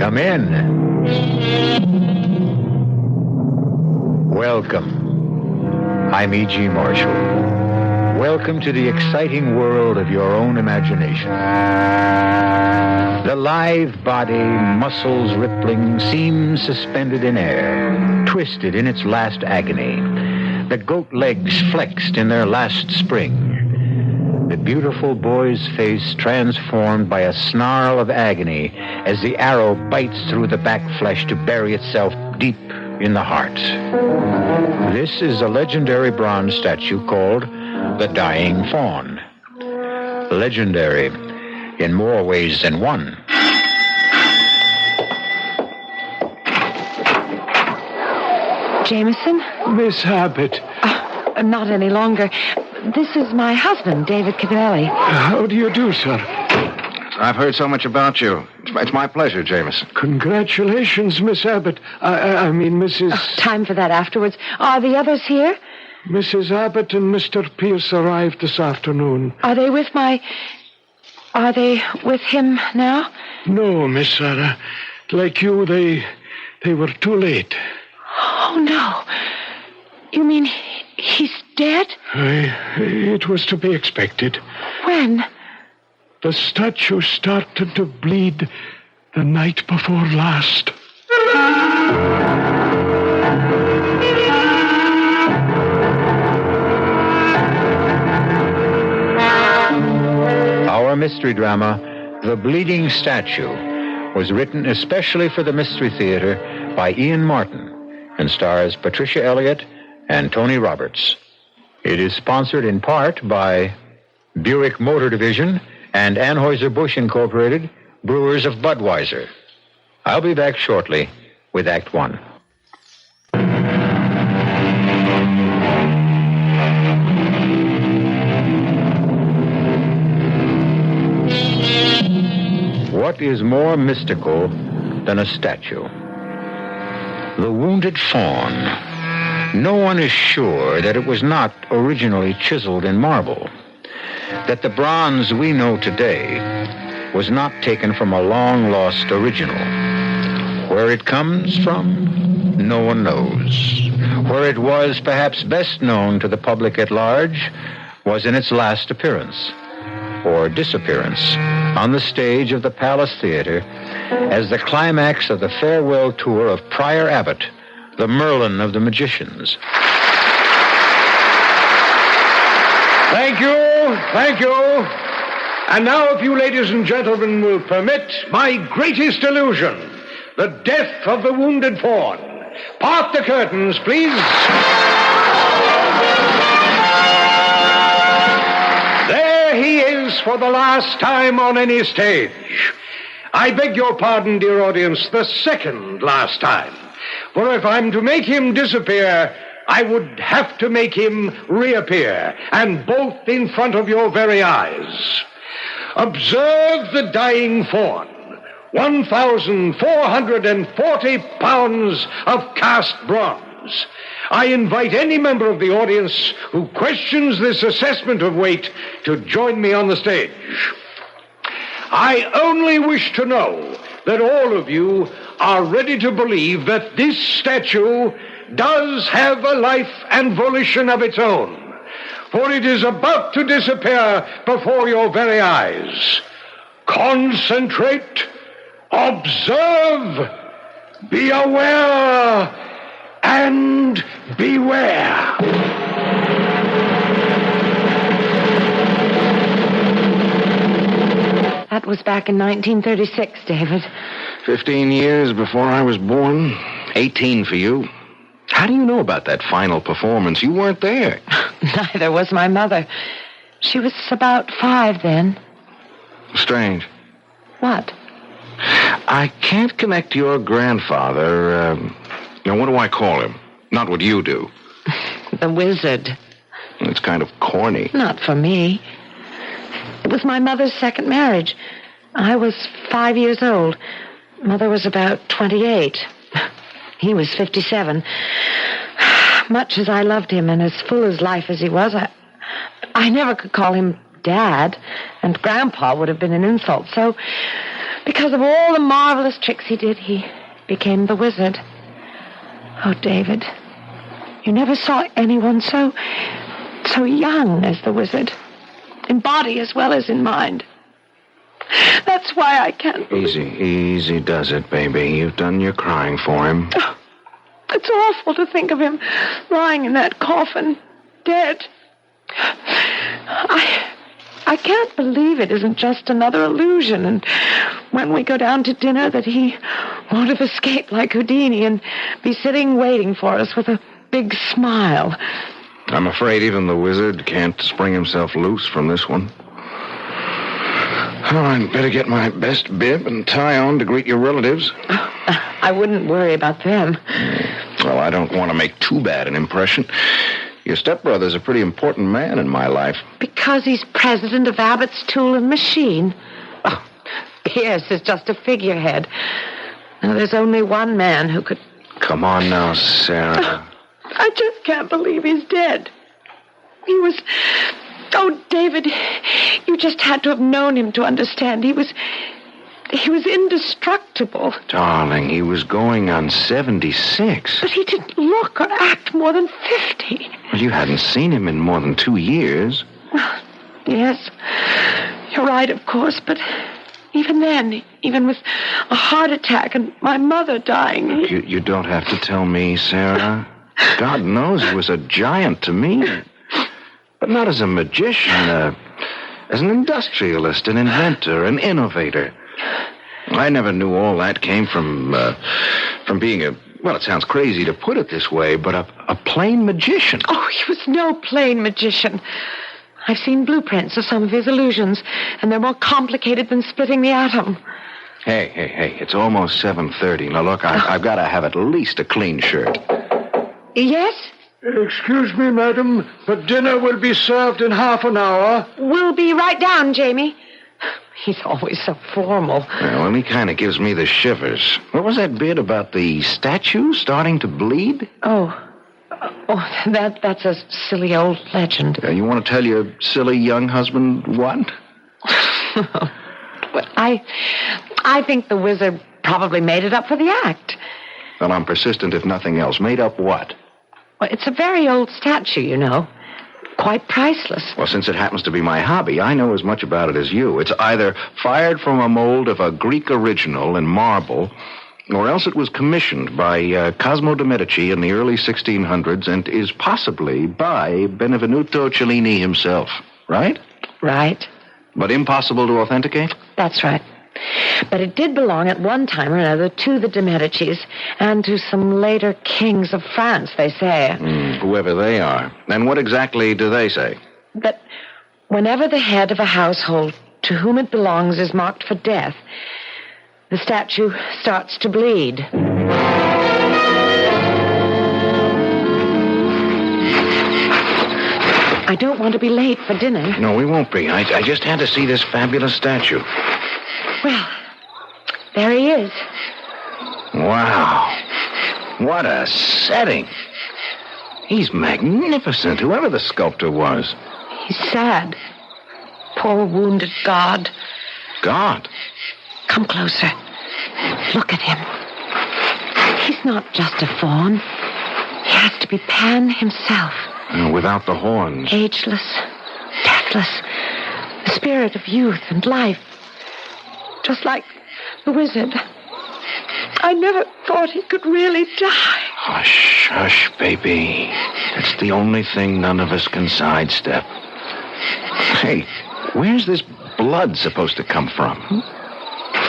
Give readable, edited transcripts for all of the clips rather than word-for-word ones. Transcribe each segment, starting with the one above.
Come in. Welcome. I'm E.G. Marshall. Welcome to the exciting world of your own imagination. The lithe body, muscles rippling, seems suspended in air, twisted in its last agony. The goat legs flexed in their last spring. The beautiful boy's face transformed by a snarl of agony as the arrow bites through the back flesh to bury itself deep in the heart. This is a legendary bronze statue called the Dying Fawn. Legendary in more ways than one. Jameson? Miss Abbott. Not any longer. This is my husband, David Cadelli. How do you do, sir? I've heard so much about you. It's my pleasure, Jameson. Congratulations, Miss Abbott. I mean, Mrs... Time for that afterwards. Are the others here? Mrs. Abbott and Mr. Pierce arrived this afternoon. Are they with him now? No, Miss Sarah. Like you, they were too late. Oh, no. You mean he's dead? It was to be expected. When? The statue started to bleed the night before last. Our mystery drama, The Bleeding Statue, was written especially for the Mystery Theater by Ian Martin and stars Patricia Elliott and Tony Roberts. It is sponsored in part by Buick Motor Division and Anheuser-Busch Incorporated, brewers of Budweiser. I'll be back shortly with Act One. What is more mystical than a statue? The wounded fawn. No one is sure that it was not originally chiseled in marble, that the bronze we know today was not taken from a long-lost original. Where it comes from, no one knows. Where it was perhaps best known to the public at large was in its last appearance, or disappearance, on the stage of the Palace Theater as the climax of the farewell tour of Prior Abbott, the Merlin of the magicians. Thank you. And now, if you ladies and gentlemen will permit, my greatest illusion, the death of the wounded fawn. Part the curtains, please. There he is for the last time on any stage. I beg your pardon, dear audience, the second last time. For if I'm to make him disappear, I would have to make him reappear, and both in front of your very eyes. Observe the dying fawn. 1,440 pounds of cast bronze. I invite any member of the audience who questions this assessment of weight to join me on the stage. I only wish to know that all of you are ready to believe that this statue does have a life and volition of its own, for it is about to disappear before your very eyes. Concentrate, observe, be aware, and beware. That was back in 1936, David. 15 years before I was born. 18 for you. How do you know about that final performance? You weren't there. Neither was my mother. She was about 5 then. Strange. What? I can't connect your grandfather. Now, what do I call him? Not what you do. The wizard. It's kind of corny. Not for me. It was my mother's second marriage. I was 5 years old. Mother was about 28. He was 57. Much as I loved him and as full as life as he was, I never could call him Dad, and Grandpa would have been an insult. So Because of all the marvelous tricks he did, he became the wizard. Oh, David, you never saw anyone so young as the wizard, in body as well as in mind. That's why I can't believe... Easy does it, baby. You've done your crying for him. Oh, it's awful to think of him lying in that coffin, dead. I can't believe it isn't just another illusion, and when we go down to dinner that he won't have escaped like Houdini and be sitting waiting for us with a big smile. I'm afraid even the wizard can't spring himself loose from this one. Oh, I'd better get my best bib and tie on to greet your relatives. I wouldn't worry about them. Well, I don't want to make too bad an impression. Your stepbrother's a pretty important man in my life. Because he's president of Abbott's Tool and Machine. Oh, Pierce is just a figurehead. Now, there's only one man who could... Come on now, Sarah. I just can't believe he's dead. He was... Oh, David, you just had to have known him to understand. He was indestructible. Darling, he was going on 76. But he didn't look or act more than 50. Well, you hadn't seen him in more than 2 years. Well, yes, you're right, of course, but even then, even with a heart attack and my mother dying... You don't have to tell me, Sarah. God knows he was a giant to me. But not as a magician, as an industrialist, an inventor, an innovator. I never knew all that came from being a... Well, it sounds crazy to put it this way, but a plain magician. Oh, he was no plain magician. I've seen blueprints of some of his illusions, and they're more complicated than splitting the atom. Hey, it's almost 7:30. Now, look, I've got to have at least a clean shirt. Yes? Excuse me, madam, but dinner will be served in half an hour. We'll be right down, Jamie. He's always so formal. Well, he kind of gives me the shivers. What was that bit about the statue starting to bleed? That's a silly old legend. You want to tell your silly young husband what? Well, I think the wizard probably made it up for the act. Well, I'm persistent if nothing else. Made up what? Well, it's a very old statue, you know. Quite priceless. Well, since it happens to be my hobby, I know as much about it as you. It's either fired from a mold of a Greek original in marble, or else it was commissioned by Cosimo de' Medici in the early 1600s and is possibly by Benvenuto Cellini himself. Right? Right. But impossible to authenticate? That's right. But it did belong at one time or another to the de' Medicis and to some later kings of France, they say. Whoever they are. And what exactly do they say? That whenever the head of a household to whom it belongs is marked for death, the statue starts to bleed. I don't want to be late for dinner. No, we won't be. I just had to see this fabulous statue. Well, there he is. Wow. What a setting. He's magnificent, whoever the sculptor was. He's sad. Poor wounded god. God? Come closer. Look at him. He's not just a faun. He has to be Pan himself. Without the horns. Ageless, deathless, the spirit of youth and life. Just like the wizard. I never thought he could really die. Hush, hush, baby. It's the only thing none of us can sidestep. Hey, where's this blood supposed to come from?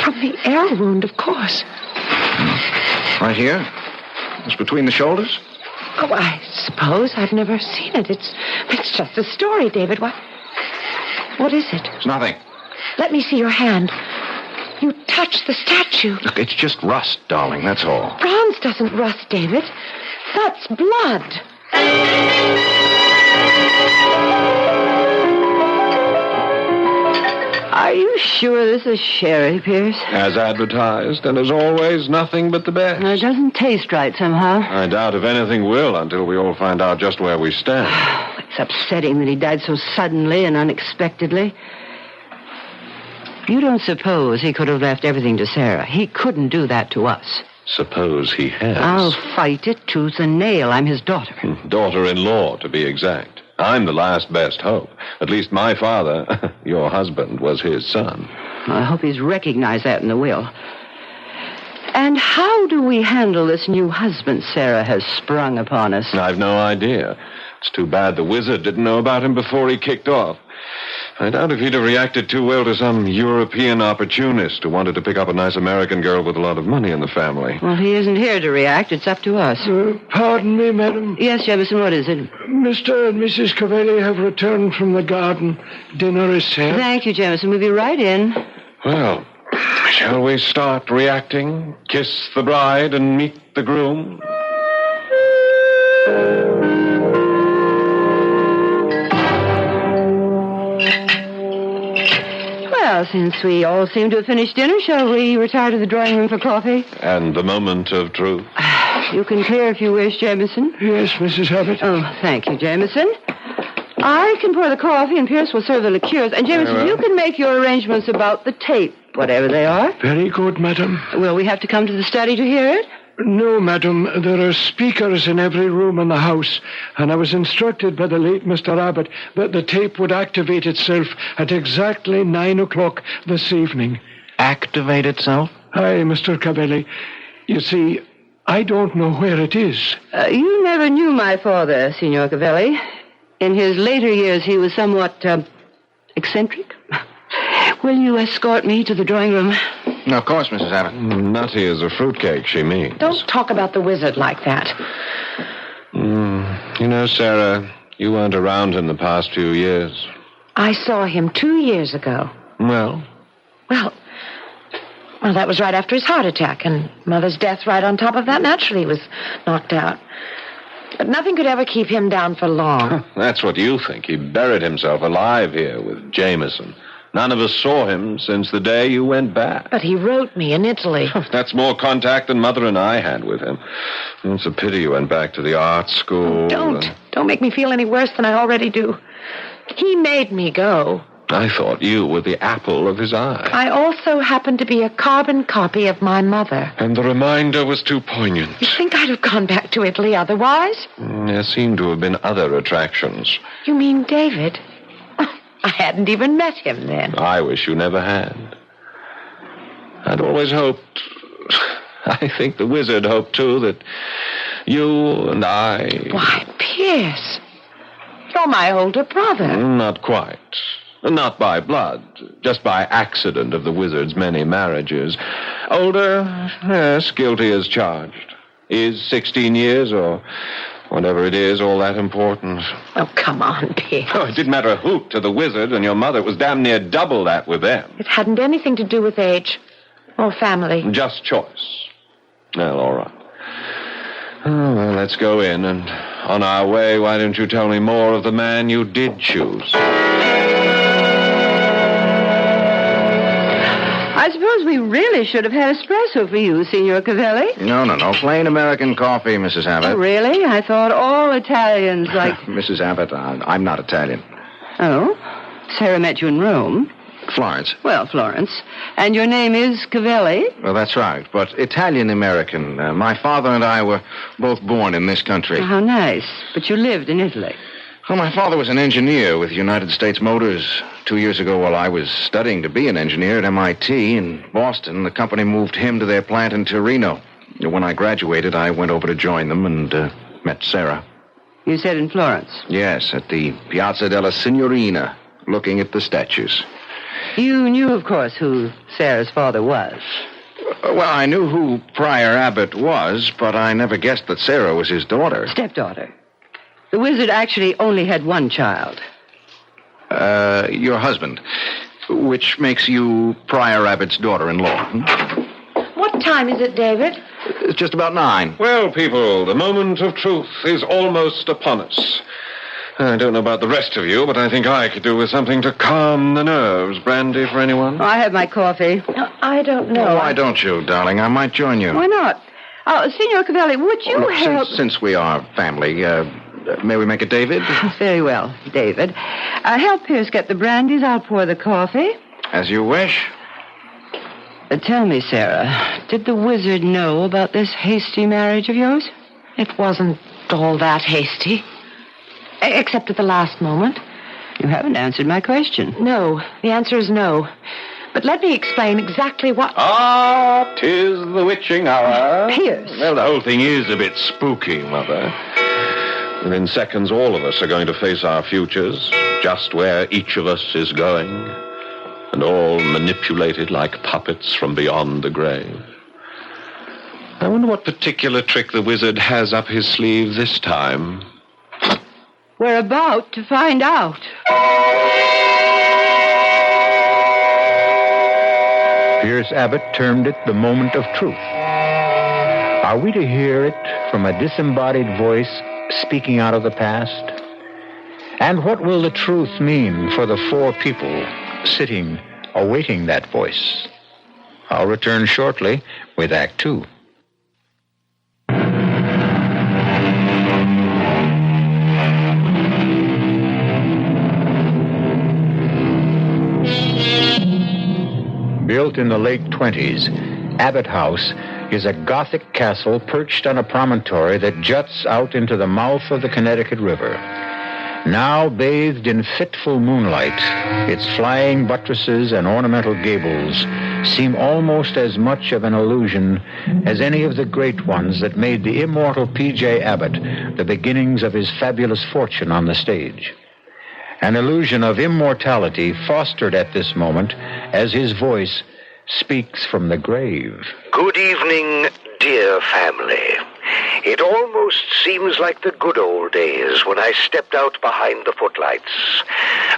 From the arrow wound, of course. Right here? Just between the shoulders? Oh, I suppose. I've never seen it. It's just a story, David. What is it? It's nothing. Let me see your hand. You touched the statue. Look, it's just rust, darling, that's all. Bronze doesn't rust, David. That's blood. Are you sure this is sherry, Pierce? As advertised, and as always, nothing but the best. It doesn't taste right somehow. I doubt if anything will until we all find out just where we stand. It's upsetting that he died so suddenly and unexpectedly. You don't suppose he could have left everything to Sarah? He couldn't do that to us. Suppose he has. I'll fight it tooth and nail. I'm his daughter. Daughter-in-law, to be exact. I'm the last best hope. At least my father, your husband, was his son. I hope he's recognized that in the will. And how do we handle this new husband Sarah has sprung upon us? I've no idea. It's too bad the wizard didn't know about him before he kicked off. I doubt if he'd have reacted too well to some European opportunist who wanted to pick up a nice American girl with a lot of money in the family. Well, he isn't here to react. It's up to us. Pardon me, madam. Yes, Jefferson, what is it? Mr. and Mrs. Cavelli have returned from the garden. Dinner is served. Thank you, Jefferson. We'll be right in. Well, shall we start reacting? Kiss the bride and meet the groom? Well, since we all seem to have finished dinner, shall we retire to the drawing room for coffee? And the moment of truth. You can clear if you wish, Jameson. Yes, Mrs. Abbott. Oh, thank you, Jameson. I can pour the coffee, and Pierce will serve the liqueurs. And, Jameson, you can make your arrangements about the tape, whatever they are. Very good, madam. Will we have to come to the study to hear it? No, madam. There are speakers in every room in the house, and I was instructed by the late Mr. Abbott that the tape would activate itself at exactly 9 o'clock this evening. Activate itself? Aye, Mr. Cavelli. You see, I don't know where it is. You never knew my father, Signor Cavelli. In his later years, he was somewhat eccentric. Will you escort me to the drawing room? Of course, Mrs. Abbott. Nutty as a fruitcake, she means. Don't talk about the wizard like that. You know, Sarah, you weren't around in the past few years. I saw him 2 years ago. Well, Well, that was right after his heart attack, and Mother's death right on top of that. Naturally, he was knocked out. But nothing could ever keep him down for long. that's what you think. He buried himself alive here with Jameson. None of us saw him since the day you went back. But he wrote me in Italy. That's more contact than Mother and I had with him. It's a pity you went back to the art school. Don't make me feel any worse than I already do. He made me go. I thought you were the apple of his eye. I also happened to be a carbon copy of my mother. And the reminder was too poignant. You think I'd have gone back to Italy otherwise? There seemed to have been other attractions. You mean David? I hadn't even met him then. I wish you never had. I'd always hoped... I think the wizard hoped, too, that you and I... Why, Pierce, you're my older brother. Not quite. Not by blood, just by accident of the wizard's many marriages. Older, yes, guilty as charged. Is 16 years or whatever it is all that important? Oh, come on, Pierce. Oh, it didn't matter a hoot to the wizard and your mother. It was damn near double that with them. It hadn't anything to do with age or family. Just choice. Well, all right. Oh, well, let's go in, and on our way, why don't you tell me more of the man you did choose? I suppose we really should have had espresso for you, Signor Cavelli. No. Plain American coffee, Mrs. Abbott. Oh, really? I thought all Italians like... Mrs. Abbott, I'm not Italian. Oh? Sarah met you in Rome. Florence. Well, Florence. And your name is Cavelli? Well, that's right, but Italian-American. My father and I were both born in this country. Oh, how nice. But you lived in Italy. Well, my father was an engineer with United States Motors. 2 years ago, while I was studying to be an engineer at MIT in Boston, the company moved him to their plant in Torino. When I graduated, I went over to join them and met Sarah. You said in Florence? Yes, at the Piazza della Signorina, looking at the statues. You knew, of course, who Sarah's father was. Well, I knew who Prior Abbott was, but I never guessed that Sarah was his daughter. Stepdaughter. The wizard actually only had one child. Your husband, which makes you Prior Abbott's daughter-in-law. What time is it, David? It's just about 9. Well, people, the moment of truth is almost upon us. I don't know about the rest of you, but I think I could do with something to calm the nerves. Brandy for anyone? I have my coffee. I don't know. Oh, why don't you, darling? I might join you. Why not? Signor Cavelli, would you Look, help... Since we are family, may we make it David? Very well, David. Help Pierce get the brandies. I'll pour the coffee. As you wish. Tell me, Sarah, did the wizard know about this hasty marriage of yours? It wasn't all that hasty. Except at the last moment. You haven't answered my question. No, the answer is no. But let me explain exactly what... Ah, 'tis the witching hour. Pierce. Well, the whole thing is a bit spooky, Mother. Within seconds, all of us are going to face our futures, just where each of us is going, and all manipulated like puppets from beyond the grave. I wonder what particular trick the wizard has up his sleeve this time. We're about to find out. Pierce Abbott termed it the moment of truth. Are we to hear it from a disembodied voice speaking out of the past? And what will the truth mean for the four people sitting, awaiting that voice? I'll return shortly with Act Two. Built in the late 20s, Abbott House is a Gothic castle perched on a promontory that juts out into the mouth of the Connecticut River. Now bathed in fitful moonlight, its flying buttresses and ornamental gables seem almost as much of an illusion as any of the great ones that made the immortal P.J. Abbott the beginnings of his fabulous fortune on the stage. An illusion of immortality fostered at this moment as his voice speaks from the grave. Good evening, dear family. It almost seems like the good old days when I stepped out behind the footlights.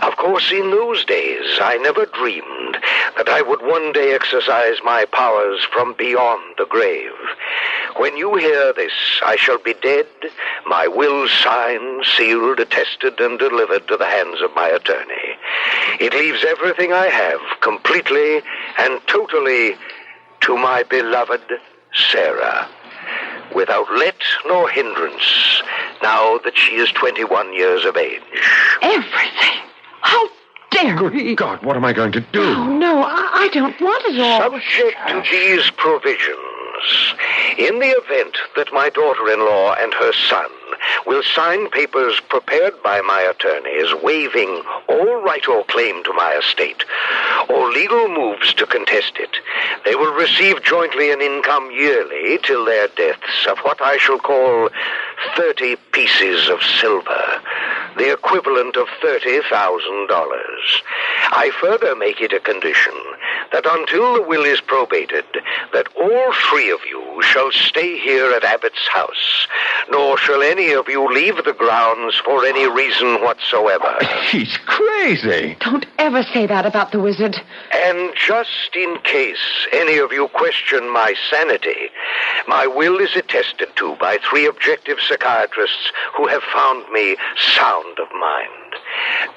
Of course, in those days, I never dreamed that I would one day exercise my powers from beyond the grave. When you hear this, I shall be dead, my will signed, sealed, attested, and delivered to the hands of my attorney. It leaves everything I have completely and totally to my beloved Sarah, without let nor hindrance, now that she is 21 years of age. Everything? How dare he? Good God, what am I going to do? Oh, no, I don't want it all. Subject to these provisions, in the event that my daughter-in-law and her son will sign papers prepared by my attorneys waiving all right or claim to my estate, or legal moves to contest it, they will receive jointly an income yearly till their deaths of what I shall call 30 pieces of silver, the equivalent of $30,000. I further make it a condition that until the will is probated, that all three of you shall stay here at Abbott's house, nor shall any of you leave the grounds for any reason whatsoever. He's crazy. Don't ever say that about the wizard. And just in case any of you question my sanity, my will is attested to by 3 objective psychiatrists who have found me sound of mind.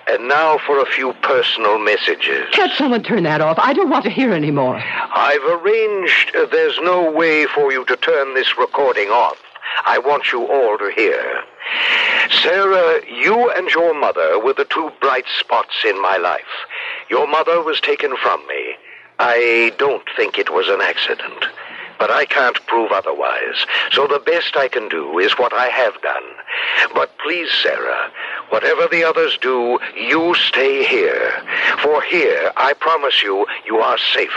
And now for a few personal messages. Can't someone turn that off? I don't want to hear any more. I've arranged there's no way for you to turn this recording off. I want you all to hear. Sarah, you and your mother were the 2 bright spots in my life. Your mother was taken from me. I don't think it was an accident, but I can't prove otherwise. So the best I can do is what I have done. But please, Sarah, whatever the others do, you stay here. For here, I promise you, you are safe.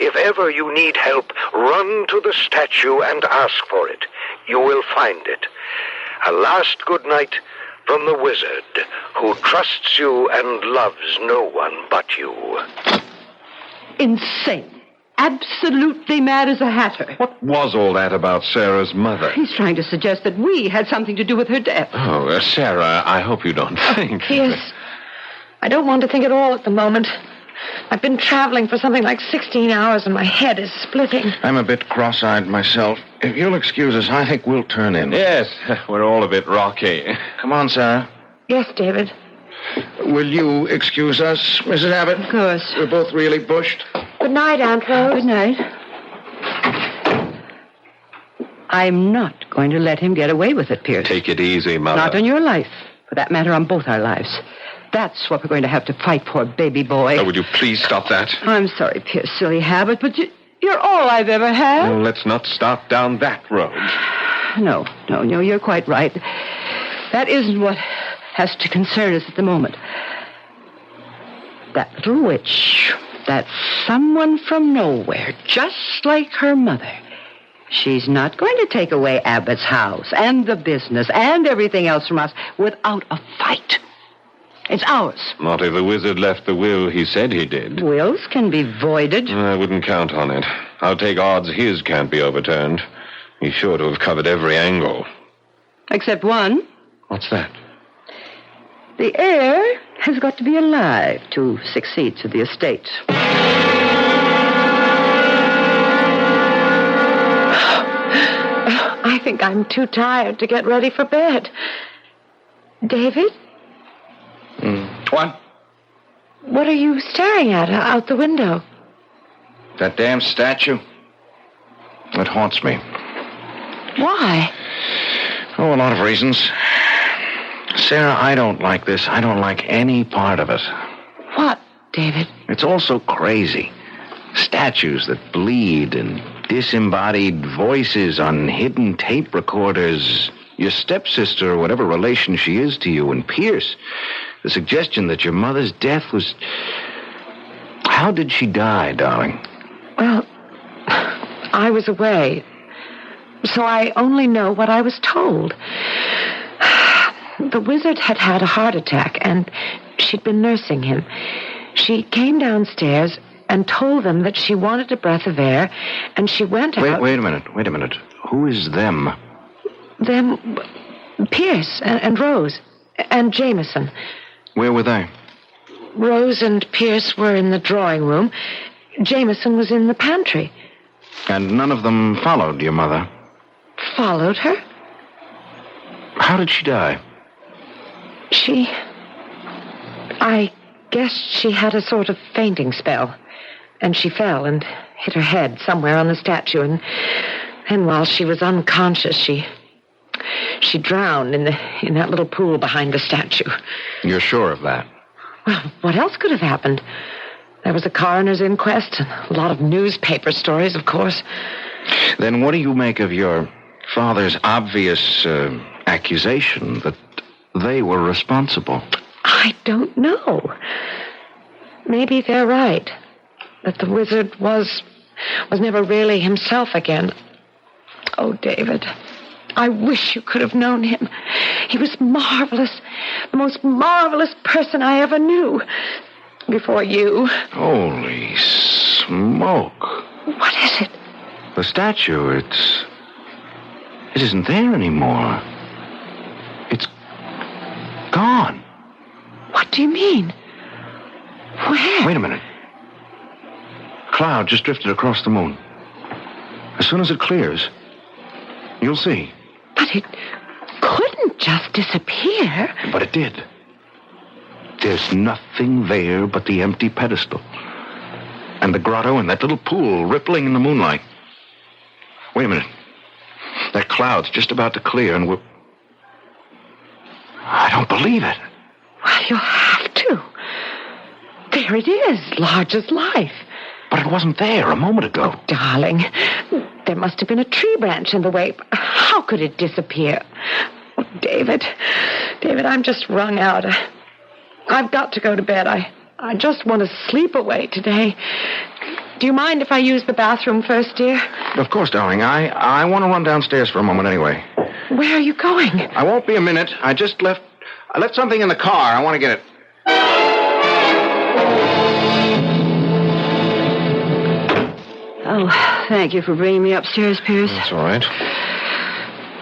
If ever you need help, run to the statue and ask for it. You will find it. A last good night from the wizard, who trusts you and loves no one but you. Insane. Absolutely mad as a hatter. What was all that about Sarah's mother? He's trying to suggest that we had something to do with her death. Oh, Sarah, I hope you don't think... Yes. I don't want to think at all at the moment. I've been traveling for something like 16 hours and my head is splitting. I'm a bit cross-eyed myself. If you'll excuse us, I think we'll turn in. Yes, we're all a bit rocky. Come on, Sarah. Yes, David. Will you excuse us, Mrs. Abbott? Of course. We're both really bushed. Good night, Aunt Rose. Good night. I'm not going to let him get away with it, Pierce. Take it easy, Mother. Not on your life. For that matter, on both our lives. That's what we're going to have to fight for, baby boy. Oh, would you please stop that? I'm sorry, Pierce, silly habit, but you... You're all I've ever had. Well, let's not start down that road. No, you're quite right. That isn't what has to concern us at the moment. That little witch, that someone from nowhere, just like her mother. She's not going to take away Abbott's house and the business and everything else from us without a fight. It's ours. Not if the wizard left the will he said he did. Wills can be voided. I wouldn't count on it. I'll take odds his can't be overturned. He's sure to have covered every angle. Except one. What's that? The heir has got to be alive to succeed to the estate. I think I'm too tired to get ready for bed. David? What? What are you staring at out the window? That damn statue? It haunts me. Why? Oh, a lot of reasons. Sarah, I don't like this. I don't like any part of it. What, David? It's all so crazy. Statues that bleed and disembodied voices on hidden tape recorders. Your stepsister, or whatever relation she is to you, and Pierce. The suggestion that your mother's death was... How did she die, darling? Well, I was away, so I only know what I was told. The wizard had had a heart attack, and she'd been nursing him. She came downstairs and told them that she wanted a breath of air, and she went out... Wait a minute. Who is them? Them... Pierce and Rose and Jameson. Where were they? Rose and Pierce were in the drawing room. Jameson was in the pantry. And none of them followed your mother? Followed her? How did she die? I guess she had a sort of fainting spell. And she fell and hit her head somewhere on the statue. And while she was unconscious, she drowned in that little pool behind the statue. You're sure of that? Well, what else could have happened? There was a coroner's inquest and a lot of newspaper stories, of course. Then what do you make of your father's obvious accusation that they were responsible? I don't know. Maybe they're right. That the wizard was never really himself again. Oh, David, I wish you could have known him. He was marvelous. The most marvelous person I ever knew. Before you. Holy smoke. What is it? The statue, it isn't there anymore. It's gone. What do you mean? Where? Wait a minute. Cloud just drifted across the moon. As soon as it clears, you'll see. But it couldn't just disappear. But it did. There's nothing there but the empty pedestal. And the grotto and that little pool rippling in the moonlight. Wait a minute. That cloud's just about to clear and I don't believe it. Well, you'll have to. There it is, large as life. But it wasn't there a moment ago. Oh, darling, there must have been a tree branch in the way. How could it disappear? Oh, David, I'm just wrung out. I've got to go to bed. I just want to sleep away today. Do you mind if I use the bathroom first, dear? Of course, darling. I want to run downstairs for a moment anyway. Where are you going? I won't be a minute. I left something in the car. I want to get it. Oh, thank you for bringing me upstairs, Pierce. That's all right.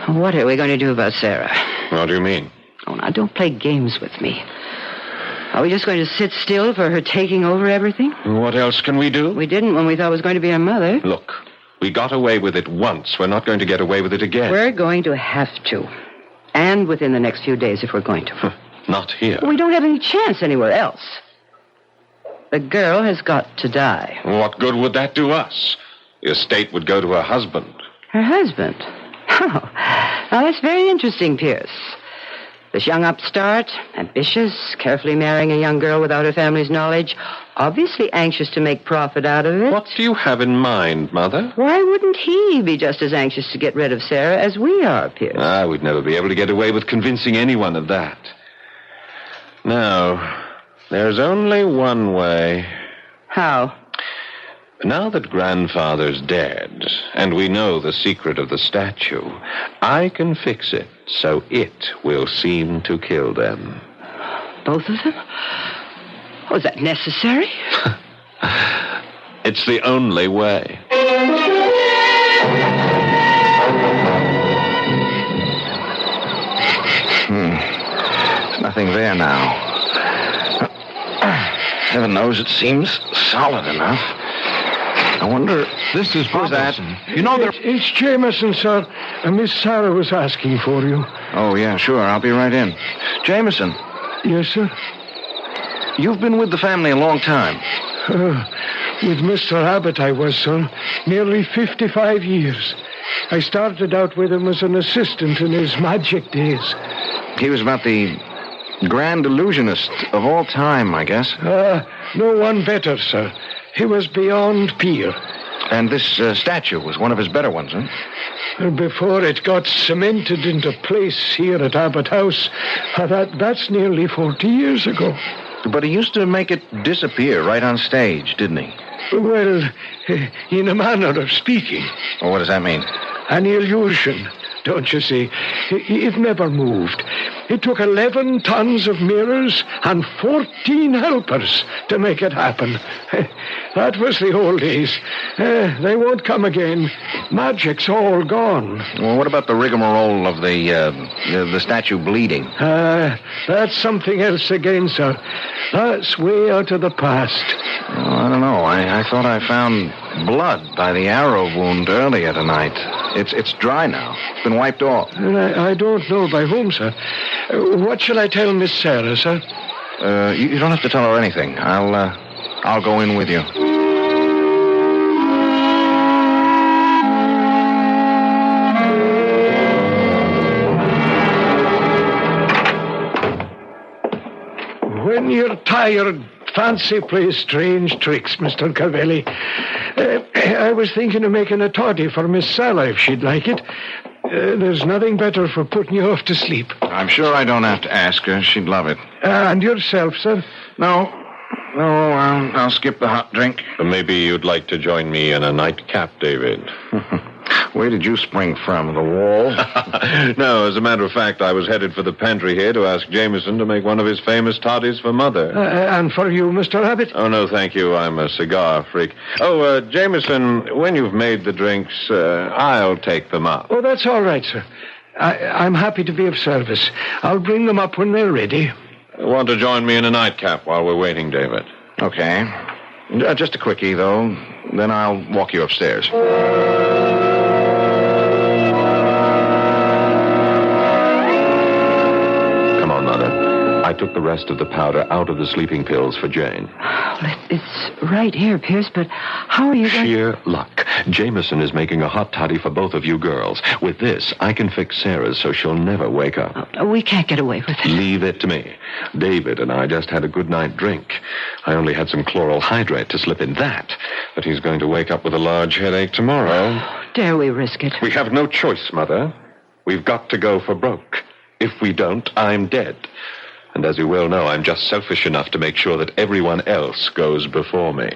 What are we going to do about Sarah? What do you mean? Oh, now, don't play games with me. Are we just going to sit still for her taking over everything? What else can we do? We didn't when we thought it was going to be our mother. Look, we got away with it once. We're not going to get away with it again. We're going to have to. And within the next few days if we're going to. Not here. We don't have any chance anywhere else. The girl has got to die. What good would that do us? The estate would go to her husband. Her husband? Oh, now that's very interesting, Pierce. This young upstart, ambitious, carefully marrying a young girl without her family's knowledge, obviously anxious to make profit out of it. What do you have in mind, Mother? Why wouldn't he be just as anxious to get rid of Sarah as we are, Pierce? We'd never be able to get away with convincing anyone of that. No, there's only one way. How? Now that Grandfather's dead, and we know the secret of the statue, I can fix it so it will seem to kill them. Both of them? Oh, is that necessary? It's the only way. There's nothing there now. Heaven knows it seems solid enough. I wonder... This is Who's that? You know there... It's Jameson, sir. Miss Sarah was asking for you. Oh, yeah, sure. I'll be right in. Jameson, Yes, sir. you've been with the family a long time. With Mr. Abbott, I was, sir. Nearly 55 years. I started out with him as an assistant in his magic days. He was about the grand illusionist of all time, I guess. No one better, sir. He was beyond peer. And this statue was one of his better ones, huh? Before it got cemented into place here at Abbott House, that's nearly 40 years ago. But he used to make it disappear right on stage, didn't he? Well, in a manner of speaking. Well, what does that mean? An illusion, don't you see? It never moved. It took 11 tons of mirrors and 14 helpers to make it happen. That was the old days. They won't come again. Magic's all gone. Well, what about the rigmarole of the statue bleeding? That's something else again, sir. That's way out of the past. Well, I don't know. I thought I found blood by the arrow wound earlier tonight. It's dry now. It's been wiped off. I don't know by whom, sir. What shall I tell Miss Sarah, sir? You don't have to tell her anything. I'll go in with you. When you're tired, fancy plays strange tricks, Mr. Cavelli. I was thinking of making a toddy for Miss Sarah if she'd like it. There's nothing better for putting you off to sleep. I'm sure I don't have to ask her. She'd love it. And yourself, sir? No, I'll skip the hot drink. Maybe you'd like to join me in a nightcap, David. Where did you spring from? The wall? No, as a matter of fact, I was headed for the pantry here to ask Jameson to make one of his famous toddies for Mother. And for you, Mr. Abbott? Oh, no, thank you. I'm a cigar freak. Oh, Jameson, when you've made the drinks, I'll take them up. Oh, that's all right, sir. I'm happy to be of service. I'll bring them up when they're ready. Want to join me in a nightcap while we're waiting, David? Okay. Just a quickie, though. Then I'll walk you upstairs. I took the rest of the powder out of the sleeping pills for Jane. Well, it's right here, Pierce, but how are you going... Sheer luck. Jameson is making a hot toddy for both of you girls. With this, I can fix Sarah's so she'll never wake up. Oh, we can't get away with it. Leave it to me. David and I just had a good night drink. I only had some chloral hydrate to slip in that. But he's going to wake up with a large headache tomorrow. Dare we risk it? We have no choice, Mother. We've got to go for broke. If we don't, I'm dead. And as you well know, I'm just selfish enough to make sure that everyone else goes before me.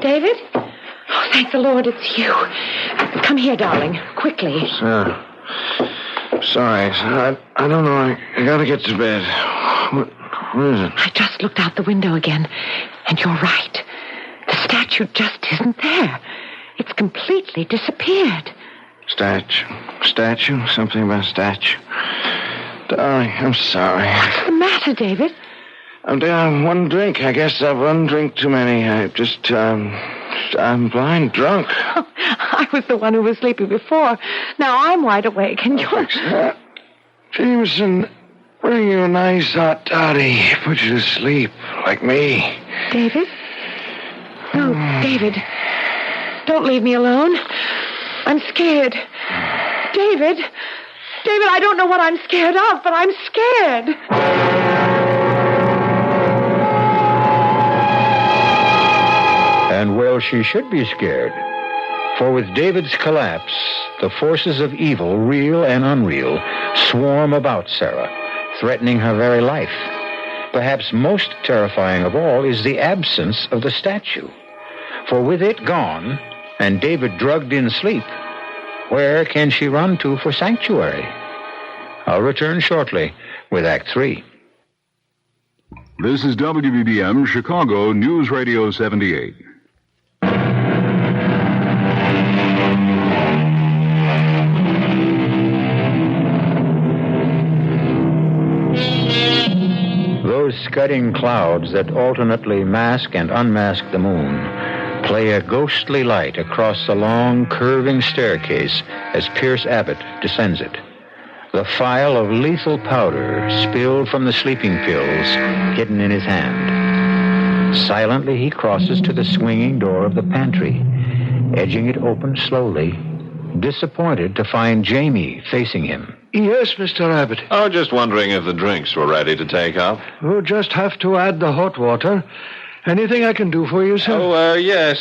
David? Oh, thank the Lord it's you. Come here, darling. Quickly. Sorry. I don't know. I gotta get to bed. What is it? I just looked out the window again, and you're right. The statue just isn't there. It's completely disappeared. Statue? Something about statue? Darling, I'm sorry. What's the matter, David? I'm down one drink. I guess I've one drink too many. I'm blind drunk. Oh, I was the one who was sleeping before. Now I'm wide awake, and you're... Jameson, bring you a nice hot toddy. Put you to sleep, like me. David? Oh, David, don't leave me alone. I'm scared. David, I don't know what I'm scared of, but I'm scared. And well, she should be scared. For with David's collapse, the forces of evil, real and unreal, swarm about Sarah, threatening her very life. Perhaps most terrifying of all is the absence of the statue. For with it gone, and David drugged in sleep, where can she run to for sanctuary? I'll return shortly with Act 3. This is WBBM Chicago News Radio 78. Those scudding clouds that alternately mask and unmask the moon play a ghostly light across the long, curving staircase as Pierce Abbott descends it. The phial of lethal powder spilled from the sleeping pills hidden in his hand. Silently, he crosses to the swinging door of the pantry, edging it open slowly, disappointed to find Jamie facing him. Yes, Mr. Abbott. Oh, just wondering if the drinks were ready to take up. We'll just have to add the hot water. Anything I can do for you, sir? Oh, yes,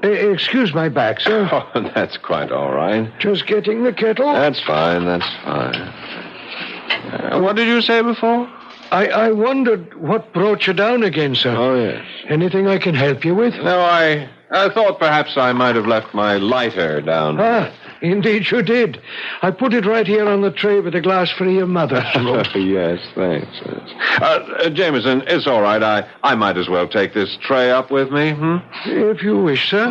Excuse my back, sir. Oh, that's quite all right. Just getting the kettle. That's fine. What did you say before? I wondered what brought you down again, sir. Oh, yes. Anything I can help you with? No, I thought perhaps I might have left my lighter down. Ah, indeed you did. I put it right here on the tray with a glass for your mother. Yes, thanks. Jameson, it's all right. I might as well take this tray up with me, If you wish, sir.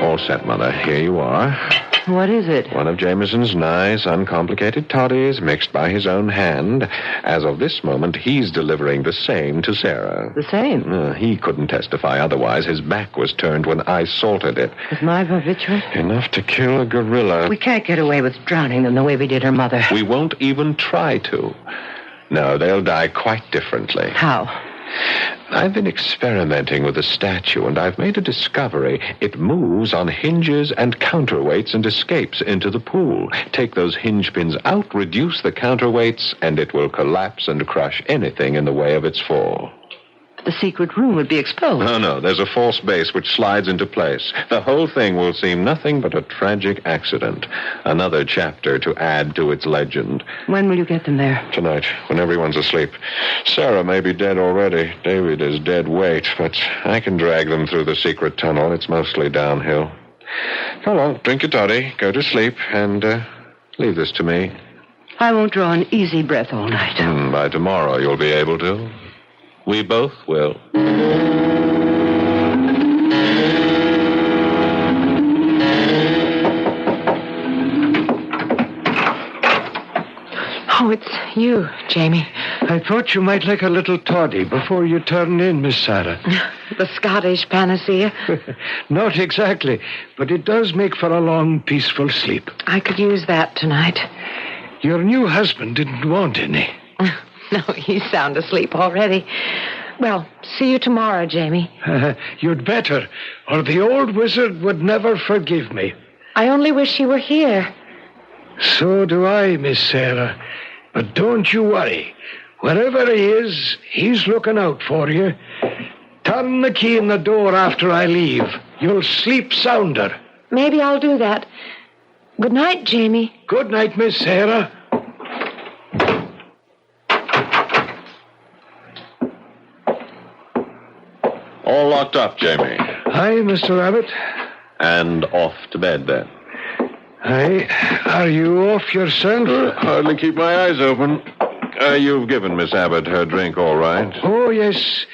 All set, Mother. Here you are. What is it? One of Jameson's nice, uncomplicated toddies mixed by his own hand. As of this moment, he's delivering the same to Sarah. The same? He couldn't testify otherwise. His back was turned when I salted it. With my barbiturate? Enough to kill a gorilla. We can't get away with drowning them the way we did her mother. We won't even try to. No, they'll die quite differently. How? I've been experimenting with the statue, and I've made a discovery. It moves on hinges and counterweights and escapes into the pool. Take those hinge pins out, reduce the counterweights, and it will collapse and crush anything in the way of its fall. The secret room would be exposed. No, there's a false base which slides into place. The whole thing will seem nothing but a tragic accident. Another chapter to add to its legend. When will you get them there? Tonight, when everyone's asleep. Sarah may be dead already. David is dead weight, but I can drag them through the secret tunnel. It's mostly downhill. Come on, drink your toddy, go to sleep, and leave this to me. I won't draw an easy breath all night. By tomorrow, you'll be able to. We both will. Oh, it's you, Jamie. I thought you might like a little toddy before you turned in, Miss Sarah. The Scottish panacea. Not exactly, but it does make for a long, peaceful sleep. I could use that tonight. Your new husband didn't want any. No, he's sound asleep already. Well, see you tomorrow, Jamie. You'd better, or the old wizard would never forgive me. I only wish he were here. So do I, Miss Sarah. But don't you worry. Wherever he is, he's looking out for you. Turn the key in the door after I leave. You'll sleep sounder. Maybe I'll do that. Good night, Jamie. Good night, Miss Sarah. All locked up, Jamie. Hi, Mr. Abbott. And off to bed, then. Hi. Are you off yourself? Hardly keep my eyes open. You've given Miss Abbott her drink, all right? Oh, yes.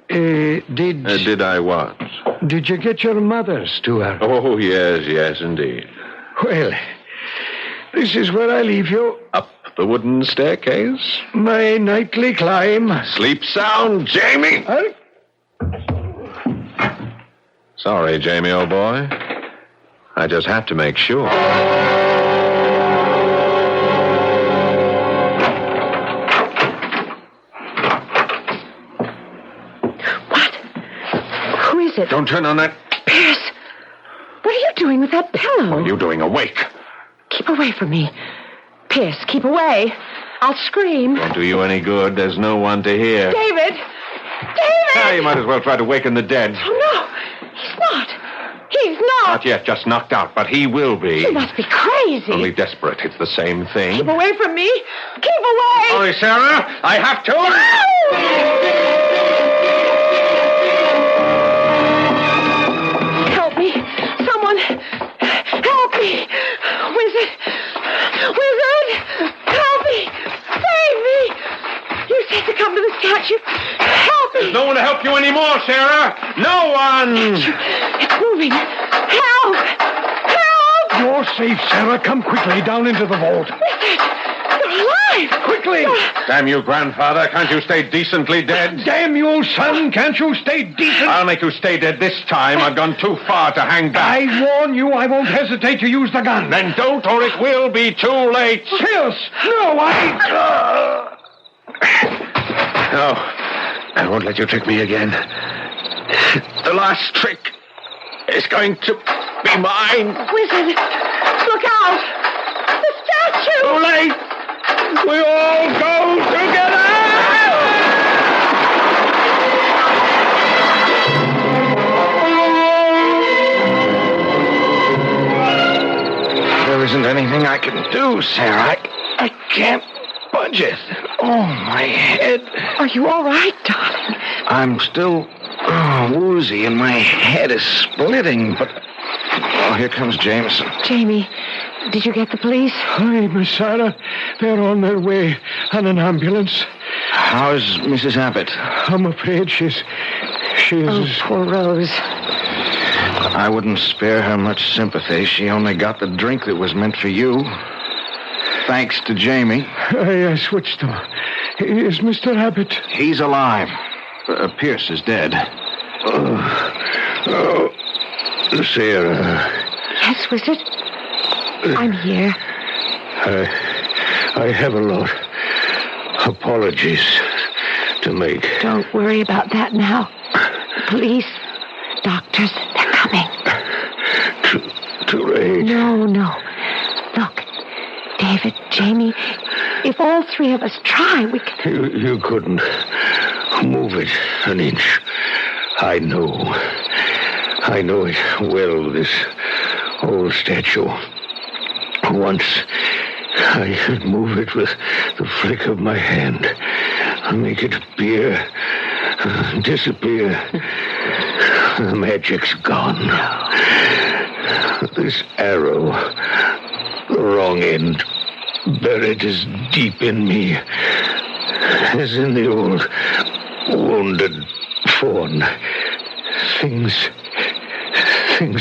Did I what? Did you get your mother's to her? Oh, yes, indeed. Well, this is where I leave you. Up the wooden staircase? My nightly climb. Sleep sound, Jamie! Sorry, Jamie, old boy. I just have to make sure. is it? Don't turn on that. Pierce, what are you doing with that pillow? What are you doing awake? Keep away from me. Pierce, keep away. I'll scream. Won't do you any good. There's no one to hear. David! David! You might as well try to waken the dead. Oh, no. He's not. He's not. Not yet, just knocked out, but he will be. You must be crazy. Only desperate. It's the same thing. Keep away from me. Keep away. Sorry, Sarah. I have to. Help me. Someone. Help me. Wizard. Help me. Save me. You said to come to the statue. Help me. There's no one to help you anymore, Sarah. No one. It's moving. Help. You're safe, Sarah. Come quickly down into the vault. You're alive. Quickly. Damn you, grandfather. Can't you stay decently dead? Damn you, son. Can't you stay decent? I'll make you stay dead this time. I've gone too far to hang back. I warn you, I won't hesitate to use the gun. Then don't, or it will be too late. Pierce! No, No, I won't let you trick me again. The last trick is going to be mine. Wizard, look out. The statue. Too late! We all go together! There isn't anything I can do, Sarah. I can't budge it. Oh, my head. Are you all right, darling? I'm still woozy and my head is splitting, but... Oh, here comes Jameson. Jamie, did you get the police? Hi, Miss Sarah. They're on their way on an ambulance. How's Mrs. Abbott? I'm afraid she's... Oh, poor Rose. I wouldn't spare her much sympathy. She only got the drink that was meant for you. Thanks to Jamie. I switched them. Is Mr. Abbott? He's alive. Pierce is dead. Sarah. Yes, Wizard. I'm here. I have a lot. Apologies to make. Don't worry about that now. Police, doctors, they're coming. Too late. No. Look, David, Jamie, if all three of us try, we can... You couldn't move it an inch. I know it well, this old statue. Once I could move it with the flick of my hand. Make it appear, disappear. The magic's gone. This arrow, the wrong end, buried as deep in me as in the old wounded fawn. Things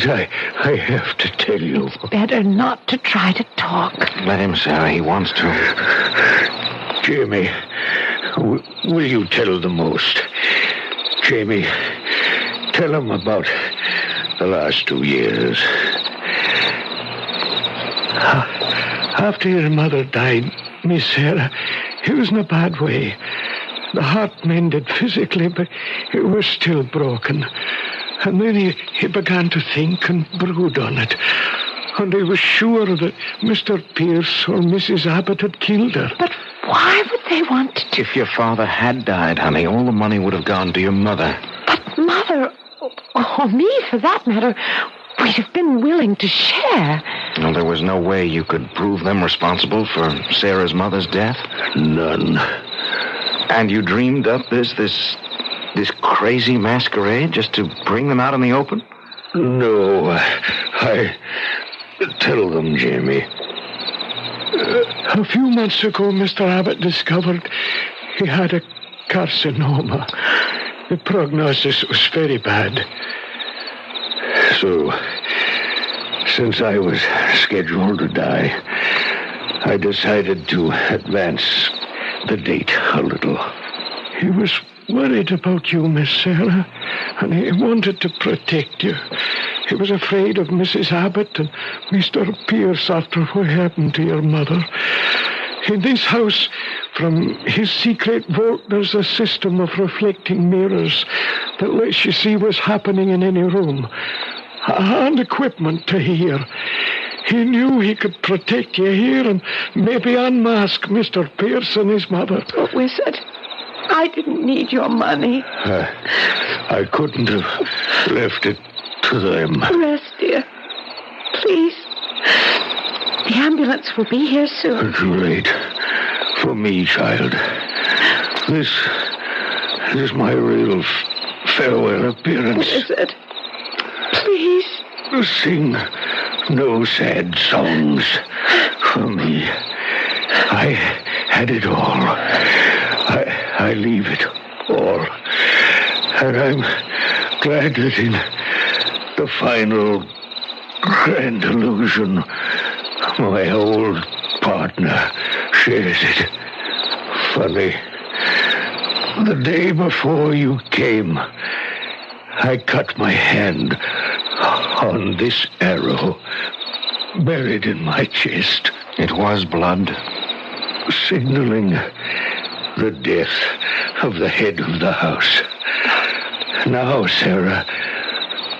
I have to tell you. It's better not to try to talk. Let him, Sarah. He wants to. Jamie, will you tell the most? Jamie, tell him about the last 2 years. After your mother died, Miss Sarah, it was in a bad way. The heart mended physically, but it was still broken. And then he began to think and brood on it. And he was sure that Mr. Pierce or Mrs. Abbott had killed her. But why would they want to... If your father had died, honey, all the money would have gone to your mother. But Mother, or me for that matter, we'd have been willing to share. Well, there was no way you could prove them responsible for Sarah's mother's death? None. And you dreamed up this crazy masquerade just to bring them out in the open? No, I tell them, Jamie. A few months ago, Mr. Abbott discovered he had a carcinoma. The prognosis was very bad. So, since I was scheduled to die, I decided to advance the date a little. He was worried about you, Miss Sarah, and he wanted to protect you. He was afraid of Mrs. Abbott and Mr. Pierce after what happened to your mother. In this house, from his secret vault, there's a system of reflecting mirrors that lets you see what's happening in any room, and equipment to hear. He knew he could protect you here and maybe unmask Mr. Pierce and his mother. But Wizard, I didn't need your money. I couldn't have left it to them. Rest, dear. Please. The ambulance will be here soon. Too late for me, child. This is my real farewell appearance. Wizard, please. Sing no sad songs for me. I had it all. I leave it all. And I'm glad that in the final grand illusion, my old partner shares it. Funny. The day before you came, I cut my hand on this arrow buried in my chest. It was blood. Signaling the death of the head of the house. Now, Sarah,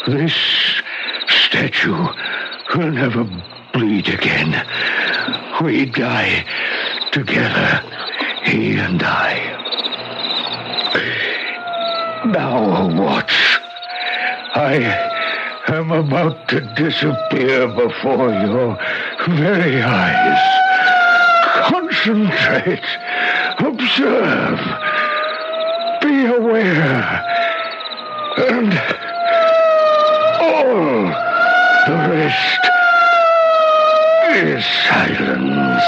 this statue will never bleed again. We die together, he and I. Now watch. I am about to disappear before your very eyes. Concentrate. Observe. Be aware. And all the rest is silence.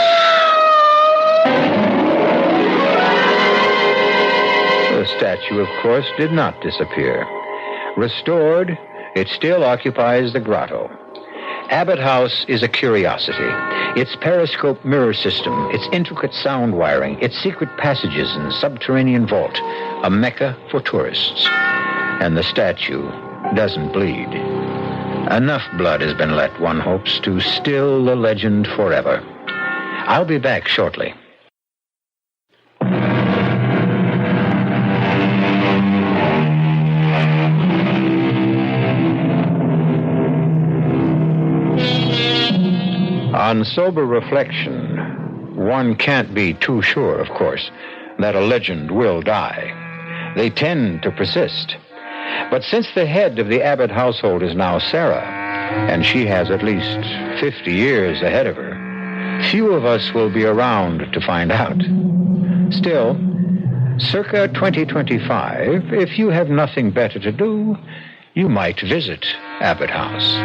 The statue, of course, did not disappear. Restored, it still occupies the grotto. Abbott House is a curiosity. Its periscope mirror system, its intricate sound wiring, its secret passages and subterranean vault, a mecca for tourists. And the statue doesn't bleed. Enough blood has been let, one hopes, to still the legend forever. I'll be back shortly. On sober reflection, one can't be too sure, of course, that a legend will die. They tend to persist. But since the head of the Abbott household is now Sarah, and she has at least 50 years ahead of her, few of us will be around to find out. Still, circa 2025, if you have nothing better to do, you might visit Abbott House.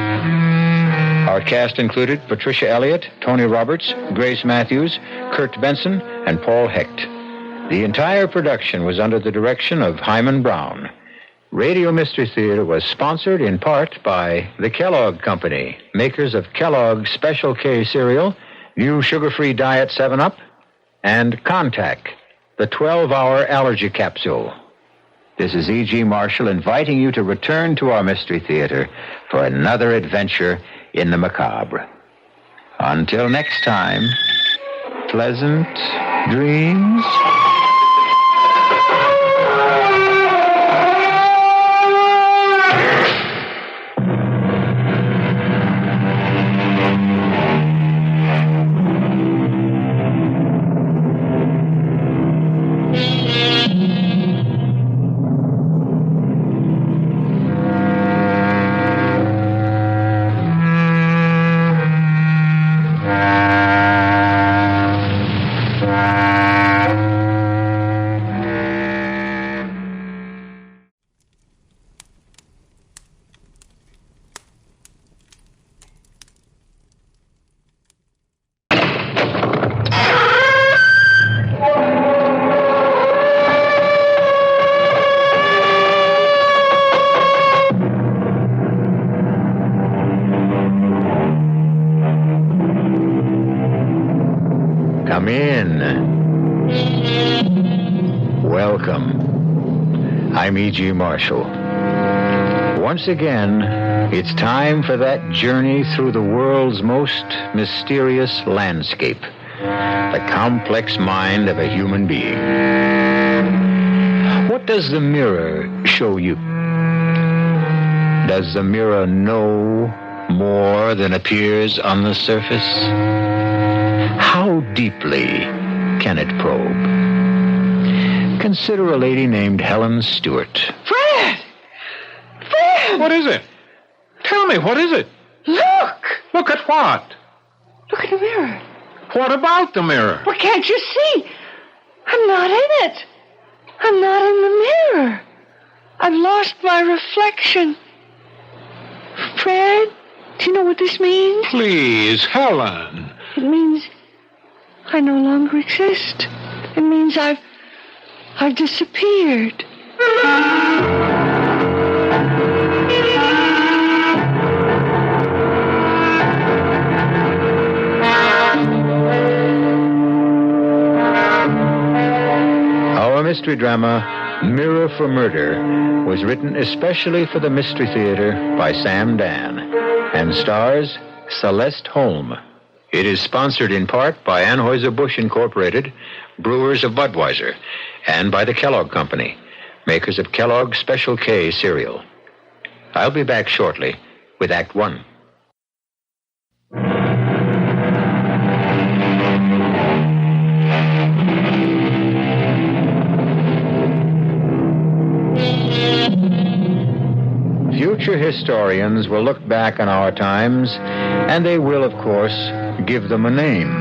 Our cast included Patricia Elliott, Tony Roberts, Grace Matthews, Kurt Benson, and Paul Hecht. The entire production was under the direction of Hyman Brown. Radio Mystery Theater was sponsored in part by the Kellogg Company, makers of Kellogg's Special K cereal, new sugar-free diet 7-Up, and Contact, the 12-hour allergy capsule. This is E.G. Marshall inviting you to return to our Mystery Theater for another adventure in the macabre. Until next time, pleasant dreams. Come in. Welcome. I'm E.G. Marshall. Once again, it's time for that journey through the world's most mysterious landscape, the complex mind of a human being. What does the mirror show you? Does the mirror know more than appears on the surface? How deeply can it probe? Consider a lady named Helen Stewart. Fred! Fred! What is it? Tell me, what is it? Look! Look at what? Look at the mirror. What about the mirror? Well, can't you see? I'm not in it. I'm not in the mirror. I've lost my reflection. Fred, do you know what this means? Please, Helen. It means I no longer exist. It means I've disappeared. Our mystery drama, Mirror for Murder, was written especially for the Mystery Theater by Sam Dann and stars Celeste Holm. It is sponsored in part by Anheuser-Busch Incorporated, brewers of Budweiser, and by the Kellogg Company, makers of Kellogg's Special K cereal. I'll be back shortly with Act One. Future historians will look back on our times, and they will, of course, give them a name.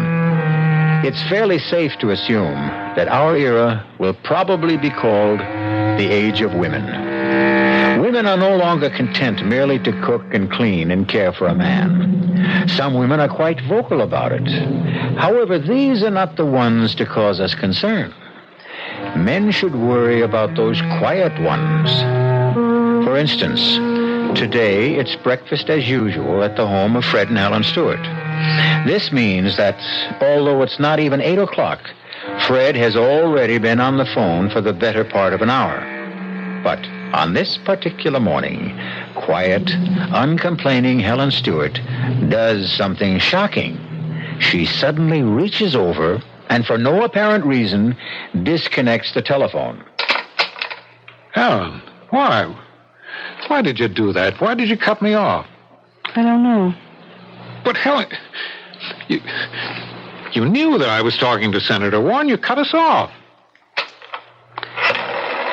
It's fairly safe to assume that our era will probably be called the Age of Women. Women are no longer content merely to cook and clean and care for a man. Some women are quite vocal about it. However, these are not the ones to cause us concern. Men should worry about those quiet ones. For instance, today it's breakfast as usual at the home of Fred and Helen Stewart. This means that, although it's not even 8 o'clock, Fred has already been on the phone for the better part of an hour. But on this particular morning, quiet, uncomplaining Helen Stewart does something shocking. She suddenly reaches over and, for no apparent reason, disconnects the telephone. Helen, why? Why did you do that? Why did you cut me off? I don't know. But Helen, you knew that I was talking to Senator Warren. You cut us off.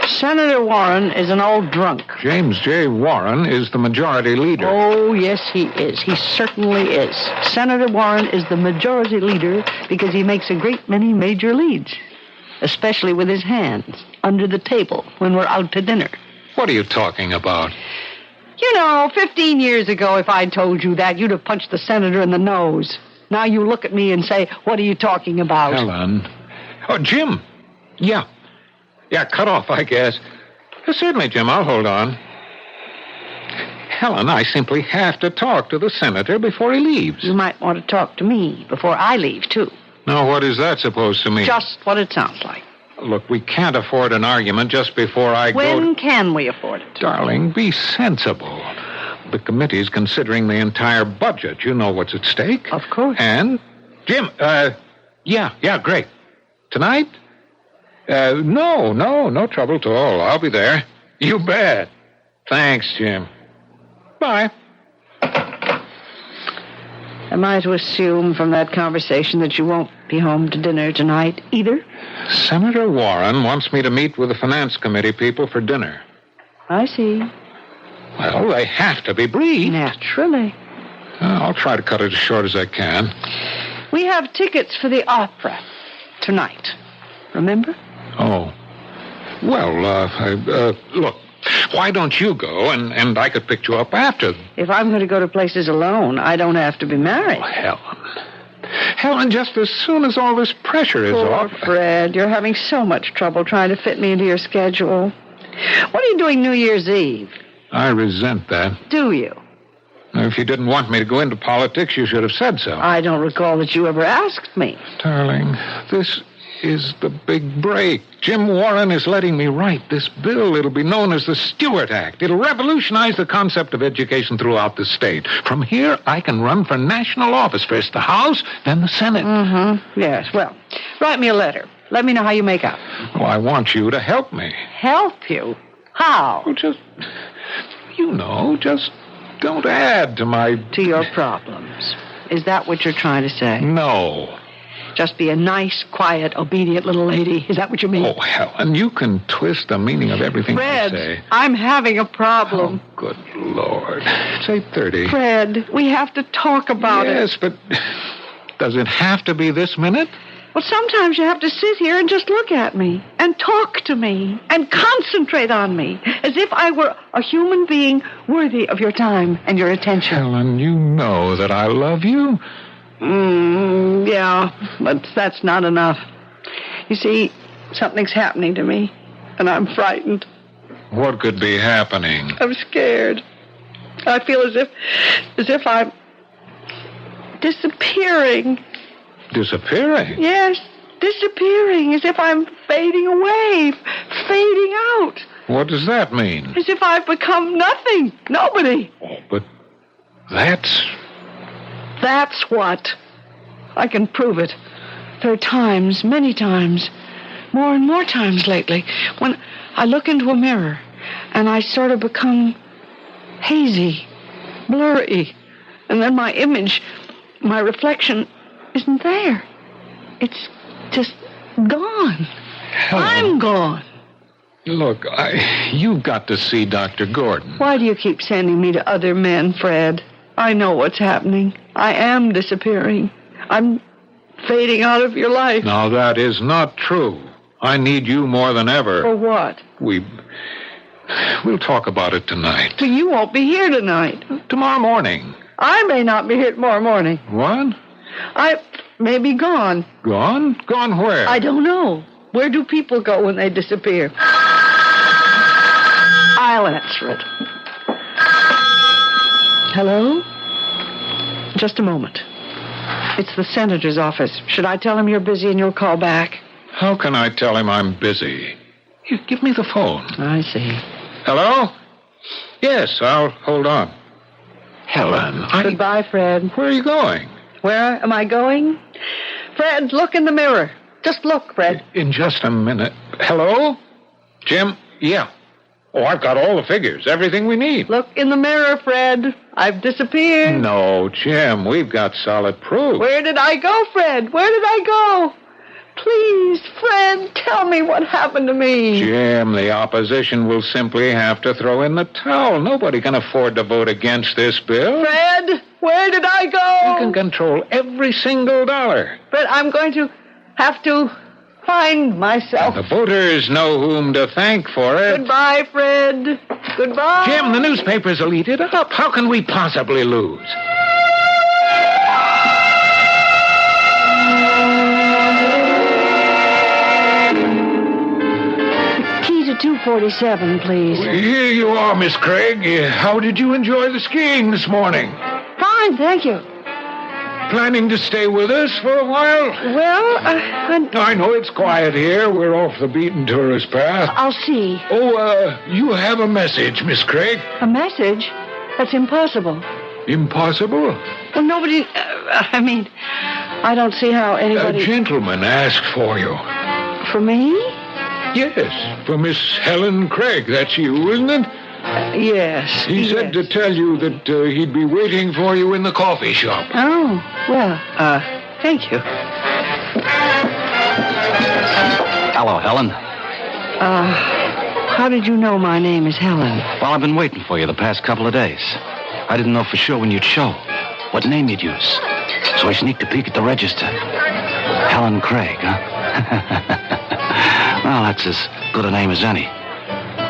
Senator Warren is an old drunk. James J. Warren is the majority leader. Oh, yes, he is. He certainly is. Senator Warren is the majority leader because he makes a great many major leads, especially with his hands under the table when we're out to dinner. What are you talking about? You know, 15 years ago, if I'd told you that, you'd have punched the senator in the nose. Now you look at me and say, what are you talking about? Helen. Oh, Jim. Yeah, cut off, I guess. Certainly, Jim, I'll hold on. Helen, I simply have to talk to the senator before he leaves. You might want to talk to me before I leave, too. Now, what is that supposed to mean? Just what it sounds like. Look, we can't afford an argument just before I go... When can we afford it? Darling, be sensible. The committee's considering the entire budget. You know what's at stake. Of course. And, Jim, yeah, great. Tonight? No trouble at all. I'll be there. You bet. Thanks, Jim. Bye. Am I to assume from that conversation that you won't be home to dinner tonight either? Senator Warren wants me to meet with the finance committee people for dinner. I see. Well, they have to be brief. Naturally. I'll try to cut it as short as I can. We have tickets for the opera tonight. Remember? Oh. Well, look, why don't you go, and I could pick you up after. If I'm going to go to places alone, I don't have to be married. Oh, Helen, just as soon as all this pressure is Poor off... Fred, you're having so much trouble trying to fit me into your schedule. What are you doing New Year's Eve? I resent that. Do you? If you didn't want me to go into politics, you should have said so. I don't recall that you ever asked me. Darling, this is the big break. Jim Warren is letting me write this bill. It'll be known as the Stewart Act. It'll revolutionize the concept of education throughout the state. From here, I can run for national office. First the House, then the Senate. Mm-hmm. Yes, well, write me a letter. Let me know how you make out. Oh, I want you to help me. Help you? How? Well, just You know, just don't add to my... To your problems. Is that what you're trying to say? No. Just be a nice, quiet, obedient little lady. Is that what you mean? Oh, Helen, you can twist the meaning of everything Fred, you say. I'm having a problem. Oh, good Lord. It's 8:30. Fred, we have to talk about it. Yes, but does it have to be this minute? Well, sometimes you have to sit here and just look at me and talk to me and concentrate on me as if I were a human being worthy of your time and your attention. Helen, you know that I love you. Yeah, but that's not enough. You see, something's happening to me, and I'm frightened. What could be happening? I'm scared. I feel as if I'm disappearing. Disappearing? Yes, disappearing, as if I'm fading away, fading out. What does that mean? As if I've become nothing, nobody. Oh, but that's... That's what. I can prove it. There are times, many times, more and more times lately, when I look into a mirror and I sort of become hazy, blurry, and then my image, my reflection, isn't there. It's just gone. Helen. I'm gone. Look, you've got to see Dr. Gordon. Why do you keep sending me to other men, Fred? I know what's happening. I am disappearing. I'm fading out of your life. Now, that is not true. I need you more than ever. For what? We'll talk about it tonight. But you won't be here tonight. Tomorrow morning. I may not be here tomorrow morning. What? I may be gone. Gone? Gone where? I don't know. Where do people go when they disappear? I'll answer it. Hello? Just a moment. It's the senator's office. Should I tell him you're busy and you'll call back? How can I tell him I'm busy? You give me the phone. I see. Hello? Yes, I'll hold on. Helen, Goodbye, Fred. Where are you going? Where am I going? Fred, look in the mirror. Just look, Fred. In just a minute. Hello? Jim? Yeah. Oh, I've got all the figures, everything we need. Look in the mirror, Fred. I've disappeared. No, Jim, we've got solid proof. Where did I go, Fred? Where did I go? Please, Fred, tell me what happened to me. Jim, the opposition will simply have to throw in the towel. Nobody can afford to vote against this bill. Fred, where did I go? You can control every single dollar. Fred, I'm going to have to find myself. The voters know whom to thank for it. Goodbye, Fred. Goodbye. Jim, the newspapers will eat it up. How can we possibly lose? Key to 247, please. Here you are, Miss Craig. How did you enjoy the skiing this morning? Fine, thank you. Planning to stay with us for a while? Well, I know it's quiet here. We're off the beaten tourist path. I'll see. Oh, you have a message, Miss Craig. A message? That's impossible. Impossible? Well, nobody... I don't see how anybody... A gentleman asked for you. For me? Yes, for Miss Helen Craig. That's you, isn't it? Yes. He said to tell you that he'd be waiting for you in the coffee shop. Oh, well, thank you. Hello, Helen. How did you know my name is Helen? Well, I've been waiting for you the past couple of days. I didn't know for sure when you'd show, what name you'd use. So I sneaked a peek at the register. Helen Craig, huh? Well, that's as good a name as any.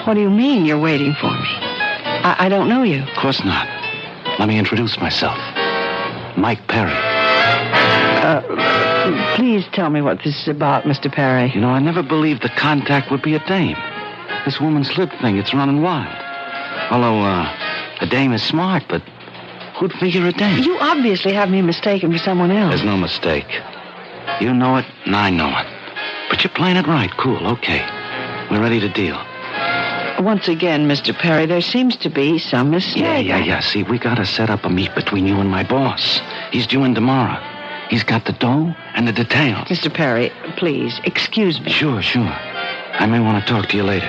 What do you mean you're waiting for me? I don't know you. Of course not. Let me introduce myself. Mike Perry. Please tell me what this is about, Mr. Perry. You know, I never believed the contact would be a dame. This woman slip thing, it's running wild. Although, a dame is smart, but who'd figure a dame? You obviously have me mistaken for someone else. There's no mistake. You know it, and I know it. But you're playing it right. Cool, okay. We're ready to deal. Once again, Mr. Perry, there seems to be some mistake. Yeah. See, we gotta set up a meet between you and my boss. He's due in tomorrow. He's got the dough and the details. Mr. Perry, please, excuse me. Sure. I may want to talk to you later.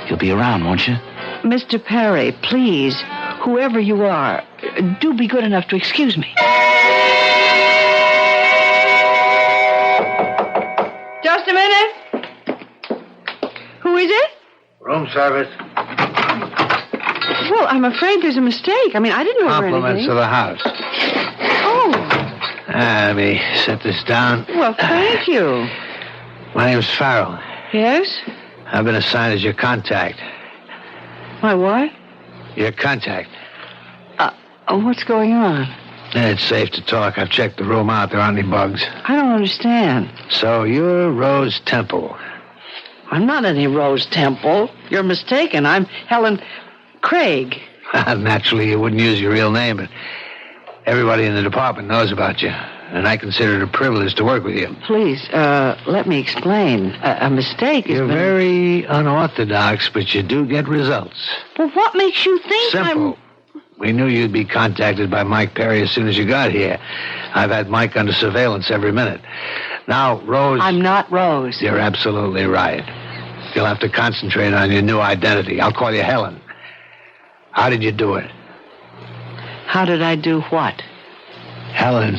You'll be around, won't you? Mr. Perry, please, whoever you are, do be good enough to excuse me. Just a minute. Who is it? Room service. Well, I'm afraid there's a mistake. I mean, I didn't order Compliments anything. of the house. Oh. Let me set this down. Well, thank you. My name's Farrell. Yes? I've been assigned as your contact. My what? Your contact. What's going on? It's safe to talk. I've checked the room out. There aren't any bugs. I don't understand. So you're Rose Temple. I'm not any Rose Temple. You're mistaken. I'm Helen Craig. Naturally, you wouldn't use your real name, but everybody in the department knows about you. And I consider it a privilege to work with you. Please, let me explain. A mistake has You're been... very unorthodox, but you do get results. Well, what makes you think Simple. We knew you'd be contacted by Mike Perry as soon as you got here. I've had Mike under surveillance every minute. Now, Rose... I'm not Rose. You're absolutely right. You'll have to concentrate on your new identity. I'll call you Helen. How did you do it? How did I do what? Helen,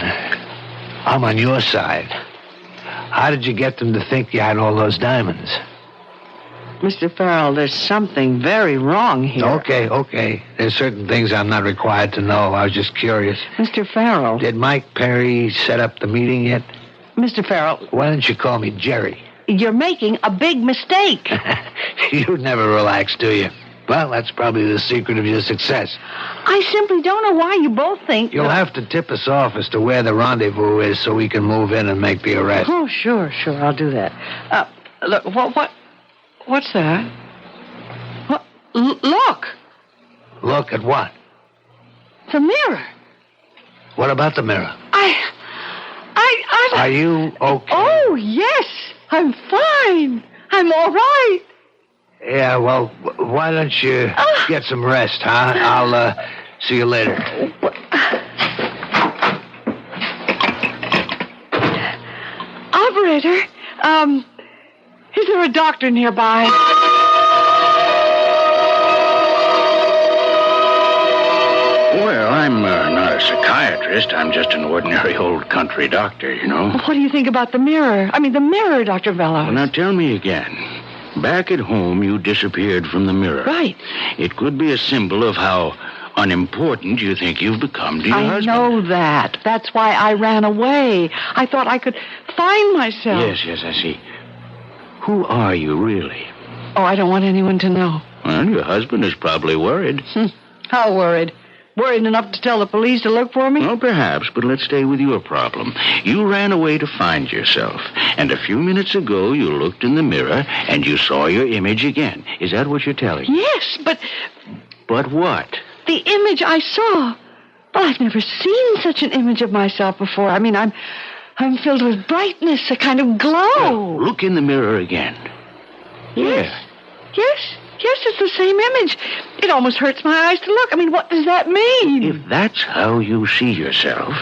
I'm on your side. How did you get them to think you had all those diamonds? Mr. Farrell, there's something very wrong here. Okay. There's certain things I'm not required to know. I was just curious. Mr. Farrell. Did Mike Perry set up the meeting yet? Mr. Farrell. Why don't you call me Jerry? You're making a big mistake. You never relax, do you? Well, that's probably the secret of your success. I simply don't know why you both think... You'll have to tip us off as to where the rendezvous is so we can move in and make the arrest. Oh, sure, I'll do that. Look, what's that? What? Look! Look at what? The mirror. What about the mirror? I'm... Are you okay? Oh, yes, I'm fine. I'm all right. Yeah, well, why don't you get some rest, huh? I'll see you later. Operator, is there a doctor nearby? Well, I'm not a psychiatrist. I'm just an ordinary old country doctor, you know. What do you think about the mirror? I mean, the mirror, Dr. Bellows. Well, now tell me again. Back at home, you disappeared from the mirror. Right. It could be a symbol of how unimportant you think you've become to your husband. I know that. That's why I ran away. I thought I could find myself. Yes, I see. Who are you, really? Oh, I don't want anyone to know. Well, your husband is probably worried. How worried? Worried enough to tell the police to look for me? Well, perhaps, but let's stay with your problem. You ran away to find yourself, and a few minutes ago you looked in the mirror and you saw your image again. Is that what you're telling me? Yes, but... But what? The image I saw. Well, I've never seen such an image of myself before. I mean, I'm filled with brightness, a kind of glow. Well, look in the mirror again. Yes, it's the same image. It almost hurts my eyes to look. I mean, what does that mean? If that's how you see yourself,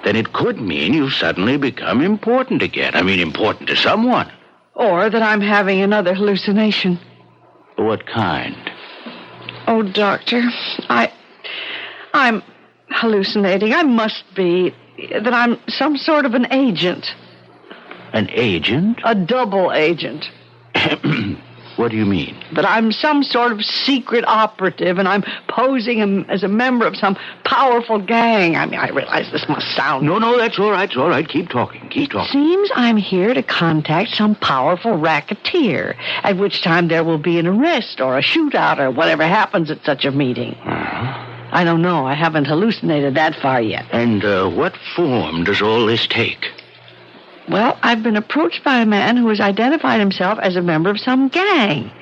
then it could mean you've suddenly become important again. I mean, important to someone. Or that I'm having another hallucination. What kind? Oh, Doctor, I'm hallucinating. I must be. That I'm some sort of an agent. An agent? A double agent. What do you mean? That I'm some sort of secret operative, and I'm posing as a member of some powerful gang. I mean, I realize this must sound... No, that's all right. It's all right. Keep talking. Seems I'm here to contact some powerful racketeer, at which time there will be an arrest or a shootout or whatever happens at such a meeting. I don't know. I haven't hallucinated that far yet. And what form does all this take? Well, I've been approached by a man who has identified himself as a member of some gang.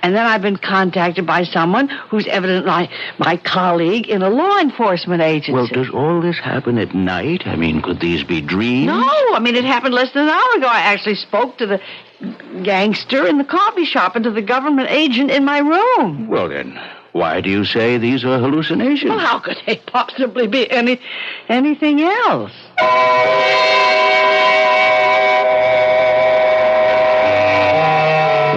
And then I've been contacted by someone who's evidently my colleague in a law enforcement agency. Well, does all this happen at night? I mean, could these be dreams? No, I mean, it happened less than an hour ago. I actually spoke to the gangster in the coffee shop and to the government agent in my room. Well, then, why do you say these are hallucinations? Well, how could they possibly be anything else?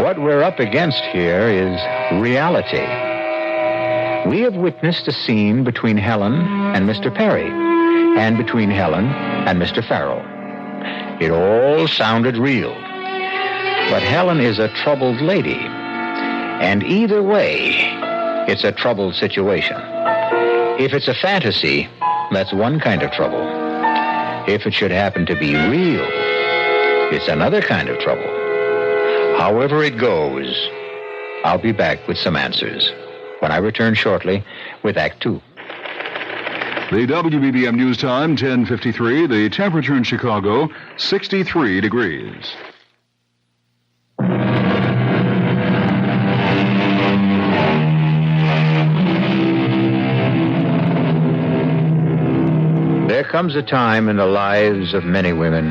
What we're up against here is reality. We have witnessed a scene between Helen and Mr. Perry, and between Helen and Mr. Farrell. It all sounded real. But Helen is a troubled lady, and either way, it's a troubled situation. If it's a fantasy, that's one kind of trouble. If it should happen to be real, it's another kind of trouble. However it goes, I'll be back with some answers when I return shortly with Act 2. The WBBM News Time, 10:53. The temperature in Chicago, 63 degrees. There comes a time in the lives of many women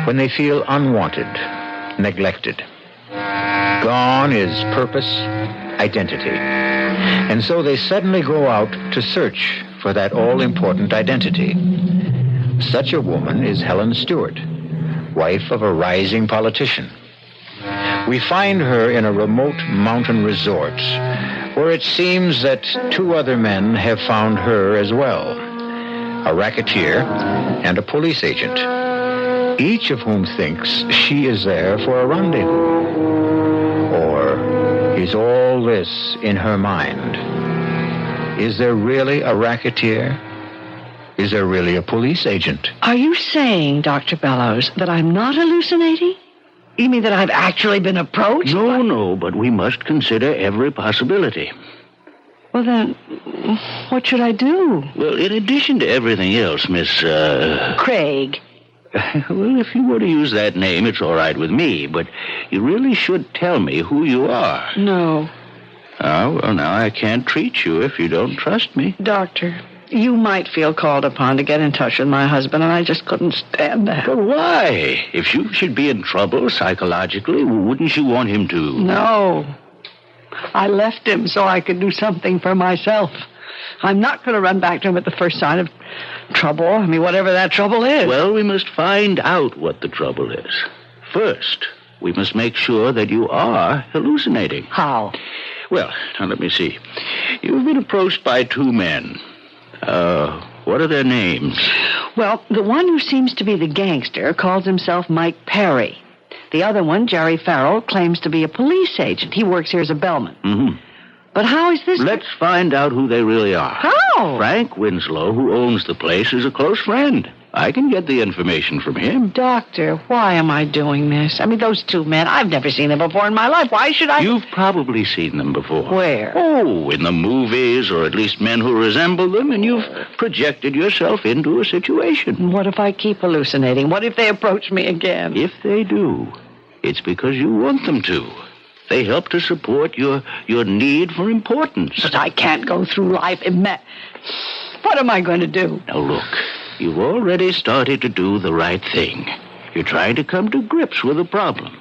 when they feel unwanted, neglected. Gone is purpose, identity. And so they suddenly go out to search for that all-important identity. Such a woman is Helen Stewart, wife of a rising politician. We find her in a remote mountain resort where it seems that two other men have found her as well, a racketeer and a police agent, each of whom thinks she is there for a rendezvous. Or is all this in her mind? Is there really a racketeer? Is there really a police agent? Are you saying, Dr. Bellows, that I'm not hallucinating? You mean that I've actually been approached? No, but we must consider every possibility. Well, then, what should I do? Well, in addition to everything else, Miss, Craig. Well, if you were to use that name, it's all right with me, but you really should tell me who you are. No. Oh, well, now I can't treat you if you don't trust me. Doctor, you might feel called upon to get in touch with my husband, and I just couldn't stand that. But why? If you should be in trouble psychologically, wouldn't you want him to? No. I left him so I could do something for myself. I'm not going to run back to him at the first sign of trouble. I mean, whatever that trouble is. Well, we must find out what the trouble is. First, we must make sure that you are hallucinating. How? Well, now let me see. You've been approached by two men. What are their names? Well, the one who seems to be the gangster calls himself Mike Perry. The other one, Jerry Farrell, claims to be a police agent. He works here as a bellman. Mm-hmm. But how is this... Let's find out who they really are. How? Frank Winslow, who owns the place, is a close friend. I can get the information from him. Doctor, why am I doing this? I mean, those two men, I've never seen them before in my life. Why should I... You've probably seen them before. Where? Oh, in the movies, or at least men who resemble them, and you've projected yourself into a situation. What if I keep hallucinating? What if they approach me again? If they do, it's because you want them to. They help to support your need for importance. But I can't go through life What am I going to do? Now, look, you've already started to do the right thing. You're trying to come to grips with the problem.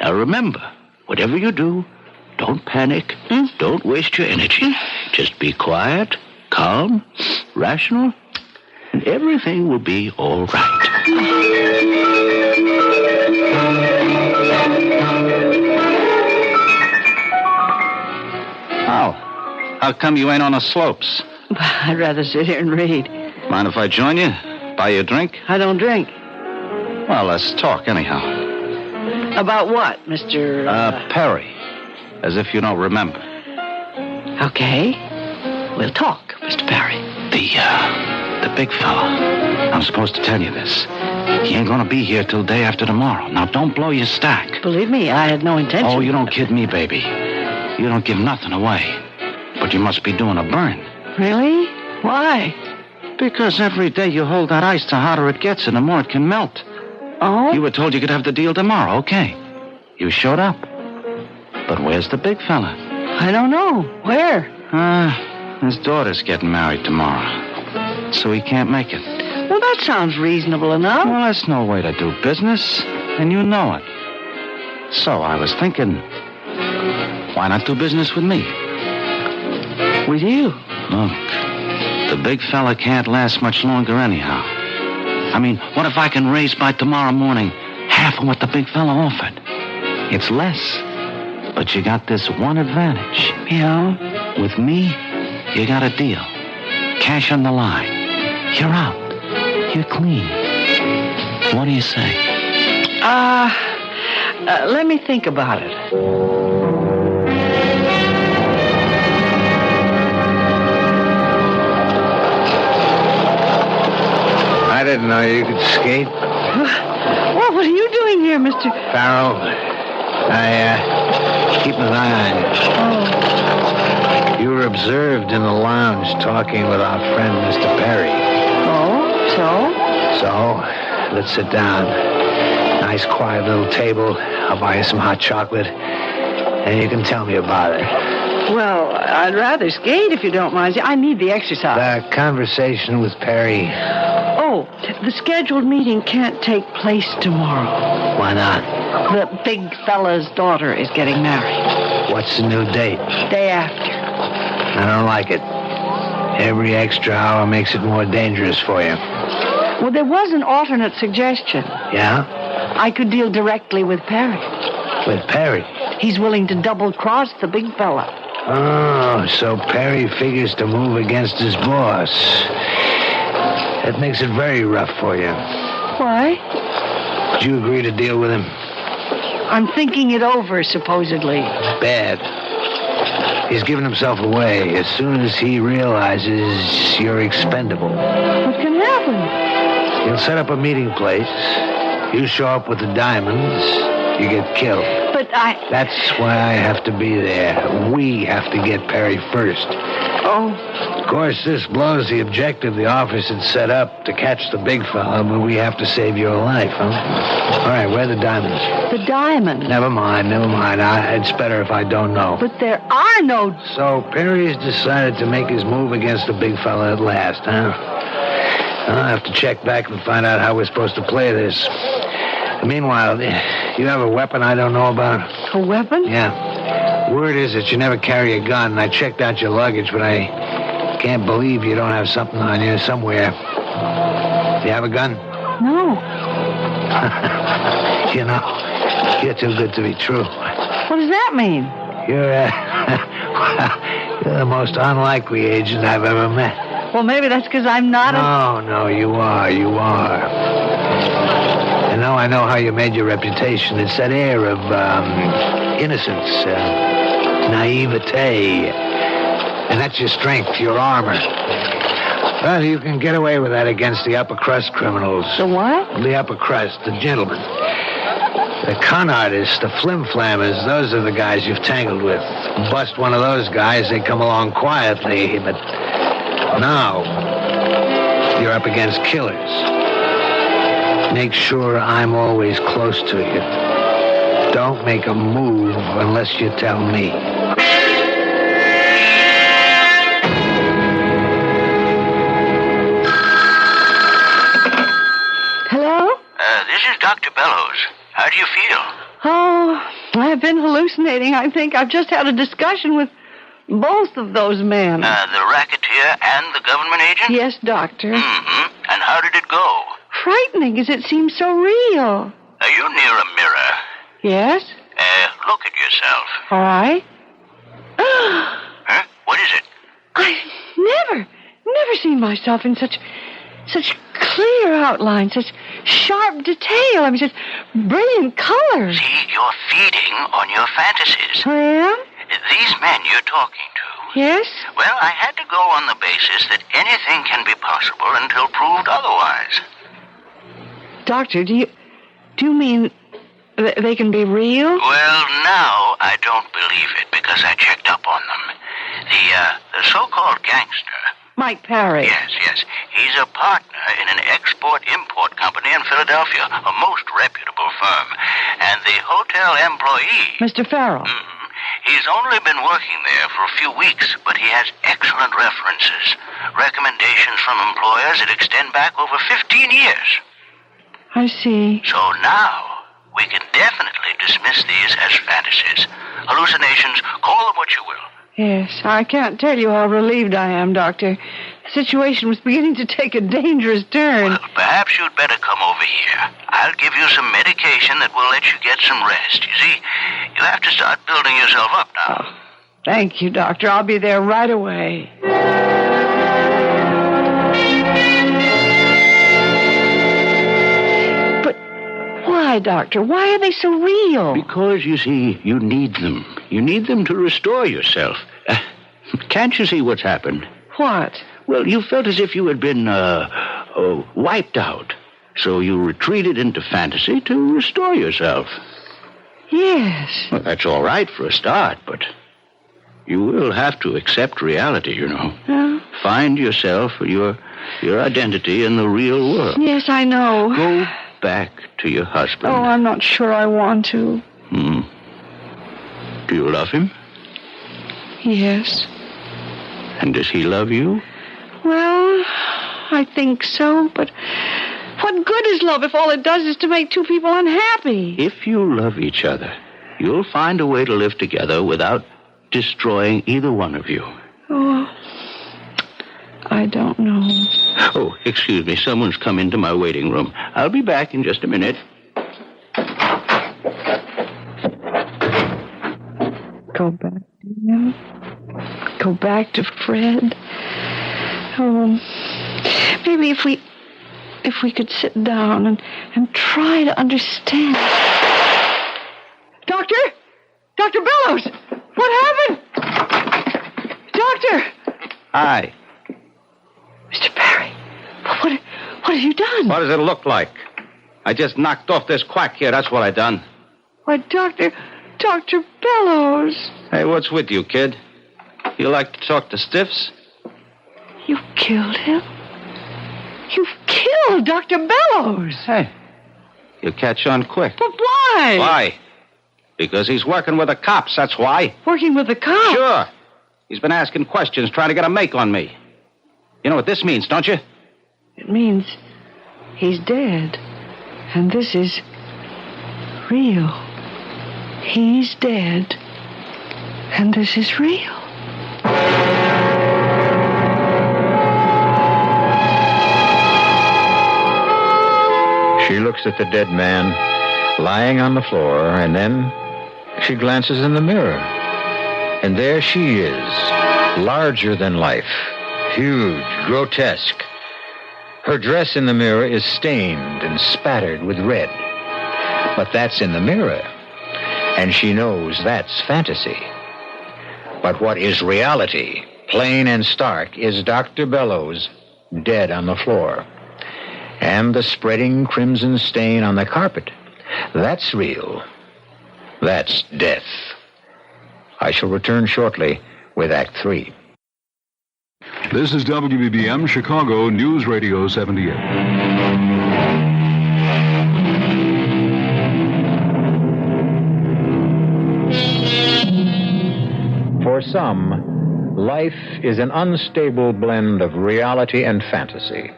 Now, remember, whatever you do, don't panic. Don't waste your energy. Just be quiet, calm, rational, and everything will be all right. Oh, how come you ain't on the slopes? I'd rather sit here and read. Mind if I join you? Buy you a drink? I don't drink. Well, let's talk anyhow. About what, Mr. Perry. As if you don't remember. Okay. We'll talk, Mr. Perry. The big fella. I'm supposed to tell you this. He ain't gonna be here till day after tomorrow. Now, don't blow your stack. Believe me, I had no intention. Oh, you don't kid me, baby. You don't give nothing away. But you must be doing a burn. Really? Why? Because every day you hold that ice, the hotter it gets and the more it can melt. Oh? You were told you could have the deal tomorrow, okay. You showed up. But where's the big fella? I don't know. Where? His daughter's getting married tomorrow. So he can't make it. Well, that sounds reasonable enough. Well, that's no way to do business. And you know it. So I was thinking, why not do business with me? With you? Look, the big fella can't last much longer anyhow. I mean, what if I can raise by tomorrow morning half of what the big fella offered? It's less. But you got this one advantage. Yeah? With me, You got a deal. Cash on the line. You're out. You're clean. What do you say? Let me think about it. I didn't know you could skate. Well, what are you doing here, Mr. Farrell, I keep an eye on you. You were observed in the lounge talking with our friend, Mr. Perry. Oh, so? So, let's sit down. Nice, quiet little table. I'll buy you some hot chocolate, and you can tell me about it. Well, I'd rather skate if you don't mind. I need the exercise. The conversation with Perry. Oh, the scheduled meeting can't take place tomorrow. Why not? The big fella's daughter is getting married. What's the new date? Day after. I don't like it. Every extra hour makes it more dangerous for you. Well, there was an alternate suggestion. Yeah? I could deal directly with Perry. With Perry? He's willing to double-cross the big fella. Oh, so Perry figures to move against his boss. That makes it very rough for you. Why? Did you agree to deal with him? I'm thinking it over, supposedly. Bad. He's given himself away as soon as he realizes you're expendable. What can happen? He'll set up a meeting place. You show up with the diamonds, you get killed. But That's why I have to be there. We have to get Perry first. Oh. Of course, this blows the objective the office had set up to catch the big fella, but we have to save your life, huh? All right, where are the diamonds? The diamonds? Never mind. It's better if I don't know. But there are no... So Perry's decided to make his move against the big fella at last, huh? I'll have to check back and find out how we're supposed to play this. Meanwhile, you have a weapon I don't know about? A weapon? Yeah. Word is that you never carry a gun. I checked out your luggage, but I can't believe you don't have something on you somewhere. Do you have a gun? No. You know, you're too good to be true. What does that mean? You're the most unlikely agent I've ever met. Well, maybe that's because I'm not No, you are. And now I know how you made your reputation. It's that air of innocence, naivete. And that's your strength, your armor. Well, you can get away with that against the upper crust criminals. The what? The upper crust, the gentlemen. The con artists, the flim-flammers, those are the guys you've tangled with. Bust one of those guys, they come along quietly, but now you're up against killers. Make sure I'm always close to you. Don't make a move unless you tell me. Hello? This is Dr. Bellows. How do you feel? Oh, I've been hallucinating. I think I've just had a discussion with both of those men. The racketeer and the government agent? Yes, Doctor. Mm-hmm. And how did it go? Frightening, as it seems so real. Are you near a mirror? Yes? Look at yourself. All right. Huh? What is it? I've never seen myself in such clear outline, such sharp detail. I mean, such brilliant colors. See, you're feeding on your fantasies. I am? These men you're talking to. Yes? Well, I had to go on the basis that anything can be possible until proved otherwise. Doctor, do you mean they can be real? Well, now I don't believe it because I checked up on them. The so-called gangster. Mike Perry. Yes. He's a partner in an export-import company in Philadelphia, a most reputable firm. And the hotel employee... Mr. Farrell. He's only been working there for a few weeks, but he has excellent references. Recommendations from employers that extend back over 15 years. I see. So now, we can definitely dismiss these as fantasies. Hallucinations, call them what you will. Yes, I can't tell you how relieved I am, Doctor. The situation was beginning to take a dangerous turn. Well, perhaps you'd better come over here. I'll give you some medication that will let you get some rest. You see, you have to start building yourself up now. Thank you, Doctor. I'll be there right away. But why, Doctor? Why are they so real? Because, you see, you need them. You need them to restore yourself. Can't you see what's happened? What? Well, you felt as if you had been wiped out. So you retreated into fantasy to restore yourself. Yes. Well, that's all right for a start, but you will have to accept reality, you know. Huh? Find yourself, your identity in the real world. Yes, I know. Go back to your husband. Oh, I'm not sure I want to. Do you love him? Yes. And does he love you? Well, I think so, but what good is love if all it does is to make two people unhappy? If you love each other, you'll find a way to live together without destroying either one of you. Oh, I don't know. Oh, excuse me. Someone's come into my waiting room. I'll be back in just a minute. Go back to him. Go back to Fred. Oh, maybe if we could sit down and try to understand. Doctor? Dr. Bellows! What happened? Doctor! Hi. Mr. Perry, what have you done? What does it look like? I just knocked off this quack here. That's what I done. Why, Dr. Bellows. Hey, what's with you, kid? You like to talk to stiffs? You killed him? You've killed Dr. Bellows. Hey, you catch on quick. But why? Why? Because he's working with the cops, that's why. Working with the cops? Sure. He's been asking questions, trying to get a make on me. You know what this means, don't you? It means he's dead. And this is real. He's dead. And this is real. She looks at the dead man lying on the floor, and then she glances in the mirror. And there she is, larger than life, huge, grotesque. Her dress in the mirror is stained and spattered with red. But that's in the mirror, and she knows that's fantasy. But what is reality, plain and stark, is Dr. Bellows dead on the floor. And the spreading crimson stain on the carpet. That's real. That's death. I shall return shortly with Act 3. This is WBBM Chicago News Radio 78. For some, life is an unstable blend of reality and fantasy.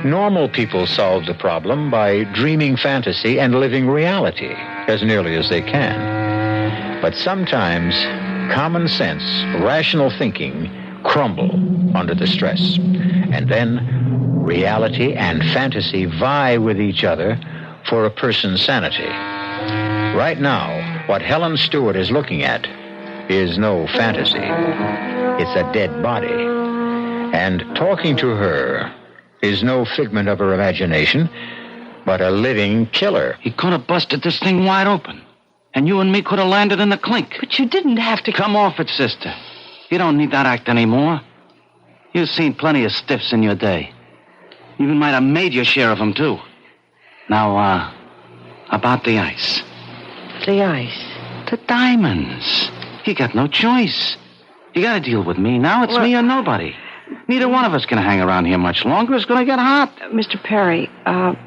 Normal people solve the problem by dreaming fantasy and living reality as nearly as they can. But sometimes common sense, rational thinking crumble under the stress. And then reality and fantasy vie with each other for a person's sanity. Right now, what Helen Stewart is looking at is no fantasy. It's a dead body. And talking to her is no figment of her imagination, but a living killer. He could have busted this thing wide open, and you and me could have landed in the clink. But you didn't have to... Come off it, sister. You don't need that act anymore. You've seen plenty of stiffs in your day. You even might have made your share of them, too. Now, about the ice. The ice? The diamonds. You got no choice. You got to deal with me now. It's me or nobody. Neither one of us can hang around here much longer. It's going to get hot. Mr. Perry,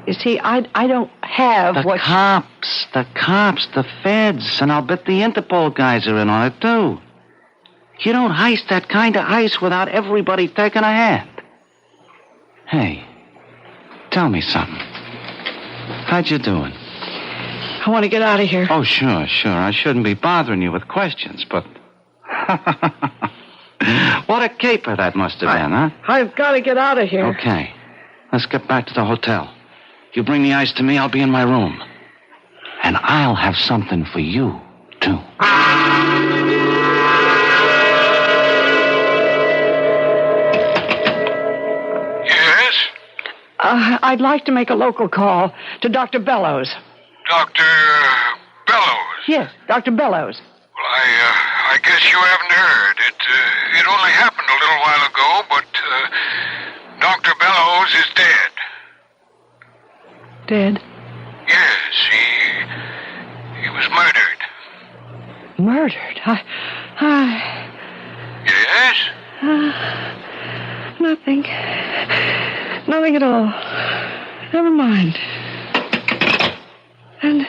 you see, I don't have the cops, the feds, and I'll bet the Interpol guys are in on it, too. You don't heist that kind of ice without everybody taking a hand. Hey, tell me something. How'd you doing? I want to get out of here. Oh, sure. I shouldn't be bothering you with questions, but... What a caper that must have been, huh? I've got to get out of here. Okay. Let's get back to the hotel. You bring the ice to me, I'll be in my room. And I'll have something for you, too. I'd like to make a local call to Dr. Bellows. Dr. Bellows? Yes, Dr. Bellows. Well, I guess you haven't heard. It only happened a little while ago, but Dr. Bellows is dead. Dead? Yes, he was murdered. Murdered? Yes? Nothing. Nothing at all. Never mind. And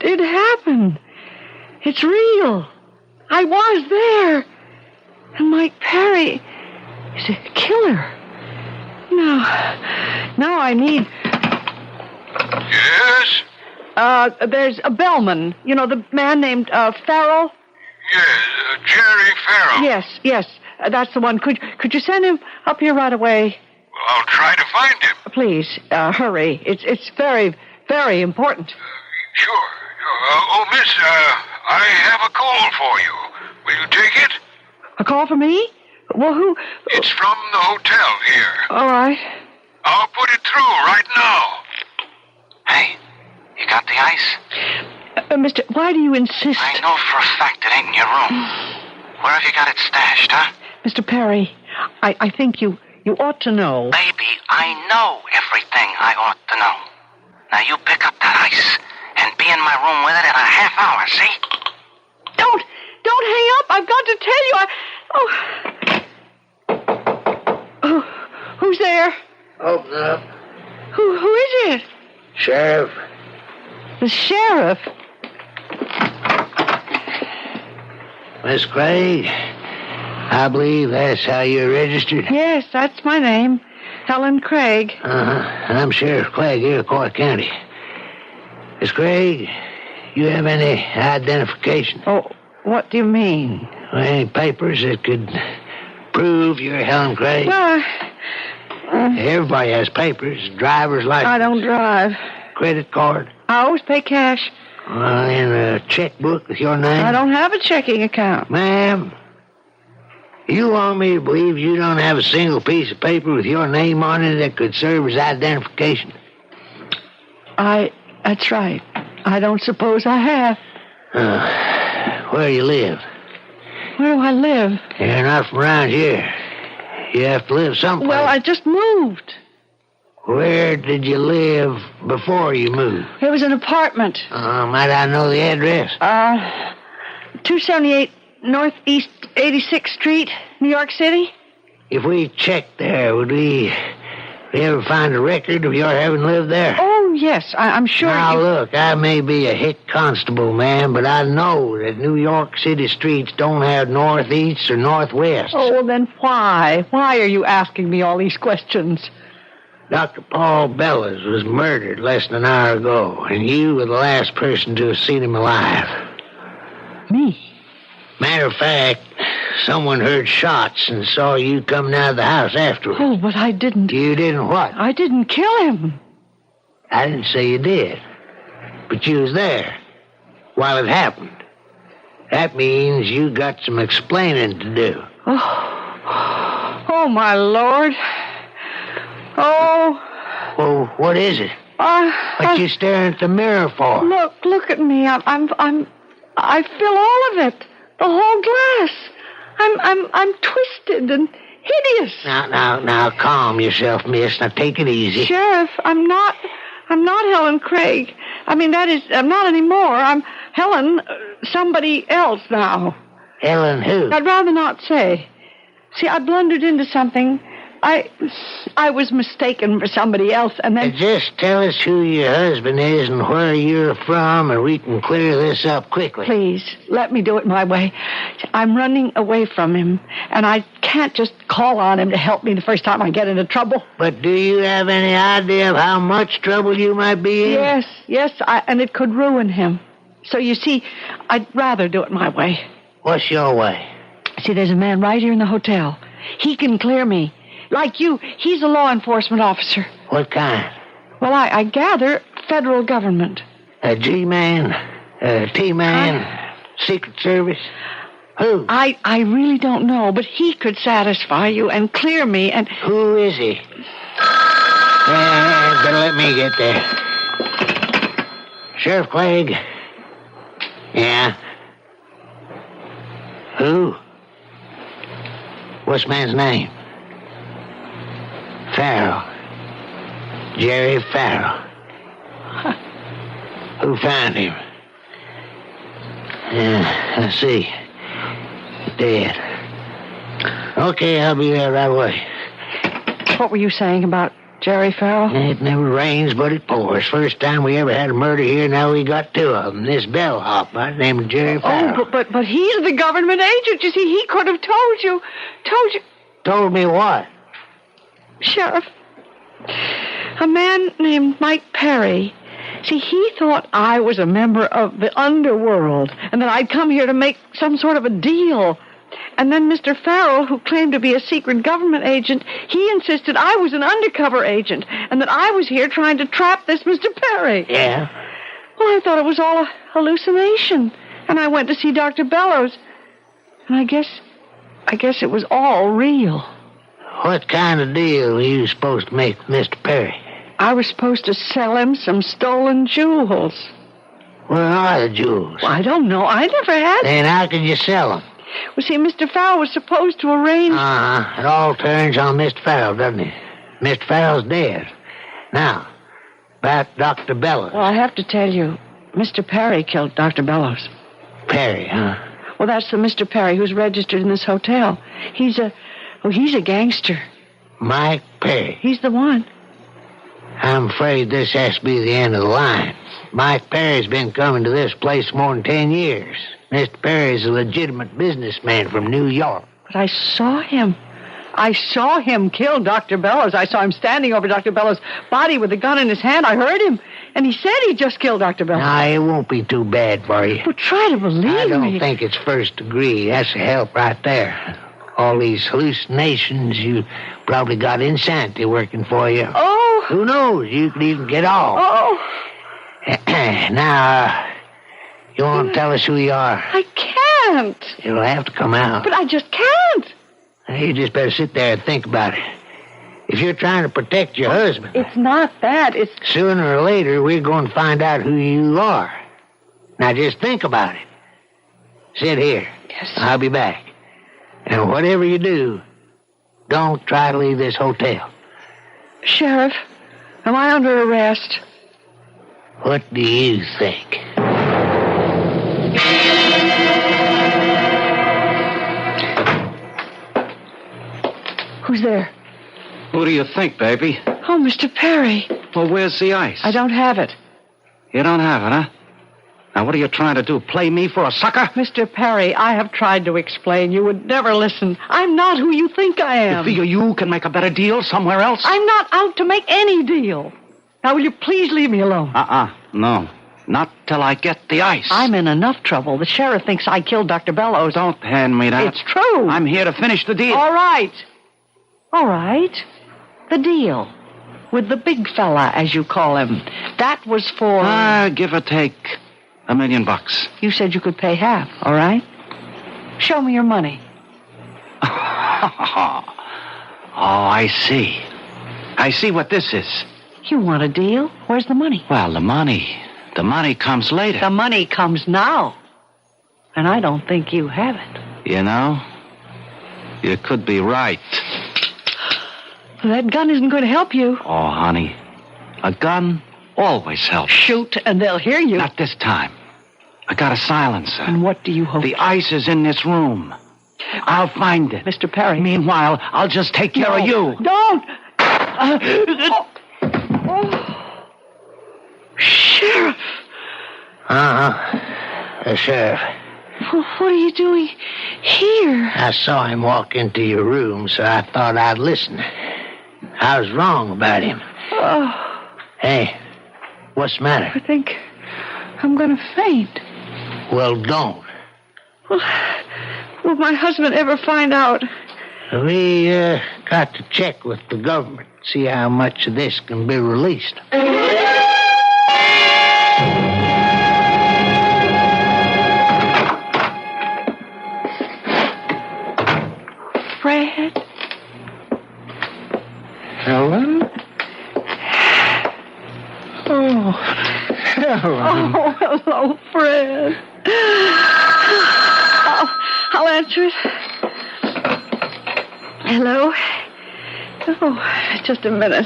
it happened. It's real. I was there. And Mike Perry is a killer. Now I need... Yes? There's a bellman. You know, the man named Farrell? Yes, Jerry Farrell. Yes. That's the one. Could you send him up here right away? Well, I'll try to find him. Please, hurry. It's very, very important. Sure. Miss, I have a call for you. Will you take it? A call for me? Well, who? It's from the hotel here. All right. I'll put it through right now. Hey, you got the ice? Mister, why do you insist? I know for a fact it ain't in your room. Where have you got it stashed, huh? Mr. Perry, I think you ought to know. Baby, I know everything I ought to know. Now you pick up that ice and be in my room with it in a half hour, see? Don't hang up. I've got to tell you. Who's there? Open up. Who is it? Sheriff. The sheriff? Miss Craig, I believe that's how you're registered. Yes, that's my name. Helen Craig. I'm Sheriff Craig here in Court County. Miss Craig, you have any identification? Oh, what do you mean? Any papers that could prove you're Helen Craig? Well, everybody has papers. Driver's license. I don't drive. Credit card. I always pay cash. And a checkbook with your name? I don't have a checking account. Ma'am, you want me to believe you don't have a single piece of paper with your name on it that could serve as identification? That's right. I don't suppose I have. Where do you live? Where do I live? You're not from around here. You have to live someplace. Well, I just moved. Where did you live before you moved? It was an apartment. Might I know the address? 278 Northeast 86th Street, New York City. If we checked there, would we ever find a record of your having lived there? Oh, yes, I'm sure. Now, look, I may be a Hecht constable, man, but I know that New York City streets don't have northeast or northwest. Oh, well, then why? Why are you asking me all these questions? Dr. Paul Bellows was murdered less than an hour ago, and you were the last person to have seen him alive. Me? Matter of fact, someone heard shots and saw you coming out of the house afterward. Oh, but I didn't. You didn't what? I didn't kill him. I didn't say you did, but you was there while it happened. That means you got some explaining to do. Oh, my Lord. Oh. Well, what is it? What you staring at the mirror for? Look at me. I feel all of it. The whole glass. I'm twisted and hideous. Now, calm yourself, miss. Now, take it easy. Sheriff, I'm not Helen Craig. I mean, that is, I'm not anymore. I'm Helen, somebody else now. Helen who? I'd rather not say. See, I blundered into something. I was mistaken for somebody else, and then... Just tell us who your husband is and where you're from, and we can clear this up quickly. Please, let me do it my way. I'm running away from him, and I can't just call on him to help me the first time I get into trouble. But do you have any idea of how much trouble you might be in? Yes, and it could ruin him. So, you see, I'd rather do it my way. What's your way? See, there's a man right here in the hotel. He can clear me. Like you, he's a law enforcement officer. What kind? Well, I gather federal government. A G-man? A T-man? Secret Service? Who? I really don't know, but he could satisfy you and clear me and... Who is he? Better let me get there. Sheriff Clegg? Yeah? Who? What's the man's name? Farrell. Jerry Farrell. Who found him? Let's see. Dead. Okay, I'll be there right away. What were you saying about Jerry Farrell? It never rains, but it pours. First time we ever had a murder here, now we got two of them. This bellhop by the name of Jerry Farrell. Oh, but he's the government agent. You see, he could have told you. Told me what? Sheriff, a man named Mike Perry. See, he thought I was a member of the underworld and that I'd come here to make some sort of a deal. And then Mr. Farrell, who claimed to be a secret government agent, he insisted I was an undercover agent and that I was here trying to trap this Mr. Perry. Yeah? Well, I thought it was all a hallucination. And I went to see Dr. Bellows. And I guess it was all real. What kind of deal were you supposed to make with Mr. Perry? I was supposed to sell him some stolen jewels. Where are the jewels? Well, I don't know. I never had them. Then how could you sell them? Well, see, Mr. Farrell was supposed to arrange... It all turns on Mr. Farrell, doesn't it? Mr. Farrell's dead. Now, about Dr. Bellows. Well, I have to tell you, Mr. Perry killed Dr. Bellows. Perry, huh? Well, that's the Mr. Perry who's registered in this hotel. He's a gangster. Mike Perry? He's the one. I'm afraid this has to be the end of the line. Mike Perry's been coming to this place more than 10 years. Mr. Perry's a legitimate businessman from New York. But I saw him. I saw him kill Dr. Bellows. I saw him standing over Dr. Bellows' body with a gun in his hand. I heard him. And he said he just killed Dr. Bellows. Now, it won't be too bad for you. Well, try to believe me. I don't think it's first degree. That's a help right there. All these hallucinations, you probably got insanity working for you. Oh! Who knows? You could even get off. Oh! Now, you want to tell us who you are? I can't. You'll have to come out. But I just can't. You just better sit there and think about it. If you're trying to protect your husband... It's not that. It's... Sooner or later, we're going to find out who you are. Now, just think about it. Sit here. Yes. I'll be back. And whatever you do, don't try to leave this hotel. Sheriff, am I under arrest? What do you think? Who's there? Who do you think, baby? Oh, Mr. Perry. Well, where's the ice? I don't have it. You don't have it, huh? Now, what are you trying to do? Play me for a sucker? Mr. Perry, I have tried to explain. You would never listen. I'm not who you think I am. You figure you can make a better deal somewhere else? I'm not out to make any deal. Now, will you please leave me alone? No. Not till I get the ice. I'm in enough trouble. The sheriff thinks I killed Dr. Bellows. Don't hand me that. It's true. I'm here to finish the deal. All right. The deal. With the big fella, as you call him. That was for... give or take $1 million. You said you could pay half, all right? Show me your money. Oh, I see. I see what this is. You want a deal? Where's the money? Well, the money comes later. The money comes now. And I don't think you have it. You know, you could be right. That gun isn't going to help you. Oh, honey, a gun always helps. Shoot, and they'll hear you. Not this time. I got a silencer. And what do you hope? The ice is in this room. I'll find it. Mr. Perry. Meanwhile, I'll just take care of you. Don't! Sheriff! The sheriff. What are you doing here? I saw him walk into your room, so I thought I'd listen. I was wrong about him. Oh. Hey, what's the matter? I think I'm going to faint. Well, don't. Will my husband ever find out? We got to check with the government, see how much of this can be released. Well, Oh, hello, Fred. I'll answer it. Hello? Oh, just a minute.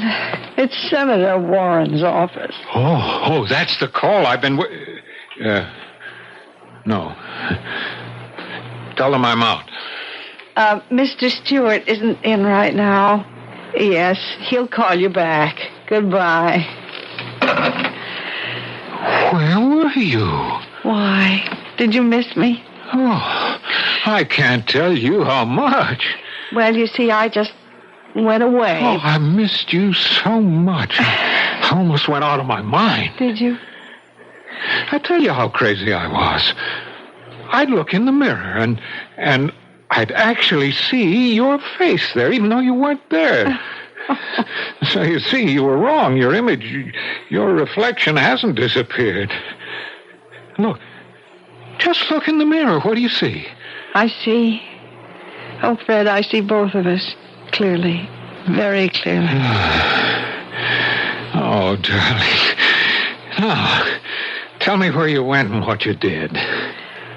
It's Senator Warren's office. Oh, that's the call I've been... No. Tell them I'm out. Mr. Stewart isn't in right now. Yes, he'll call you back. Goodbye. Where were you? Why? Did you miss me? Oh, I can't tell you how much. Well, you see, I just went away. Oh, I missed you so much. I almost went out of my mind. Did you? I tell you how crazy I was. I'd look in the mirror and I'd actually see your face there, even though you weren't there. So you see, you were wrong. Your image, your reflection hasn't disappeared. Look, just look in the mirror. What do you see? I see. Oh, Fred, I see both of us clearly. Very clearly. Oh, darling. Now, tell me where you went and what you did.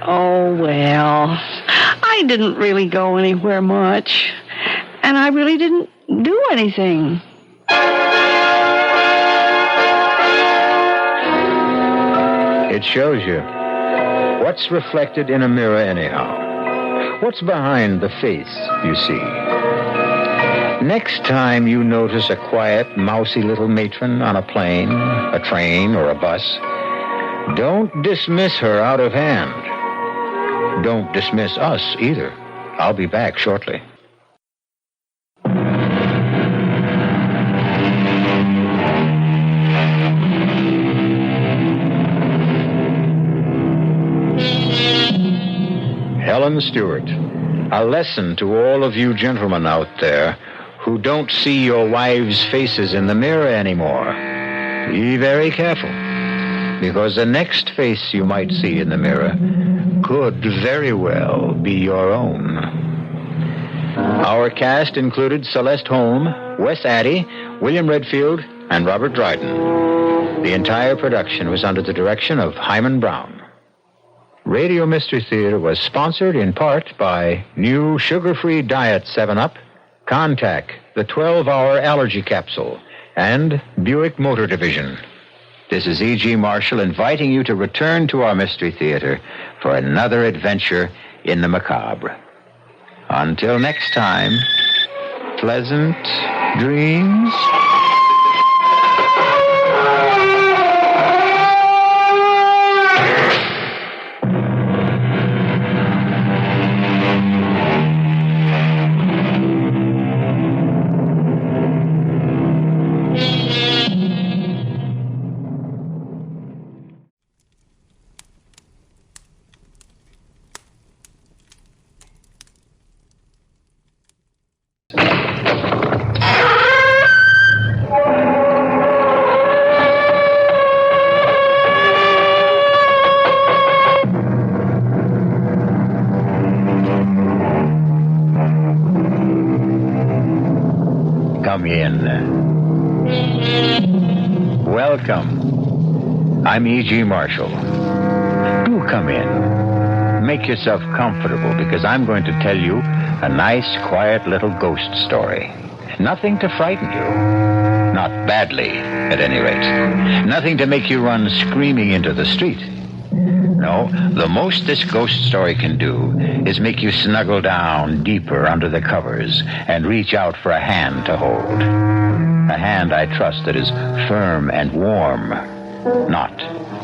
Oh, well, I didn't really go anywhere much. And I really didn't do anything. It shows you. What's reflected in a mirror anyhow? What's behind the face you see? Next time you notice a quiet, mousy little matron on a plane, a train, or a bus, don't dismiss her out of hand. Don't dismiss us either. I'll be back shortly. Helen Stewart, a lesson to all of you gentlemen out there who don't see your wives' faces in the mirror anymore. Be very careful, because the next face you might see in the mirror could very well be your own. Our cast included Celeste Holm, Wes Addy, William Redfield, and Robert Dryden. The entire production was under the direction of Hyman Brown. Radio Mystery Theater was sponsored in part by new sugar-free diet 7-Up, Contact, the 12-hour allergy capsule, and Buick Motor Division. This is E.G. Marshall inviting you to return to our Mystery Theater for another adventure in the macabre. Until next time, pleasant dreams. Come in. Welcome. I'm E.G. Marshall. Do come in. Make yourself comfortable, because I'm going to tell you a nice, quiet little ghost story. Nothing to frighten you. Not badly, at any rate. Nothing to make you run screaming into the street. No, the most this ghost story can do is make you snuggle down deeper under the covers and reach out for a hand to hold. A hand, I trust, that is firm and warm, not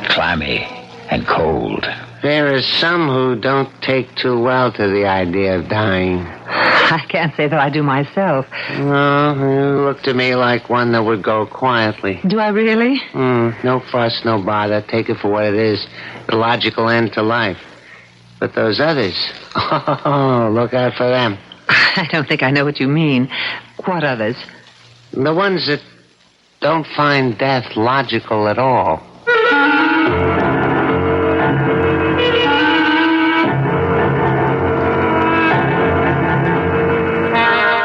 clammy and cold. There are some who don't take too well to the idea of dying. I can't say that I do myself. No, you look to me like one that would go quietly. Do I really? No fuss, no bother. Take it for what it is. The logical end to life. But those others, oh, look out for them. I don't think I know what you mean. What others? The ones that don't find death logical at all.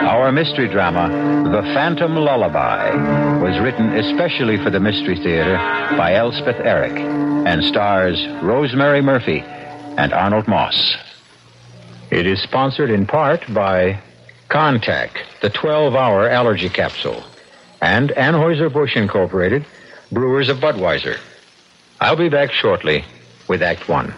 Our mystery drama, The Phantom Lullaby, was written especially for the Mystery Theater by Elspeth Eric and stars Rosemary Murphy and Arnold Moss. It is sponsored in part by Contact, the 12-hour allergy capsule, and Anheuser-Busch Incorporated, brewers of Budweiser. I'll be back shortly with Act One.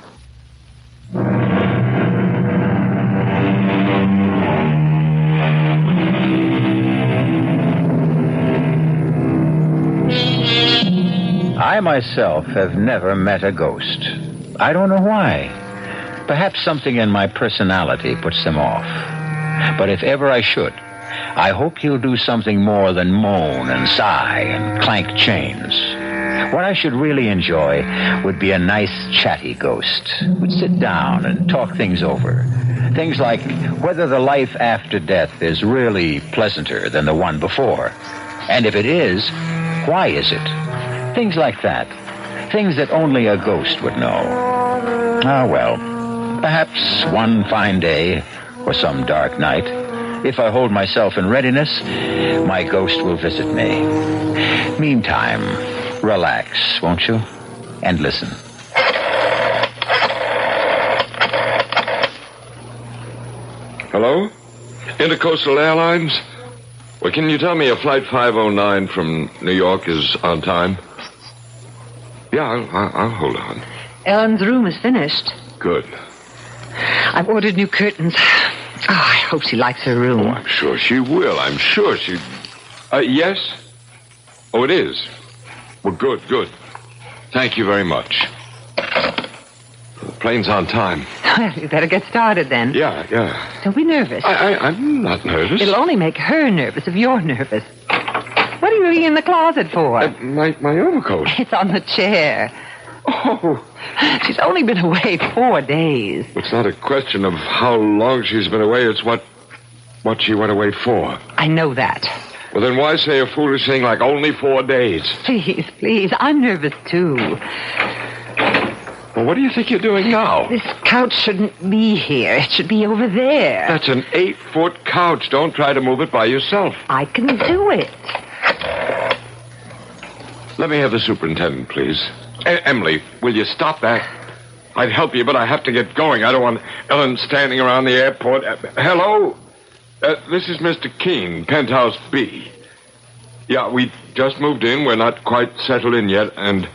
I myself have never met a ghost. I don't know why. Perhaps something in my personality puts them off. But if ever I should, I hope he'll do something more than moan and sigh and clank chains. What I should really enjoy would be a nice chatty ghost who'd sit down and talk things over. Things like whether the life after death is really pleasanter than the one before. And if it is, why is it? Things like that. Things that only a ghost would know. Ah, well, perhaps one fine day or some dark night, if I hold myself in readiness, my ghost will visit me. Meantime, relax, won't you? And listen. Hello? Intercoastal Airlines? Well, can you tell me if Flight 509 from New York is on time? Yeah, I'll hold on. Ellen's room is finished. Good. I've ordered new curtains. Oh, I hope she likes her room. Oh, I'm sure she will. I'm sure she... yes? Oh, it is? Well, good. Thank you very much. The plane's on time. Well, you better get started then. Yeah. Don't be nervous. I'm not nervous. It'll only make her nervous if you're nervous. What are you looking in the closet for? My overcoat. It's on the chair. Oh. She's only been away 4 days. It's not a question of how long she's been away. It's what she went away for. I know that. Well, then why say a foolish thing like only 4 days? Please. I'm nervous, too. Well, what do you think you're doing now? This couch shouldn't be here. It should be over there. That's an 8-foot couch. Don't try to move it by yourself. I can do it. Let me have the superintendent, please. Emily, will you stop that? I'd help you, but I have to get going. I don't want Ellen standing around the airport. Hello? This is Mr. Keene, Penthouse B. Yeah, we just moved in. We're not quite settled in yet, and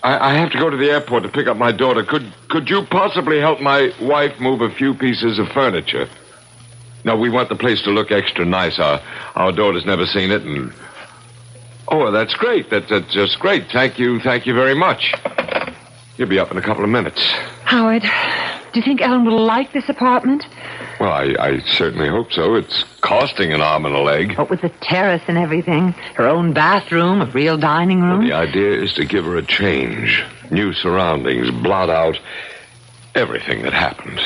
I have to go to the airport to pick up my daughter. Could you possibly help my wife move a few pieces of furniture? No, we want the place to look extra nice. Our daughter's never seen it, and... Oh, that's great. That's just great. Thank you very much. You'll be up in a couple of minutes. Howard, do you think Ellen will like this apartment? Well, I certainly hope so. It's costing an arm and a leg. What with the terrace and everything, her own bathroom, a real dining room. Well, the idea is to give her a change, new surroundings, blot out everything that happened.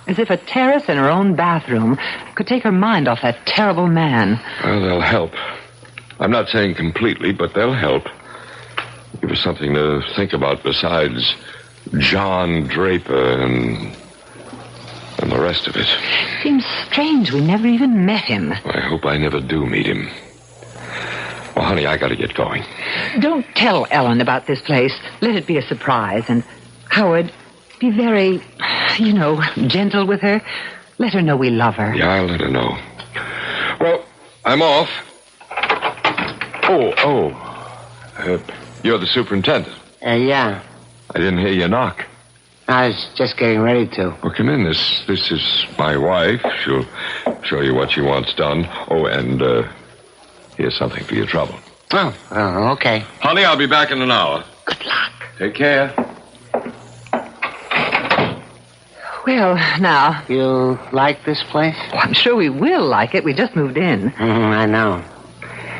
As if a terrace and her own bathroom could take her mind off that terrible man. Well, they'll help. I'm not saying completely, but they'll help. Give us something to think about besides John Draper and the rest of it. Seems strange we never even met him. I hope I never do meet him. Well, honey, I gotta get going. Don't tell Ellen about this place. Let it be a surprise. And, Howard, be very, gentle with her. Let her know we love her. Yeah, I'll let her know. Well, I'm off. You're the superintendent. Yeah. I didn't hear you knock. I was just getting ready to. Well, come in. This is my wife. She'll show you what she wants done. Oh, and here's something for your trouble. Oh, okay. Honey, I'll be back in an hour. Good luck. Take care. Well, now... You like this place? Oh, I'm sure we will like it. We just moved in. I know.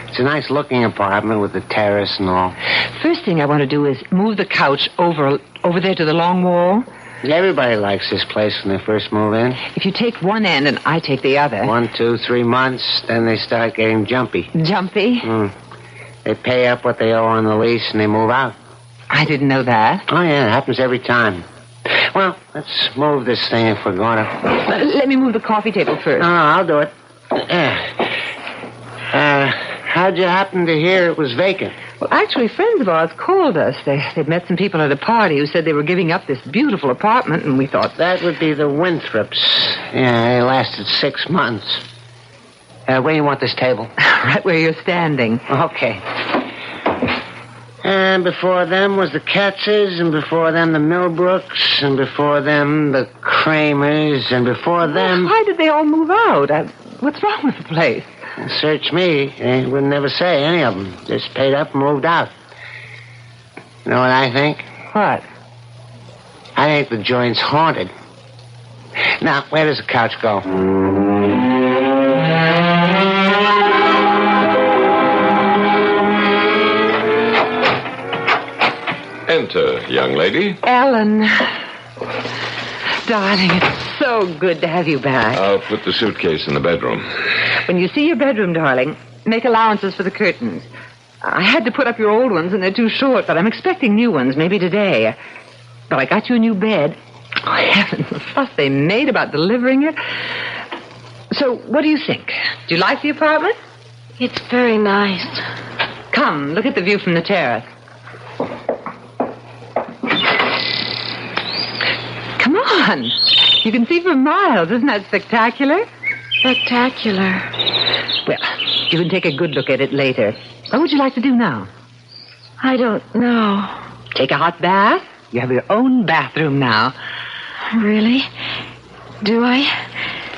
It's a nice-looking apartment with a terrace and all. First thing I want to do is move the couch over there to the long wall. Everybody likes this place when they first move in. If you take one end and I take the other... 1, 2, 3 months, then they start getting jumpy. Jumpy? They pay up what they owe on the lease and they move out. I didn't know that. Oh, yeah, it happens every time. Well, let's move this thing if we're going to... Let me move the coffee table first. No, I'll do it. How'd you happen to hear it was vacant? Well, actually, friends of ours called us. They'd met some people at a party who said they were giving up this beautiful apartment, and we thought... That would be the Winthrops. Yeah, they lasted 6 months. Where do you want this table? Right where you're standing. Okay. And before them was the Katzes, and before them the Millbrooks, and before them the Kramers, and before them... Why did they all move out? What's wrong with the place? Search me. They would never say, any of them. Just paid up and moved out. You know what I think? What? I think the joint's haunted. Now, where does the couch go? Enter, young lady. Ellen. Darling, it's so good to have you back. I'll put the suitcase in the bedroom. When you see your bedroom, darling, make allowances for the curtains. I had to put up your old ones, and they're too short, but I'm expecting new ones, maybe today. But I got you a new bed. Oh, heavens, the fuss they made about delivering it. So, what do you think? Do you like the apartment? It's very nice. Come, look at the view from the terrace. Come on. You can see for miles. Isn't that spectacular? Spectacular. Well, you can take a good look at it later. What would you like to do now? I don't know. Take a hot bath? You have your own bathroom now. Really? Do I?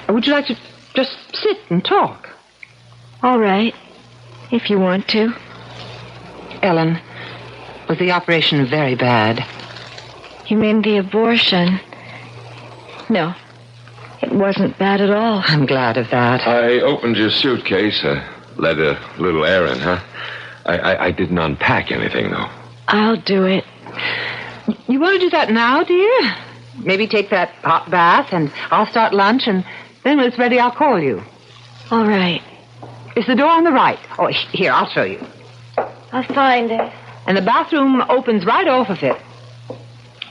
Or would you like to just sit and talk? All right. If you want to. Ellen, was the operation very bad? You mean the abortion? No. It wasn't bad at all. I'm glad of that. I opened your suitcase. Led a little errand, huh? I didn't unpack anything, though. I'll do it. You want to do that now, dear? Maybe take that hot bath, and I'll start lunch, and then when it's ready, I'll call you. All right. Is the door on the right? Oh, here, I'll show you. I'll find it. And the bathroom opens right off of it.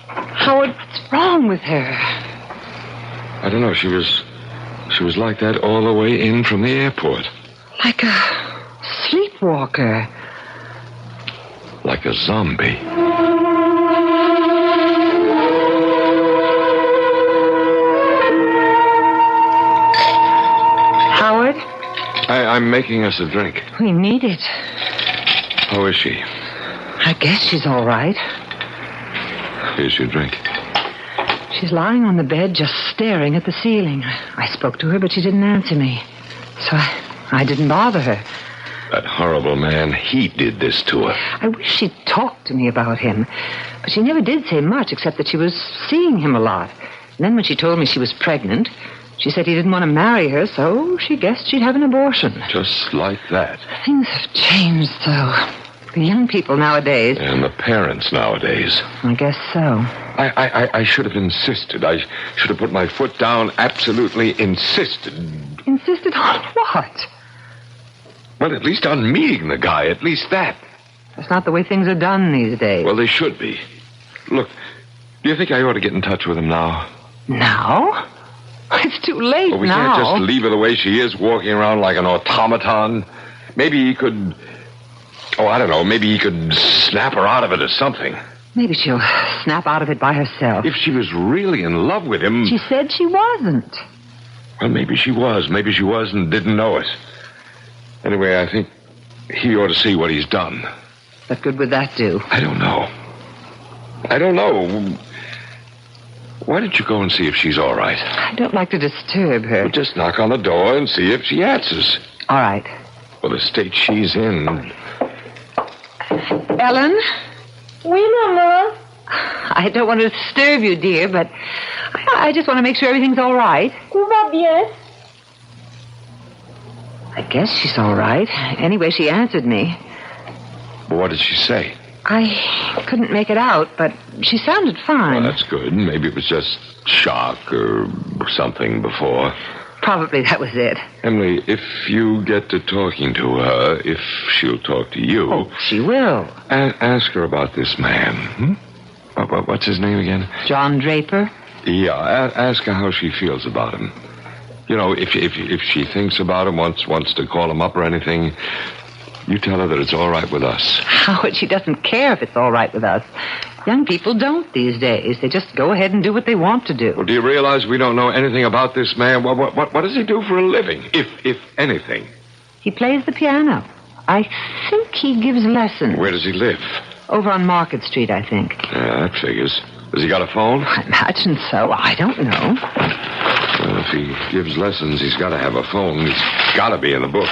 Howard, what's wrong with her? I don't know. She was like that all the way in from the airport. Like a sleepwalker. Like a zombie. Howard? I'm making us a drink. We need it. How is she? I guess she's all right. Here's your drink. She's lying on the bed, just staring at the ceiling. I spoke to her, but she didn't answer me. So I didn't bother her. That horrible man, he did this to her. I wish she'd talked to me about him. But she never did say much, except that she was seeing him a lot. And then when she told me she was pregnant, she said he didn't want to marry her, so she guessed she'd have an abortion. Just like that. Things have changed, though. The young people nowadays. And the parents nowadays. I guess so. I should have insisted. I should have put my foot down, absolutely insisted. Insisted on what? Well, at least on meeting the guy, at least that. That's not the way things are done these days. Well, they should be. Look, do you think I ought to get in touch with him now? Now? It's too late well, we now. can't just leave her the way she is, walking around like an automaton. Maybe he could... Oh, I don't know. Maybe he could snap her out of it or something. Maybe she'll snap out of it by herself. If she was really in love with him... She said she wasn't. Well, maybe she was. Maybe she was and didn't know it. Anyway, I think he ought to see what he's done. What good would that do? I don't know. Why don't you go and see if she's all right? I don't like to disturb her. Well, just knock on the door and see if she answers. All right. Well, the state she's in... Ellen? Oui, Mama. I don't want to disturb you, dear, but I just want to make sure everything's all right. Tout va bien. I guess she's all right. Anyway, she answered me. Well, what did she say? I couldn't make it out, but she sounded fine. Well, that's good. Maybe it was just shock or something before. Probably that was it. Emily, if you get to talking to her, if she'll talk to you... Oh, she will. Ask her about this man. What's his name again? John Draper. Yeah, ask her how she feels about him. You know, if she thinks about him, wants to call him up or anything, you tell her that it's all right with us. Howard, she doesn't care if it's all right with us. Young people don't these days. They just go ahead and do what they want to do. Well, do you realize we don't know anything about this man? What does he do for a living, if anything? He plays the piano. I think he gives lessons. Where does he live? Over on Market Street, I think. Yeah, that figures. Has he got a phone? I imagine so. I don't know. Well, if he gives lessons, he's got to have a phone. He's got to be in the book.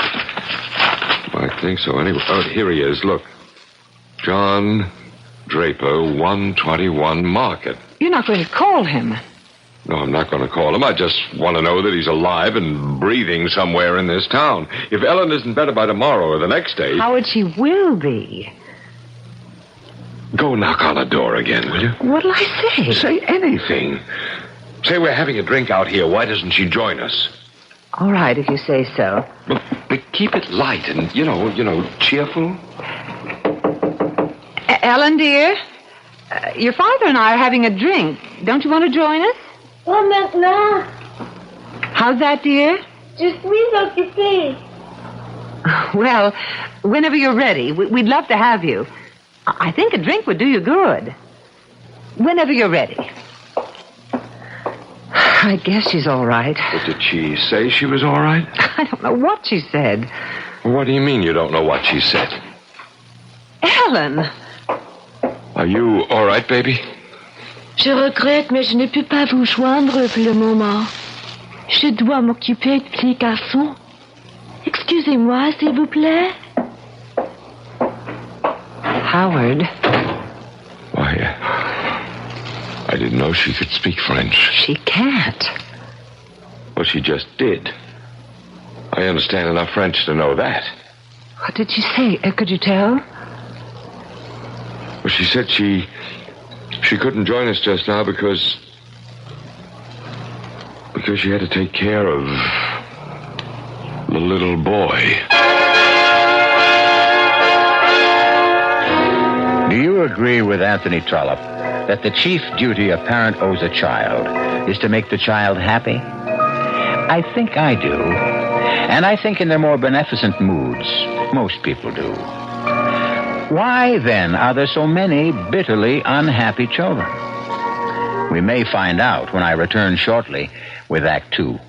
I think so, anyway. Oh, here he is. Look. John Draper, 121 Market. You're not going to call him. No, I'm not going to call him. I just want to know that he's alive and breathing somewhere in this town. If Ellen isn't better by tomorrow or the next day... Howard, she will be. Go knock on the door again, will you? What'll I say? Say anything. Say we're having a drink out here. Why doesn't she join us? All right, if you say so. But keep it light and, you know, cheerful. Ellen, dear, your father and I are having a drink. Don't you want to join us? Pas maintenant. How's that, dear? Je suis occupée. Well, whenever you're ready, we'd love to have you. I think a drink would do you good. Whenever you're ready. I guess she's all right. But did she say she was all right? I don't know what she said. What do you mean you don't know what she said? Ellen! Are you all right, baby? Je regrette, mais je ne peux pas vous joindre pour le moment. Je dois m'occuper du petit garçon. Excusez-moi, s'il vous plaît. Howard. Why, I didn't know she could speak French. She can't. Well, she just did. I understand enough French to know that. What did she say? Could you tell? Well, she said she couldn't join us just now because she had to take care of the little boy. Do you agree with Anthony Trollope that the chief duty a parent owes a child is to make the child happy? I think I do. And I think in their more beneficent moods, most people do. Why, then, are there so many bitterly unhappy children? We may find out when I return shortly with Act 2.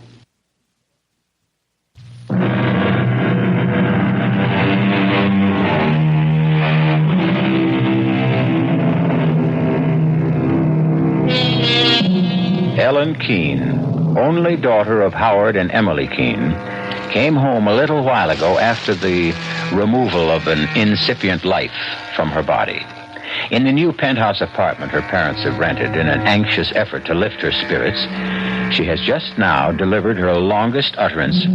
Ellen Keene, only daughter of Howard and Emily Keene, came home a little while ago after the removal of an incipient life from her body. In the new penthouse apartment her parents have rented in an anxious effort to lift her spirits, she has just now delivered her longest utterance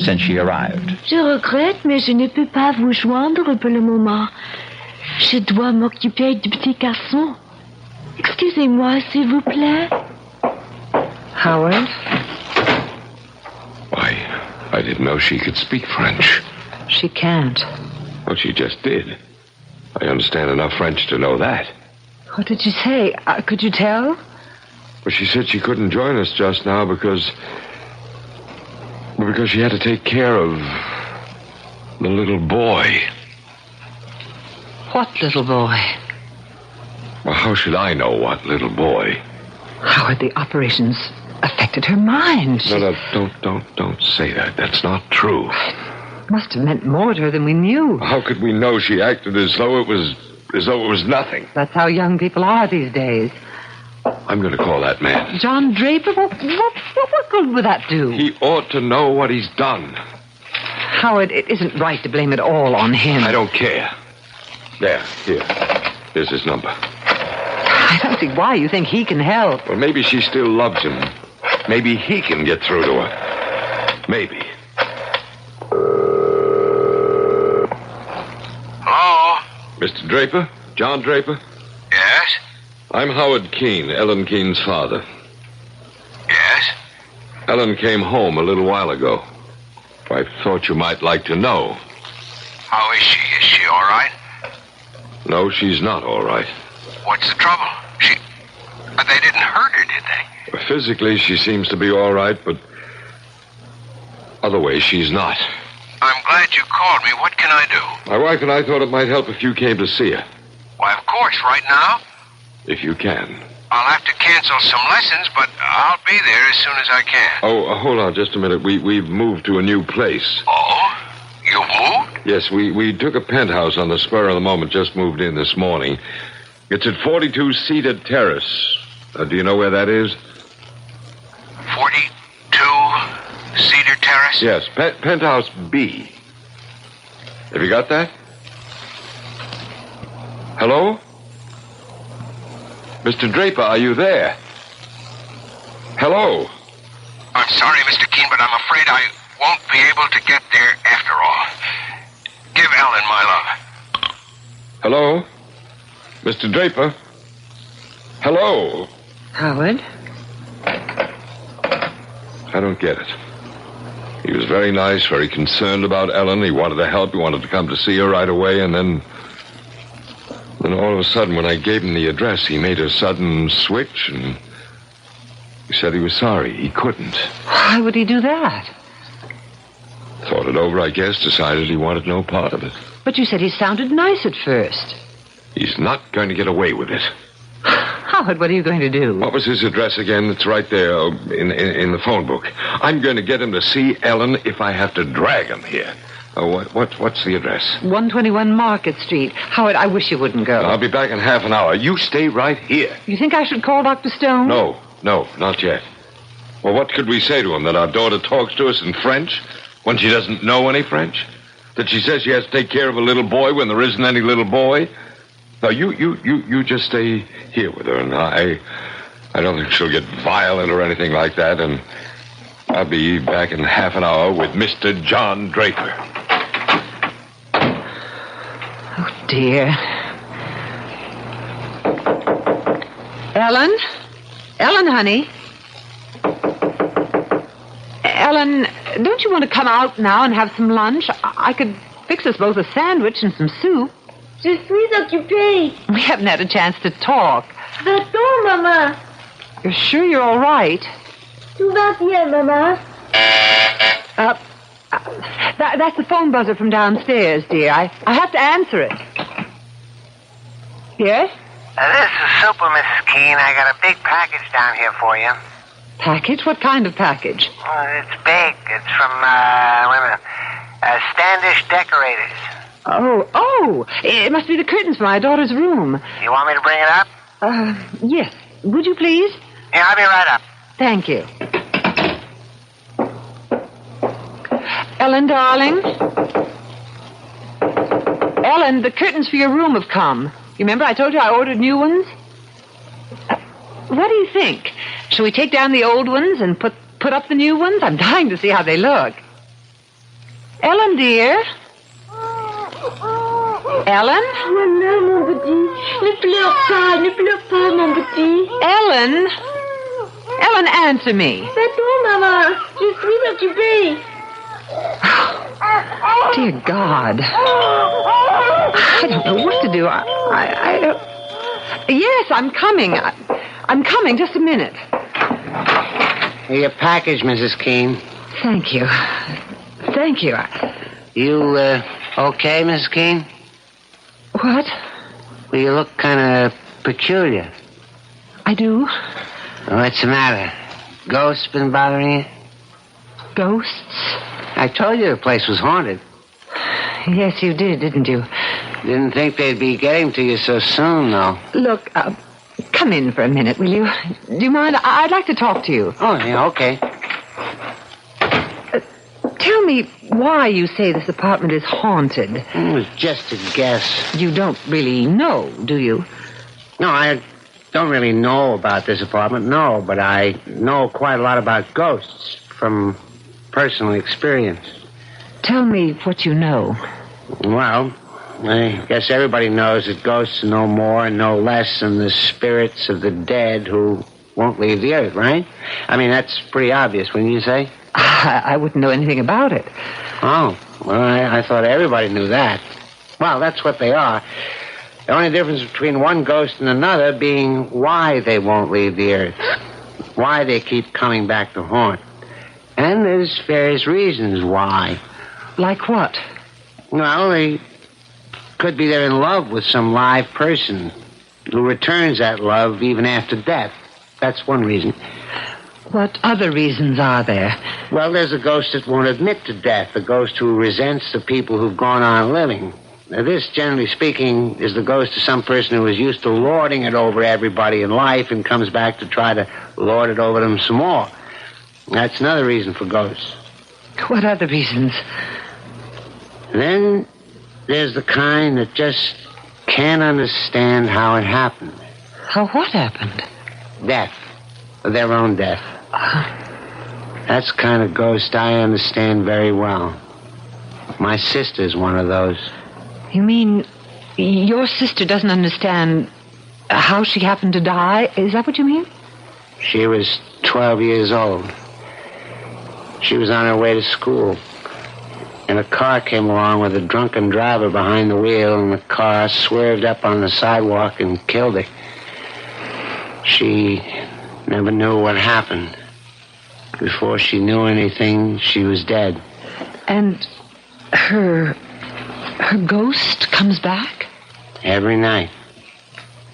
since she arrived. Je regrette, mais je ne peux pas vous joindre pour le moment. Je dois m'occuper du petit garçon. Excusez-moi, s'il vous plaît. Howard? Why, I didn't know she could speak French. She can't. Well, she just did. I understand enough French to know that. What did she say? Could you tell? Well, she said she couldn't join us just now because she had to take care of the little boy. What little boy? Well, how should I know what little boy? Howard, the operations affected her mind. No, don't say that. That's not true. It must have meant more to her than we knew. How could we know she acted as though it was nothing? That's how young people are these days. I'm going to call that man. John Draper? What good would that do? He ought to know what he's done. Howard, it isn't right to blame it all on him. I don't care. There, here. Here's his number. I don't see why you think he can help. Well, maybe she still loves him. Maybe he can get through to her. Maybe. Hello? Mr. Draper? John Draper? Yes? I'm Howard Keene, Ellen Keene's father. Yes? Ellen came home a little while ago. I thought you might like to know. How is she? Is she all right? No, she's not all right. What's the trouble? They didn't hurt her, did they? Physically, she seems to be all right, but other way, she's not. I'm glad you called me. What can I do? My wife and I thought it might help if you came to see her. Why, of course, right now. If you can. I'll have to cancel some lessons, but I'll be there as soon as I can. Oh, hold on just a minute. We've moved to a new place. Oh? You've moved? Yes, we took a penthouse on the spur of the moment, just moved in this morning. It's at 42 Seated Terrace. Do you know where that is? 42 Cedar Terrace? Yes, penthouse B. Have you got that? Hello? Mr. Draper, are you there? Hello? I'm sorry, Mr. Keene, but I'm afraid I won't be able to get there after all. Give Ellen my love. Hello? Mr. Draper? Hello? Howard? I don't get it. He was very nice, very concerned about Ellen. He wanted to help. He wanted to come to see her right away, and then all of a sudden, when I gave him the address, he made a sudden switch, and he said he was sorry. He couldn't. Why would he do that? Thought it over, I guess, decided he wanted no part of it. But you said he sounded nice at first. He's not going to get away with it. Howard, what are you going to do? What was his address again? It's right there in the phone book. I'm going to get him to see Ellen if I have to drag him here. What's the address? 121 Market Street. Howard, I wish you wouldn't go. I'll be back in half an hour. You stay right here. You think I should call Dr. Stone? No, not yet. Well, what could we say to him? That our daughter talks to us in French when she doesn't know any French? That she says she has to take care of a little boy when there isn't any little boy? No, you just stay here with her, and I don't think she'll get violent or anything like that, and I'll be back in half an hour with Mr. John Draper. Oh, dear. Ellen? Ellen, honey? Ellen, don't you want to come out now and have some lunch? I could fix us both a sandwich and some soup. Je suis occupée. We haven't had a chance to talk. Va-t'en, maman. You're sure you're all right? Tout va bien, maman. That's the phone buzzer from downstairs, dear. I have to answer it. Yes? This is Super, Mrs. Keene. I got a big package down here for you. Package? What kind of package? It's big. It's from, wait a minute, Standish Decorators. Oh, it must be the curtains for my daughter's room. You want me to bring it up? Yes. Would you please? Yeah, I'll be right up. Thank you. Ellen, darling? Ellen, the curtains for your room have come. You remember I told you I ordered new ones? What do you think? Shall we take down the old ones and put up the new ones? I'm dying to see how they look. Ellen, dear? Ellen? Voilà, mon petit. Ne pleure pas, mon petit. Ellen? Ellen, answer me. Va-t'en, maman. Je suis occupée. Dear God. I don't know what to do. I don't... Yes, I'm coming. I'm coming. Just a minute. Your package, Mrs. Keene. Thank you. Thank you. You, okay, Mrs. Keene? What? Well, you look kind of peculiar. I do? What's the matter? Ghosts been bothering you? Ghosts? I told you the place was haunted. Yes, you did, didn't you? Didn't think they'd be getting to you so soon, though. Look, come in for a minute, will you? Do you mind? I'd like to talk to you. Oh, yeah, okay. Tell me why you say this apartment is haunted. It was just a guess. You don't really know, do you? No, I don't really know about this apartment, no, but I know quite a lot about ghosts from personal experience. Tell me what you know. Well, I guess everybody knows that ghosts are no more and no less than the spirits of the dead who won't leave the earth, right? I mean, that's pretty obvious, wouldn't you say? I wouldn't know anything about it. Oh, well, I thought everybody knew that. Well, that's what they are. The only difference between one ghost and another being why they won't leave the earth. Why they keep coming back to haunt. And there's various reasons why. Like what? Well, they could be they're in love with some live person who returns that love even after death. That's one reason. What other reasons are there? Well, there's a ghost that won't admit to death, a ghost who resents the people who've gone on living. Now, this, generally speaking, is the ghost of some person who is used to lording it over everybody in life and comes back to try to lord it over them some more. That's another reason for ghosts. What other reasons? Then there's the kind that just can't understand how it happened. How what happened? Death. Their own death. That's the kind of ghost I understand very well. My sister's one of those. You mean your sister doesn't understand how she happened to die? Is that what you mean? She was 12 years old. She was on her way to school. And a car came along with a drunken driver behind the wheel, and the car swerved up on the sidewalk and killed her. She never knew what happened. Before she knew anything, she was dead. And her ghost comes back? Every night.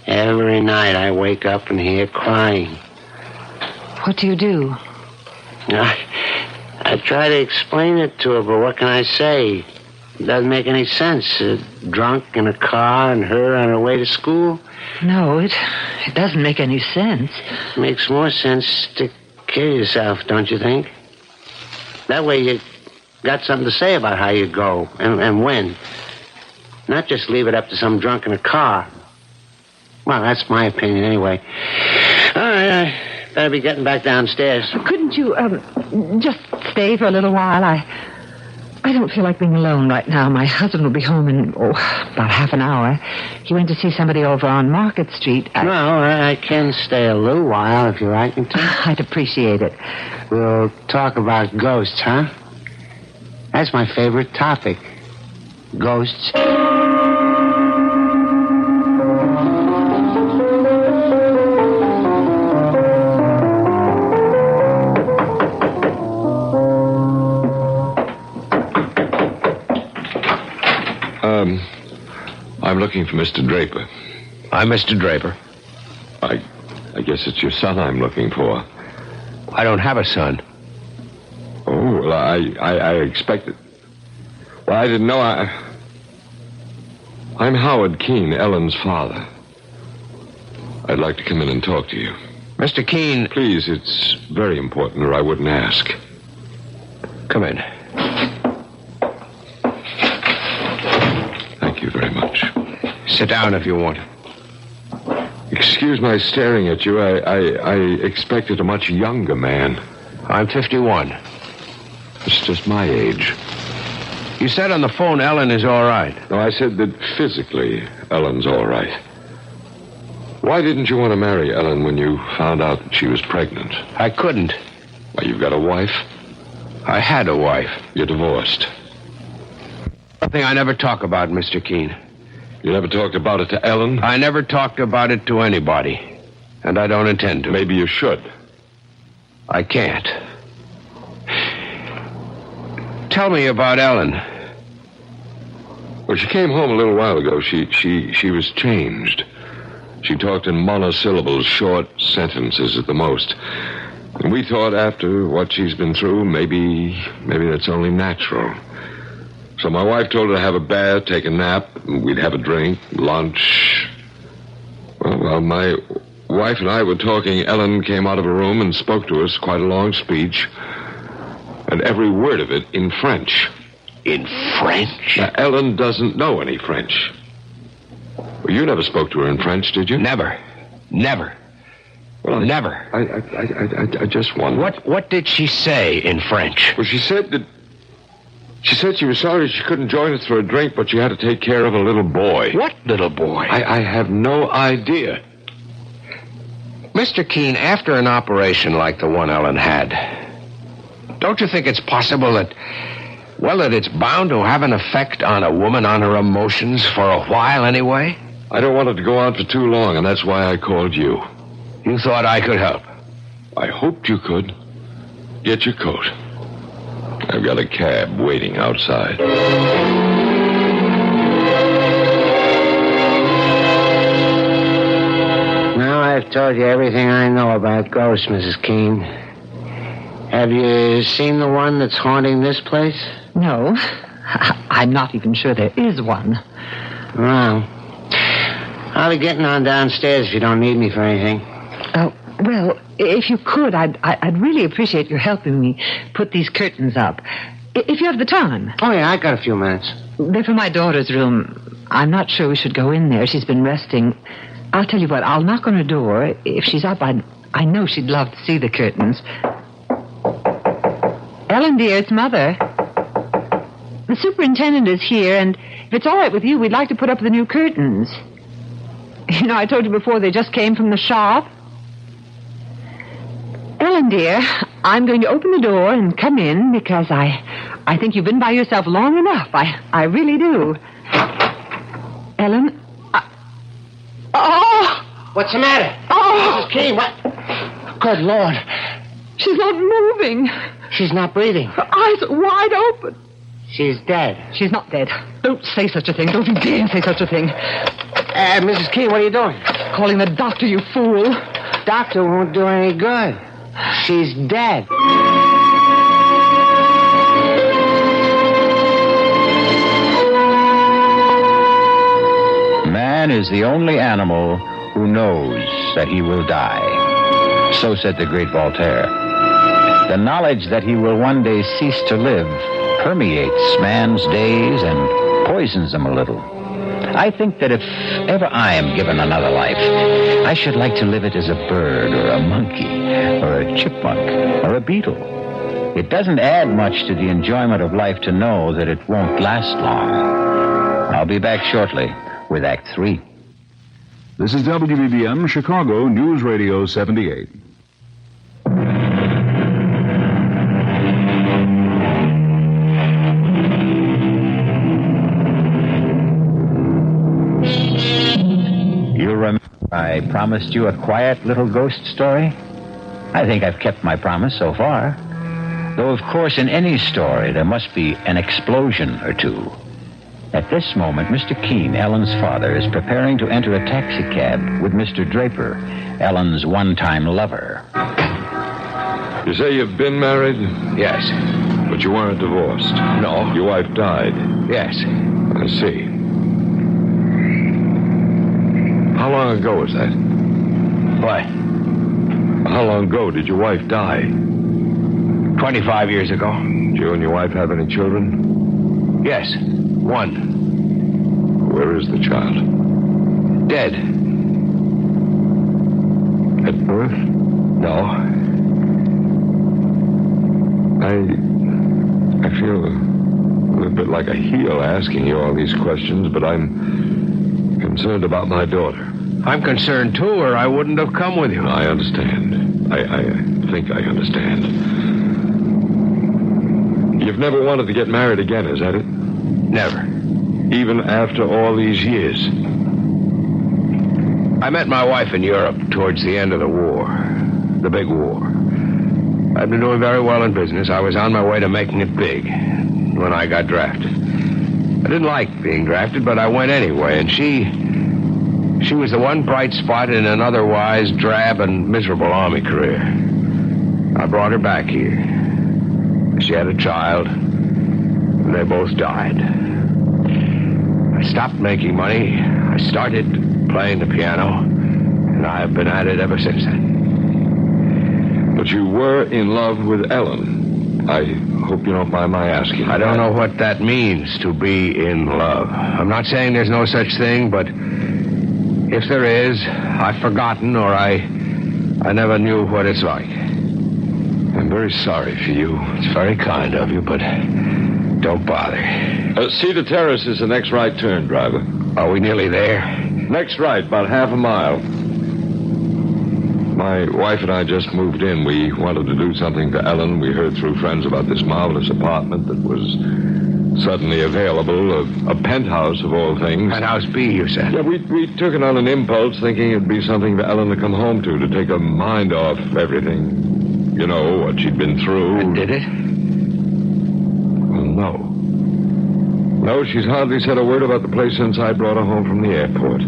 Every night I wake up and hear crying. What do you do? I try to explain it to her, but what can I say? It doesn't make any sense. Drunk in a car and her on her way to school? No, it doesn't make any sense. It makes more sense to kill yourself, don't you think? That way you got something to say about how you go and when. Not just leave it up to some drunk in a car. Well, that's my opinion anyway. All right, I better be getting back downstairs. Couldn't you just stay for a little while? I don't feel like being alone right now. My husband will be home in about half an hour. He went to see somebody over on Market Street. No, I can stay a little while if you like me to. I'd appreciate it. We'll talk about ghosts, huh? That's my favorite topic. Ghosts. I'm looking for Mr. Draper. I'm Mr. Draper. I guess it's your son I'm looking for. I don't have a son. Oh, well, I expected... Well, I didn't know I'm Howard Keene, Ellen's father. I'd like to come in and talk to you. Mr. Keene... Please, it's very important, or I wouldn't ask. Come in. Thank you very much. Sit down if you want. Excuse my staring at you. I expected a much younger man. I'm 51. It's just my age. You said on the phone Ellen is all right. No, I said that physically Ellen's all right. Why didn't you want to marry Ellen when you found out that she was pregnant? I couldn't. Why, you've got a wife? I had a wife. You're divorced. Something I never talk about, Mr. Keene. You never talked about it to Ellen? I never talked about it to anybody. And I don't intend to. Maybe you should. I can't. Tell me about Ellen. Well, she came home a little while ago. She was changed. She talked in monosyllables, short sentences at the most. And we thought after what she's been through, maybe that's only natural. So my wife told her to have a bath, take a nap, and we'd have a drink, lunch. Well, while my wife and I were talking, Ellen came out of a room and spoke to us, quite a long speech. And every word of it in French. In French? Now, Ellen doesn't know any French. Well, you never spoke to her in French, did you? Never. Well, never. I just wonder. What did she say in French? Well, she said she was sorry she couldn't join us for a drink, but she had to take care of a little boy. What little boy? I have no idea. Mr. Keene, after an operation like the one Ellen had, don't you think it's possible that it's bound to have an effect on a woman, on her emotions, for a while anyway? I don't want it to go on for too long, and that's why I called you. You thought I could help? I hoped you could. Get your coat. I've got a cab waiting outside. Now I've told you everything I know about ghosts, Mrs. Keene. Have you seen the one that's haunting this place? No. I'm not even sure there is one. Well, I'll be getting on downstairs if you don't need me for anything. Well, if you could, I'd really appreciate your helping me put these curtains up. If you have the time. Oh, yeah, I got a few minutes. They're for my daughter's room. I'm not sure we should go in there. She's been resting. I'll tell you what, I'll knock on her door. If she's up, I know she'd love to see the curtains. Ellen, dear, it's Mother. The superintendent is here, and if it's all right with you, we'd like to put up the new curtains. You know, I told you before they just came from the shop. Ellen, dear, I'm going to open the door and come in because I think you've been by yourself long enough. I really do. Ellen? Oh! What's the matter? Oh! Mrs. Keene, what? Good Lord. She's not moving. She's not breathing. Her eyes are wide open. She's dead. She's not dead. Don't say such a thing. Don't you dare say such a thing. Mrs. Keene, what are you doing? Calling the doctor, you fool. Doctor won't do any good. She's dead. Man is the only animal who knows that he will die. So said the great Voltaire. The knowledge that he will one day cease to live permeates man's days and poisons them a little. I think that if ever I am given another life, I should like to live it as a bird or a monkey or a chipmunk or a beetle. It doesn't add much to the enjoyment of life to know that it won't last long. I'll be back shortly with Act 3. This is WBBM Chicago News Radio 78. You remember I promised you a quiet little ghost story? I think I've kept my promise so far. Though, of course, in any story, there must be an explosion or two. At this moment, Mr. Keene, Ellen's father, is preparing to enter a taxicab with Mr. Draper, Ellen's one-time lover. You say you've been married? Yes. But you weren't divorced? No. Your wife died? Yes. I see. How long ago was that? What? How long ago did your wife die? 25 years ago. Did you and your wife have any children? Yes. One. Where is the child? Dead. At birth? No. I feel a little bit like a heel asking you all these questions, but I'm concerned about my daughter. I'm concerned, too, or I wouldn't have come with you. I understand. I think I understand. You've never wanted to get married again, is that it? Never. Even after all these years? I met my wife in Europe towards the end of the war. The big war. I'd been doing very well in business. I was on my way to making it big when I got drafted. I didn't like being drafted, but I went anyway, and she was the one bright spot in an otherwise drab and miserable Army career. I brought her back here. She had a child, and they both died. I stopped making money. I started playing the piano, and I've been at it ever since then. But you were in love with Ellen. I hope you don't mind my asking. I don't know what that means, to be in love. I'm not saying there's no such thing, but if there is, I've forgotten, or I never knew what it's like. I'm very sorry for you. It's very kind of you, but don't bother. Cedar Terrace is the next right turn, driver. Are we nearly there? Next right, about half a mile. My wife and I just moved in. We wanted to do something for Ellen. We heard through friends about this marvelous apartment that was suddenly available, a penthouse of all things. Penthouse B, you said? Yeah, we took it on an impulse, thinking it'd be something for Ellen to come home to take her mind off everything. You know, what she'd been through. And did it? No, she's hardly said a word about the place since I brought her home from the airport.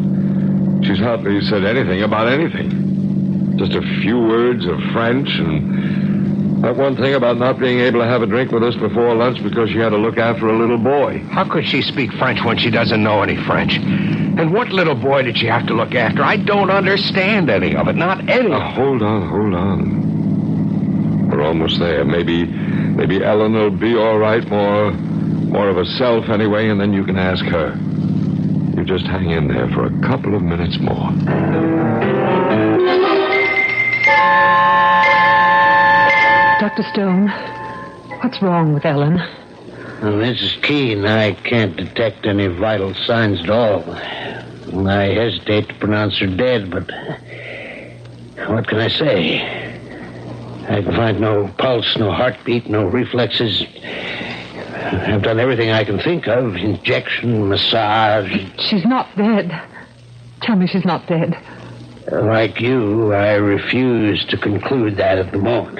She's hardly said anything about anything. Just a few words of French and that one thing about not being able to have a drink with us before lunch because she had to look after a little boy. How could she speak French when she doesn't know any French? And what little boy did she have to look after? I don't understand any of it, not any of it. Hold on. We're almost there. Maybe Ellen will be all right, more of herself anyway, and then you can ask her. You just hang in there for a couple of minutes more. Dr. Stone, what's wrong with Ellen? Mrs. Keene, I can't detect any vital signs at all. I hesitate to pronounce her dead, but what can I say? I can find no pulse, no heartbeat, no reflexes. I've done everything I can think of. Injection, massage. She's not dead. Tell me she's not dead. Like you, I refuse to conclude that at the moment.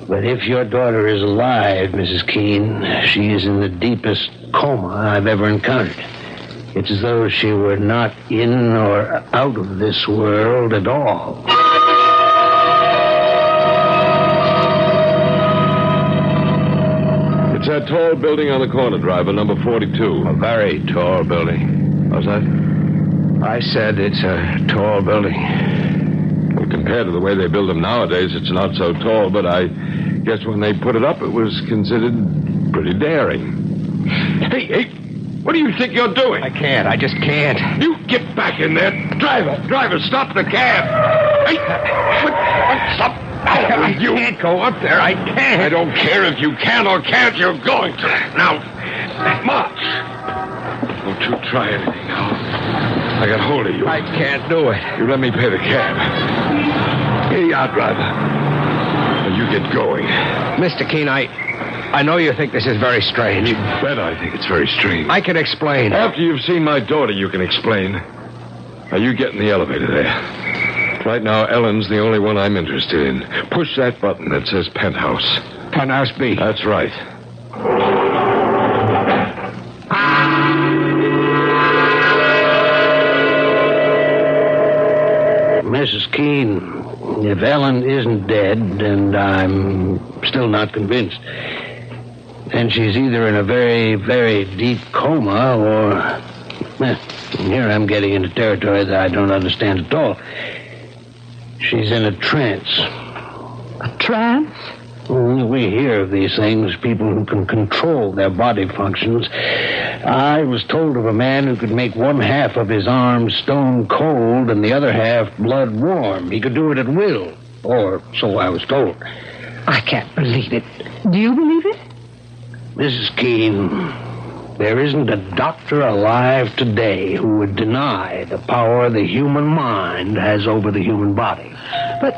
But if your daughter is alive, Mrs. Keene, she is in the deepest coma I've ever encountered. It's as though she were not in or out of this world at all. It's that tall building on the corner, driver, number 42. A very tall building. What's that? I said it's a tall building. Well, compared to the way they build them nowadays, it's not so tall, but I guess when they put it up, it was considered pretty daring. Hey, what do you think you're doing? I just can't. You get back in there. Driver, stop the cab. Hey, stop. I can't go up there. I can't. I don't care if you can or can't. You're going to. Now, march. Don't you try anything now. I got hold of you. I can't do it. You let me pay the cab. Here you are, driver. Now you get going. Mr. Keene, I know you think this is very strange. You bet I think it's very strange. I can explain. After you've seen my daughter, you can explain. Now, you get in the elevator there. Right now, Ellen's the only one I'm interested in. Push that button that says penthouse. Penthouse B. That's right. Mrs. Keene, if Ellen isn't dead, and I'm still not convinced, then she's either in a very, very deep coma or... Well, here I'm getting into territory that I don't understand at all. She's in a trance. A trance? We hear of these things, people who can control their body functions. I was told of a man who could make one half of his arm stone cold and the other half blood warm. He could do it at will, or so I was told. I can't believe it. Do you believe it? Mrs. Keene, there isn't a doctor alive today who would deny the power the human mind has over the human body. But...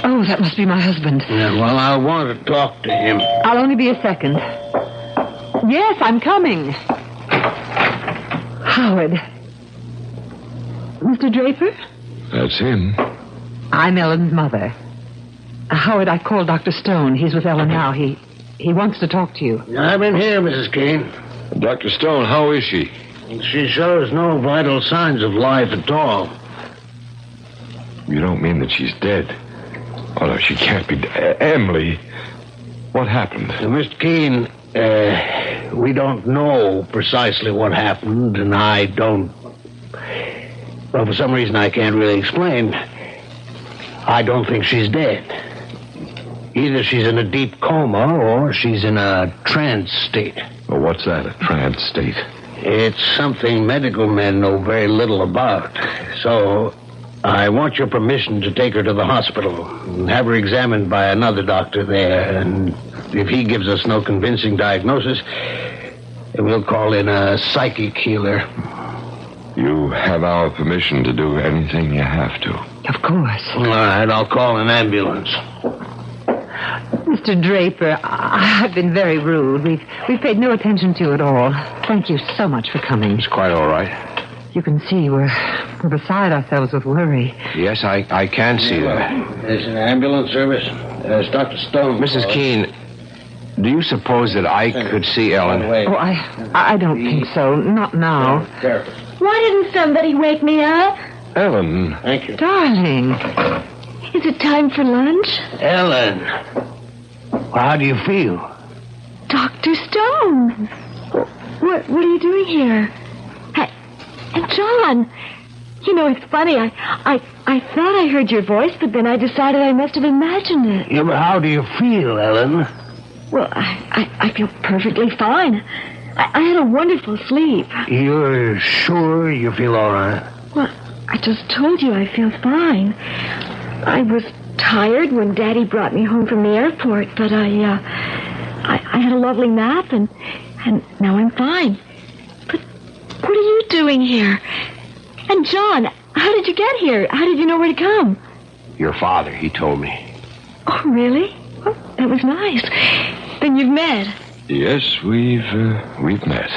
Oh, that must be my husband. Yeah, well, I want to talk to him. I'll only be a second. Yes, I'm coming. Howard. Mr. Draper? That's him. I'm Ellen's mother. Howard, I called Dr. Stone. He's with Ellen now. He wants to talk to you. I'm in here, Mrs. Keene. Dr. Stone, how is she? She shows no vital signs of life at all. You don't mean that she's dead? Oh, no, she can't be dead. Emily, what happened? Mr. Keene, we don't know precisely what happened, and I don't... Well, for some reason I can't really explain. I don't think she's dead. Either she's in a deep coma or she's in a trance state. Well, what's that, a trance state? It's something medical men know very little about. So I want your permission to take her to the hospital and have her examined by another doctor there. And if he gives us no convincing diagnosis, we'll call in a psychic healer. You have our permission to do anything you have to. Of course. All right, I'll call an ambulance. Mr. Draper, I've been very rude. We've paid no attention to you at all. Thank you so much for coming. It's quite all right. You can see we're beside ourselves with worry. Yes, I can see that. There's an ambulance service. There's Dr. Stone. Mrs. Keene, Do you suppose that I could see Ellen? Oh, I don't think so. Not now. Why didn't somebody wake me up? Ellen. Thank you. Darling. Is it time for lunch? Ellen. Well, how do you feel? Dr. Stone. What are you doing here? And John, you know, it's funny. I thought I heard your voice, but then I decided I must have imagined it. Yeah, but how do you feel, Ellen? Well, I feel perfectly fine. I had a wonderful sleep. You're sure you feel all right? Well, I just told you I feel fine. I was tired when Daddy brought me home from the airport, but I had a lovely nap, and now I'm fine. But what are you doing here? And John, how did you get here? How did you know where to come? Your father, he told me. Oh, really? Well, that was nice. Then you've met. Yes, we've met.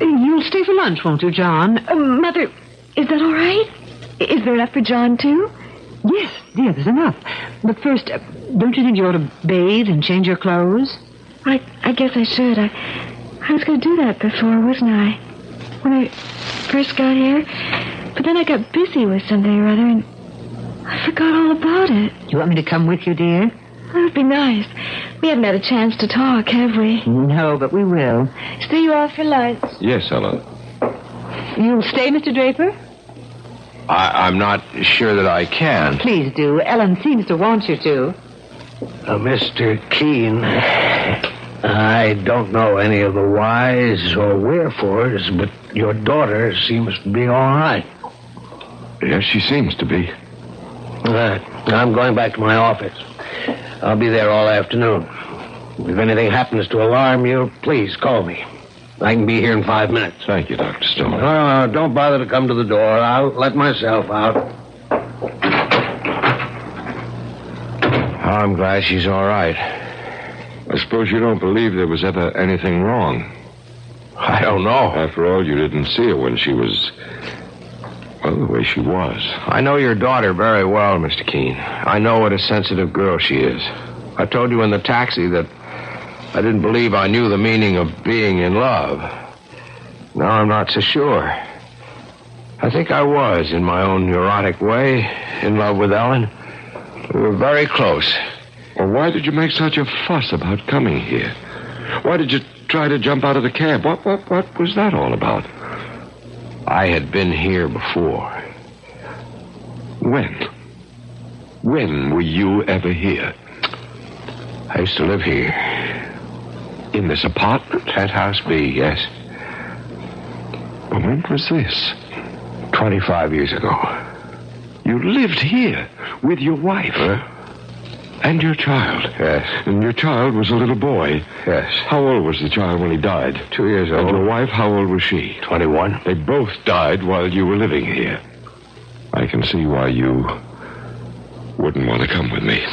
You'll stay for lunch, won't you, John? Mother, is that all right? Is there enough for John, too? Yes, dear, there's enough. But first, don't you think you ought to bathe and change your clothes? I guess I should. I was going to do that before, wasn't I? When I first got here. But then I got busy with something or other, and I forgot all about it. You want me to come with you, dear? That would be nice. We haven't had a chance to talk, have we? No, but we will. See you off for lunch. Yes, Ellen. You'll stay, Mr. Draper? I'm not sure that I can. Please do. Ellen seems to want you to. Mr. Keene, I don't know any of the whys or wherefores, but your daughter seems to be all right. Yes, she seems to be. All right. I'm going back to my office. I'll be there all afternoon. If anything happens to alarm you, please call me. I can be here in 5 minutes. Thank you, Dr. Stone. No, don't bother to come to the door. I'll let myself out. I'm glad she's all right. I suppose you don't believe there was ever anything wrong. I don't know. After all, you didn't see her when she was, well, the way she was. I know your daughter very well, Mr. Keene. I know what a sensitive girl she is. I told you in the taxi that I didn't believe I knew the meaning of being in love. Now I'm not so sure. I think I was, in my own neurotic way, in love with Ellen. We were very close. Well, why did you make such a fuss about coming here? Why did you try to jump out of the cab? What was that all about? I had been here before. When? When were you ever here? I used to live here. In this apartment? Penthouse B, yes. But when was this? 25 years ago. You lived here with your wife? And your child? Yes. And your child was a little boy? Yes. How old was the child when he died? 2 years old. And your wife, how old was she? 21. They both died while you were living here. I can see why you wouldn't want to come with me.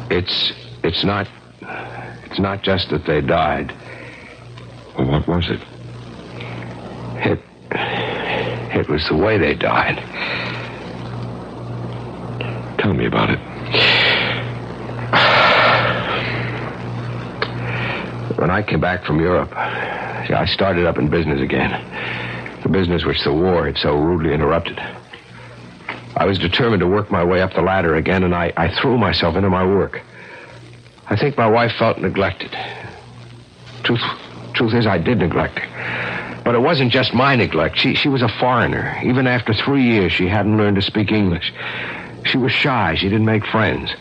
It's not just that they died. Well, what was it? It was the way they died. Tell me about it. When I came back from Europe, I started up in business again. The business which the war had so rudely interrupted. I was determined to work my way up the ladder again, and I threw myself into my work. I think my wife felt neglected. Truth is, I did neglect her. But it wasn't just my neglect. She was a foreigner. Even after 3 years, she hadn't learned to speak English. She was shy. She didn't make friends.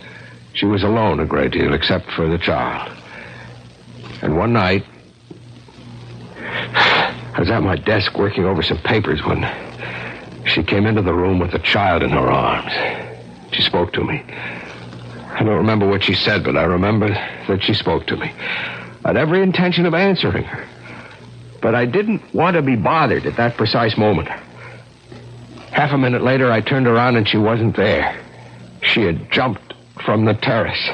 She was alone a great deal, except for the child. And one night, I was at my desk working over some papers when she came into the room with the child in her arms. She spoke to me. I don't remember what she said, but I remember that she spoke to me. I had every intention of answering her. But I didn't want to be bothered at that precise moment. Half a minute later, I turned around and she wasn't there. She had jumped from the terrace.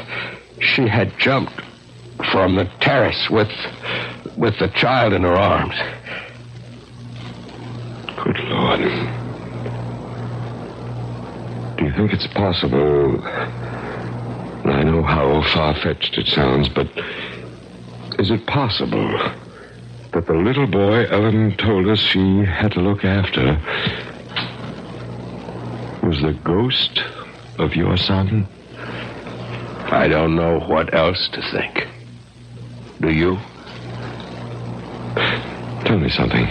She had jumped from the terrace with the child in her arms. Good Lord. Do you think it's possible? I know how far-fetched it sounds, but Is it possible that the little boy Ellen told us she had to look after was the ghost of your son? I don't know what else to think. Do you? Tell me something.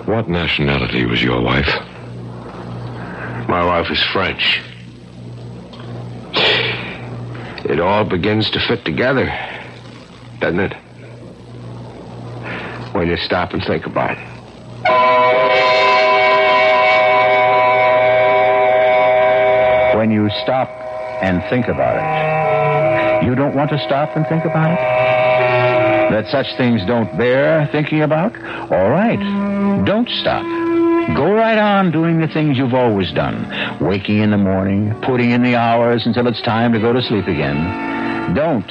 What nationality was your wife? My wife is French. It all begins to fit together, doesn't it? When you stop and think about it. When you stop and think about it. You don't want to stop and think about it? That such things don't bear thinking about? All right. Don't stop. Go right on doing the things you've always done. Waking in the morning, putting in the hours until it's time to go to sleep again. Don't,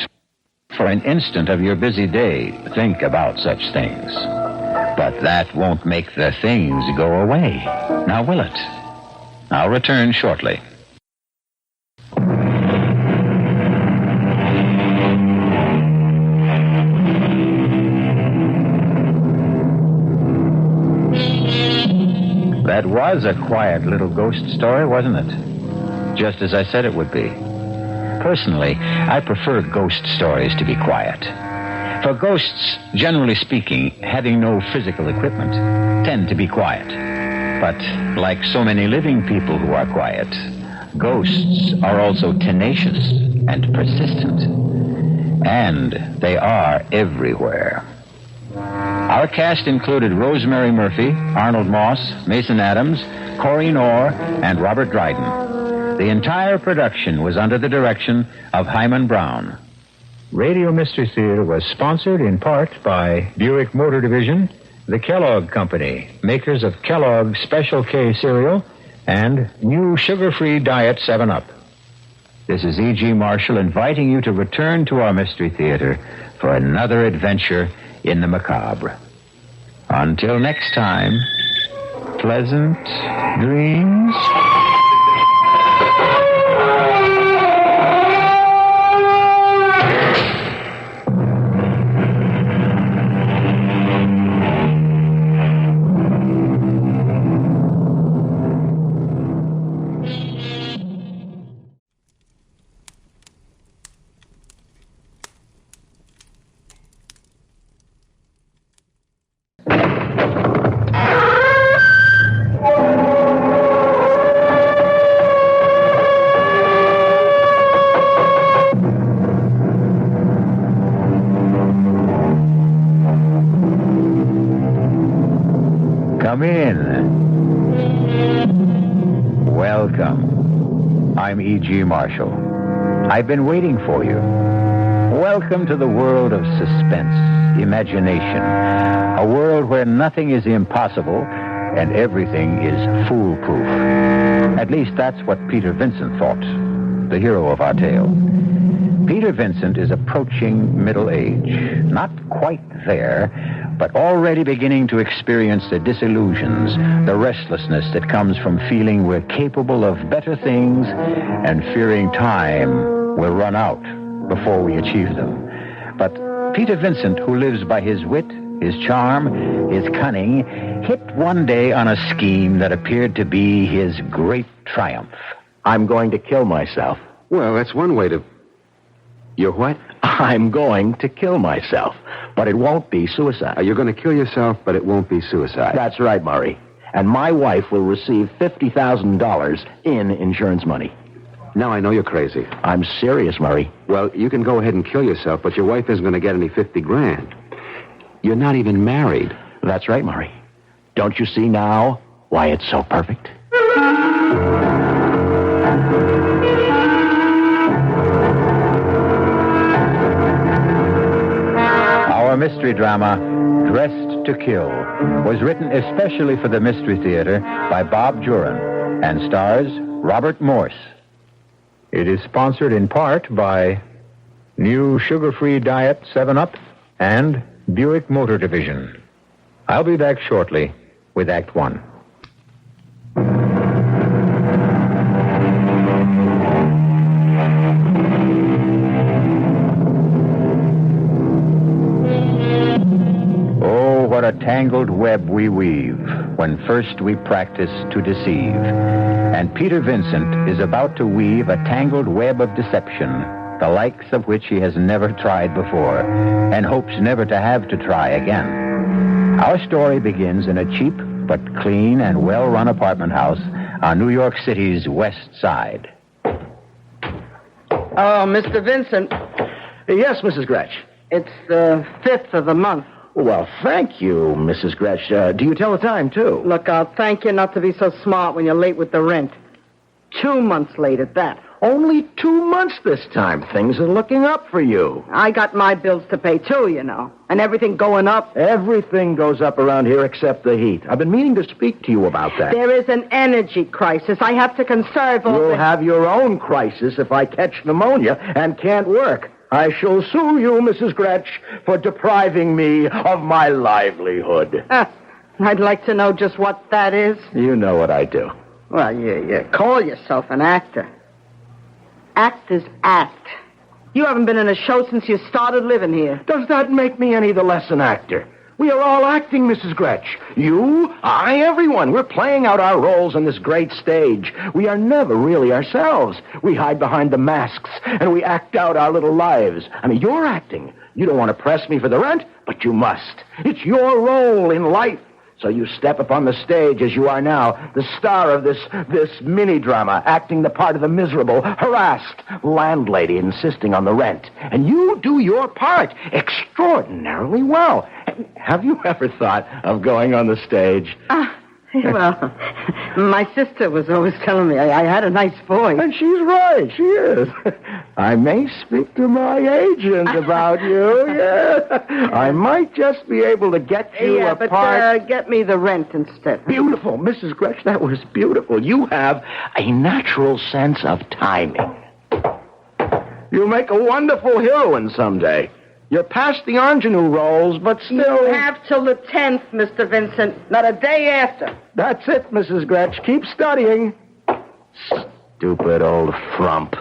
for an instant of your busy day, think about such things. But that won't make the things go away. Now will it? I'll return shortly. That was a quiet little ghost story, wasn't it? Just as I said it would be. Personally, I prefer ghost stories to be quiet. For ghosts, generally speaking, having no physical equipment, tend to be quiet. But like so many living people who are quiet, ghosts are also tenacious and persistent. And they are everywhere. Our cast included Rosemary Murphy, Arnold Moss, Mason Adams, Corinne Orr, and Robert Dryden. The entire production was under the direction of Hyman Brown. Radio Mystery Theater was sponsored in part by Buick Motor Division, the Kellogg Company, makers of Kellogg's Special K cereal, and new sugar-free Diet 7-Up. This is E.G. Marshall inviting you to return to our Mystery Theater for another adventure in the macabre. Until next time, pleasant dreams. Come in. Welcome. I'm E.G. Marshall. I've been waiting for you. Welcome to the world of suspense, imagination, a world where nothing is impossible and everything is foolproof. At least that's what Peter Vincent thought, the hero of our tale. Peter Vincent is approaching middle age, not quite there, but already beginning to experience the disillusions, the restlessness that comes from feeling we're capable of better things and fearing time will run out before we achieve them. But Peter Vincent, who lives by his wit, his charm, his cunning, hit one day on a scheme that appeared to be his great triumph. I'm going to kill myself. Well, that's one way to... You're what? I'm going to kill myself, but it won't be suicide. You're going to kill yourself, but it won't be suicide. That's right, Murray. And my wife will receive $50,000 in insurance money. Now I know you're crazy. I'm serious, Murray. Well, you can go ahead and kill yourself, but your wife isn't going to get any $50,000. You're not even married. That's right, Murray. Don't you see now why it's so perfect? Our mystery drama, Dressed to Kill, was written especially for the Mystery Theater by Bob Juhran and stars Robert Morse. It is sponsored in part by new sugar-free Diet 7-Up and Buick Motor Division. I'll be back shortly with Act One. web we weave when first we practice to deceive. And Peter Vincent is about to weave a tangled web of deception, the likes of which he has never tried before, and hopes never to have to try again. Our story begins in a cheap but clean and well-run apartment house on New York City's West Side. Oh, Mr. Vincent. Yes, Mrs. Gretsch. It's the 5th of the month. Well, thank you, Mrs. Gretsch. Do you tell the time, too? Look, I'll thank you not to be so smart when you're late with the rent. 2 months late at that. Only 2 months this time. Things are looking up for you. I got my bills to pay, too, you know. And everything going up. Everything goes up around here except the heat. I've been meaning to speak to you about that. There is an energy crisis. I have to conserve all You'll have your own crisis if I catch pneumonia and can't work. I shall sue you, Mrs. Gretsch, for depriving me of my livelihood. I'd like to know just what that is. You know what I do. Well, you call yourself an actor. Actors act. You haven't been in a show since you started living here. Does that make me any the less an actor? We are all acting, Mrs. Gretsch. You, I, everyone. We're playing out our roles on this great stage. We are never really ourselves. We hide behind the masks, and we act out our little lives. I mean, you're acting. You don't want to press me for the rent, but you must. It's your role in life. So you step upon the stage as you are now, the star of this mini-drama, acting the part of the miserable, harassed landlady insisting on the rent. And you do your part extraordinarily well. Have you ever thought of going on the stage? Well, my sister was always telling me I had a nice voice. And she's right, she is. I may speak to my agent about you, yeah. I might just be able to get you a part. But get me the rent instead. Beautiful, Mrs. Gretsch, that was beautiful. You have a natural sense of timing. You'll make a wonderful heroine someday. You're past the ingenue roles, but still... You have till the 10th, Mr. Vincent, not a day after. That's it, Mrs. Gretsch. Keep studying. Stupid old frump.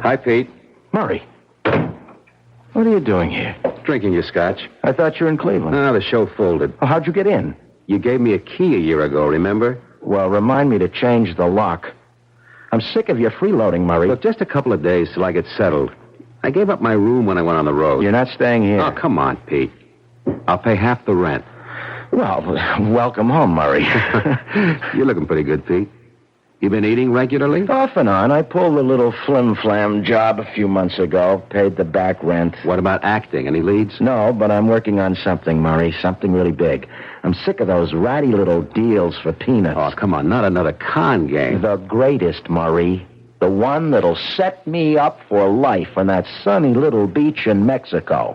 Hi, Pete. Murray. What are you doing here? Drinking your scotch. I thought you were in Cleveland. Ah, the show folded. Well, how'd you get in? You gave me a key a year ago, remember? Well, remind me to change the lock. I'm sick of your freeloading, Murray. Look, just a couple of days till I get settled. I gave up my room when I went on the road. You're not staying here. Oh, come on, Pete. I'll pay half the rent. Well, welcome home, Murray. You're looking pretty good, Pete. You been eating regularly? Off and on. I pulled a little flim-flam job a few months ago. Paid the back rent. What about acting? Any leads? No, but I'm working on something, Murray. Something really big. I'm sick of those ratty little deals for peanuts. Oh, come on. Not another con game. The greatest, Murray. The one that'll set me up for life on that sunny little beach in Mexico.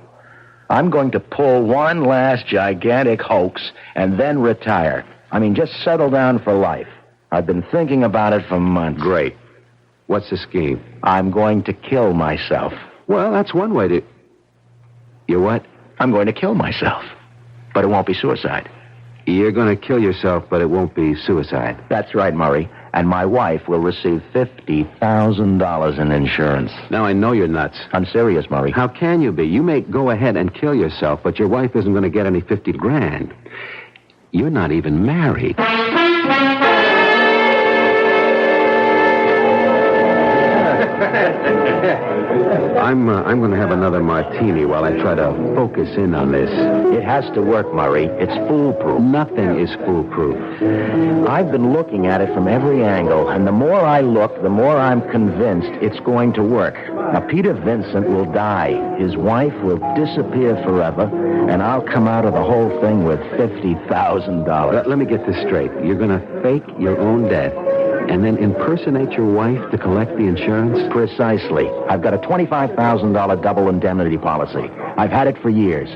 I'm going to pull one last gigantic hoax and then retire. I mean, just settle down for life. I've been thinking about it for months. Great. What's the scheme? I'm going to kill myself. Well, that's one way to... You what? I'm going to kill myself. But it won't be suicide. You're going to kill yourself, but it won't be suicide. That's right, Murray. And my wife will receive $50,000 in insurance. Now, I know you're nuts. I'm serious, Murray. How can you be? You may go ahead and kill yourself, but your wife isn't going to get any $50,000. You're not even married. I'm going to have another martini while I try to focus in on this. It has to work, Murray. It's foolproof. Nothing is foolproof. I've been looking at it from every angle, and the more I look, the more I'm convinced it's going to work. Now, Peter Vincent will die. His wife will disappear forever, and I'll come out of the whole thing with $50,000. Let me get this straight. You're going to fake your own death and then impersonate your wife to collect the insurance? Precisely. I've got a $25,000 double indemnity policy. I've had it for years.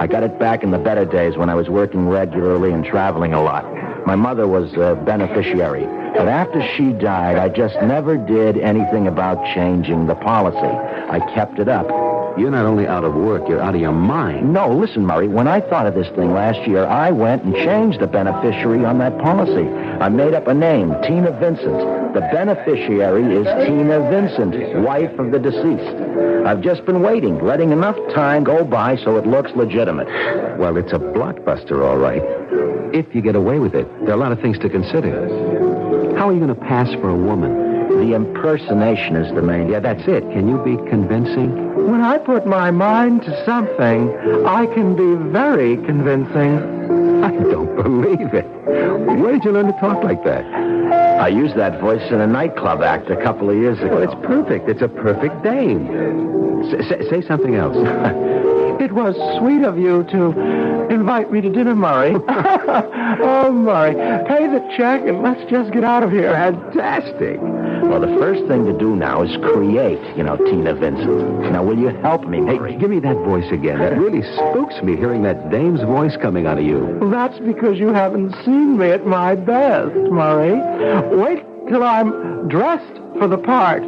I got it back in the better days when I was working regularly and traveling a lot. My mother was a beneficiary. But after she died, I just never did anything about changing the policy. I kept it up. You're not only out of work, you're out of your mind. No, listen, Murray. When I thought of this thing last year, I went and changed the beneficiary on that policy. I made up a name, Tina Vincent. The beneficiary is Tina Vincent, wife of the deceased. I've just been waiting, letting enough time go by so it looks legitimate. Well, it's a blockbuster, all right. If you get away with it, there are a lot of things to consider. How are you going to pass for a woman? The impersonation is the main... Yeah, that's it. Can you be convincing? When I put my mind to something, I can be very convincing. I don't believe it. Where did you learn to talk like that? I used that voice in a nightclub act a couple of years ago. Well, it's perfect. It's a perfect dame. Say something else. It was sweet of you to invite me to dinner, Murray. Oh, Murray, pay the check and let's just get out of here. Fantastic. Well, the first thing to do now is create, Tina Vincent. Now, will you help me, Murray? Hey, give me that voice again. That really spooks me, hearing that dame's voice coming out of you. Well, that's because you haven't seen me at my best, Murray. Wait till I'm dressed for the part.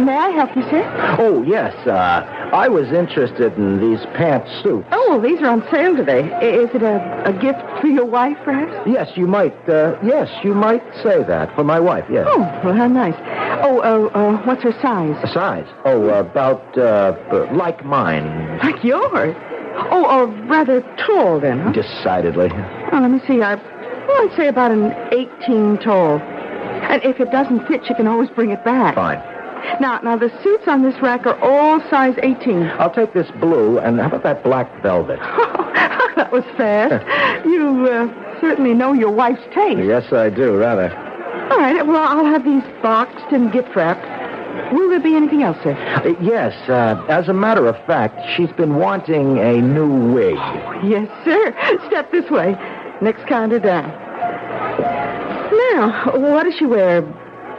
May I help you, sir? Oh, yes. I was interested in these pantsuits. Oh, well, these are on sale today. Is it a gift for your wife, perhaps? Yes, you might say that. For my wife, yes. Oh, well, how nice. Oh, what's her size? A size? Oh, about, like mine. Like yours? Oh, rather tall, then, huh? Decidedly. Oh, let me see. I'd say about an 18 tall. And if it doesn't fit, you can always bring it back. Fine. Now, the suits on this rack are all size 18. I'll take this blue, and how about that black velvet? That was fast. You certainly know your wife's taste. Yes, I do, rather. All right, well, I'll have these boxed and gift wrapped. Will there be anything else, sir? Yes, as a matter of fact, she's been wanting a new wig. Oh, yes, sir. Step this way. Next counter down. Now, what does she wear?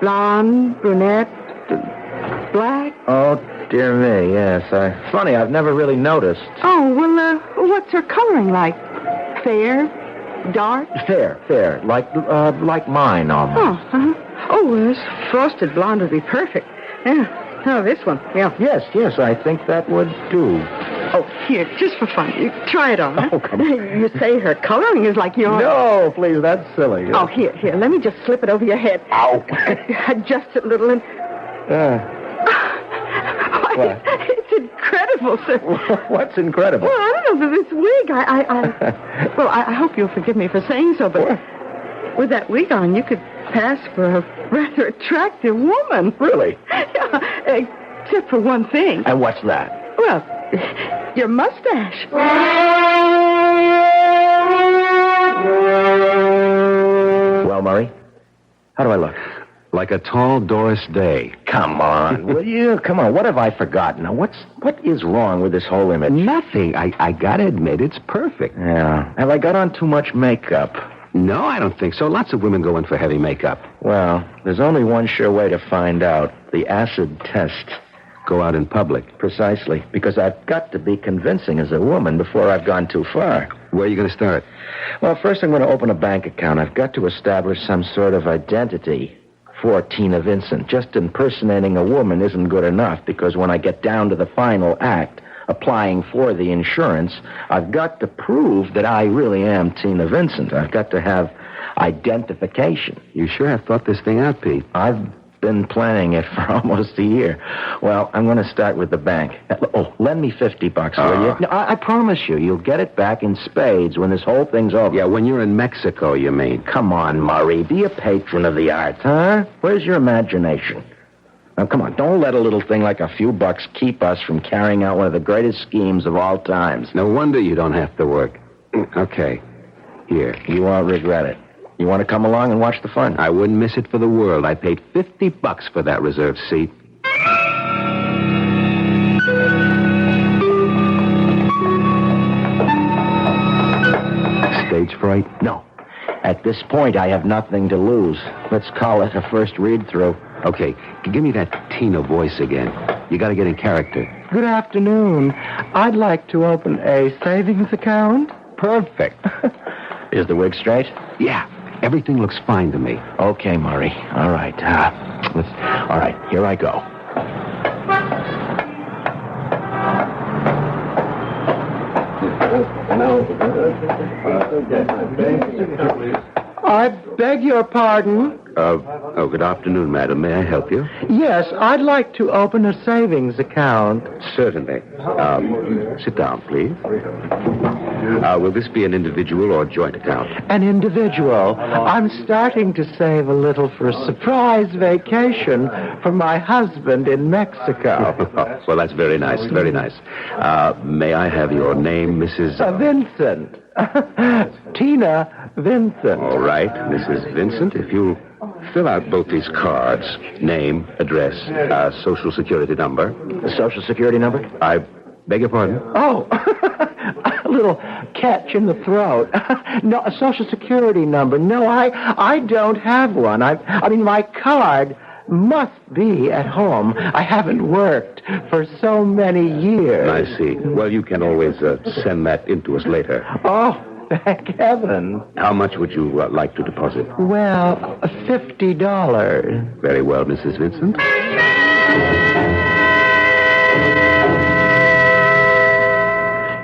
Blonde, brunette, black? Oh, dear me, yes. Funny, I've never really noticed. Oh, well, what's her coloring like? Fair? Dark? Fair. Like mine, almost. Oh, this frosted blonde would be perfect. Yeah. Oh, this one. Yeah. Yes, I think that would do. Oh, here, just for fun. You try it on. Huh? Oh, come on. You say her coloring is like yours. No, please, that's silly. Oh, here. Let me just slip it over your head. Ow. Adjust it a little and... What? It's incredible, sir. What's incredible? Well, I don't know, this wig. Well, I hope you'll forgive me for saying so, but with that wig on, you could pass for a rather attractive woman. Really? Yeah, except for one thing. And what's that? Well, your mustache. Well, Murray, how do I look? Like a tall Doris Day. Come on, will you? Come on, what have I forgotten? Now, what is wrong with this whole image? Nothing. I gotta admit, it's perfect. Yeah. Have I got on too much makeup? No, I don't think so. Lots of women go in for heavy makeup. Well, there's only one sure way to find out. The acid test. Go out in public. Precisely, because I've got to be convincing as a woman before I've gone too far. Where are you going to start? Well, first I'm going to open a bank account. I've got to establish some sort of identity for Tina Vincent. Just impersonating a woman isn't good enough, because when I get down to the final act, applying for the insurance, I've got to prove that I really am Tina Vincent. I've got to have identification. You sure have thought this thing out, Pete. I've been planning it for almost a year. Well, I'm going to start with the bank. Oh, lend me $50, will you? No, I promise you, you'll get it back in spades when this whole thing's over. Yeah, when you're in Mexico, you mean. Come on, Murray. Be a patron of the arts, huh? Where's your imagination? Now, come on, don't let a little thing like a few bucks keep us from carrying out one of the greatest schemes of all times. No wonder you don't have to work. Okay. Here. You won't regret it. You want to come along and watch the fun? I wouldn't miss it for the world. I paid $50 for that reserved seat. Stage fright? No. At this point, I have nothing to lose. Let's call it a first read-through. Okay, give me that Tina voice again. You got to get in character. Good afternoon. I'd like to open a savings account. Perfect. Is the wig straight? Yeah. Everything looks fine to me. Okay, Murray. All right. All right, here I go. I beg your pardon? Good afternoon, madam. May I help you? Yes, I'd like to open a savings account. Certainly. Sit down, please. Will this be an individual or joint account? An individual. I'm starting to save a little for a surprise vacation for my husband in Mexico. Well, that's very nice, very nice. May I have your name, Mrs. Vincent. Tina Vincent. All right, Mrs. Vincent, if you'll fill out both these cards, name, address, social security number. Social security number? I beg your pardon? Oh, a little catch in the throat. No, a social security number. No, I don't have one. I mean, my card must be at home. I haven't worked for so many years. I see. Well, you can always send that in to us later. Oh, thank heaven. How much would you like to deposit? Well, $50. Very well, Mrs. Vincent.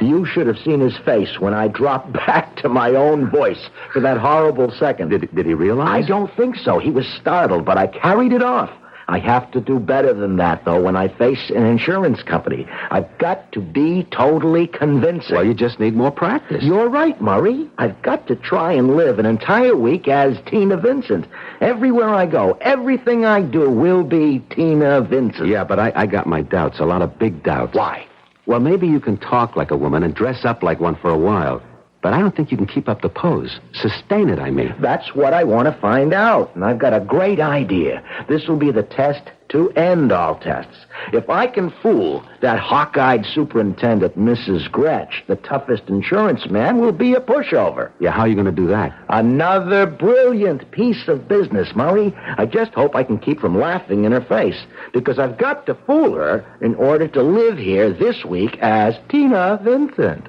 You should have seen his face when I dropped back to my own voice for that horrible second. Did he realize? I don't think so. He was startled, but I carried it off. I have to do better than that, though, when I face an insurance company. I've got to be totally convincing. Well, you just need more practice. You're right, Murray. I've got to try and live an entire week as Tina Vincent. Everywhere I go, everything I do will be Tina Vincent. Yeah, but I got my doubts, a lot of big doubts. Why? Well, maybe you can talk like a woman and dress up like one for a while. But I don't think you can keep up the pose. Sustain it, I mean. That's what I want to find out. And I've got a great idea. This will be the test to end all tests. If I can fool that hawk-eyed superintendent, Mrs. Gretch, the toughest insurance man will be a pushover. Yeah, how are you going to do that? Another brilliant piece of business, Murray. I just hope I can keep from laughing in her face, because I've got to fool her in order to live here this week as Tina Vincent.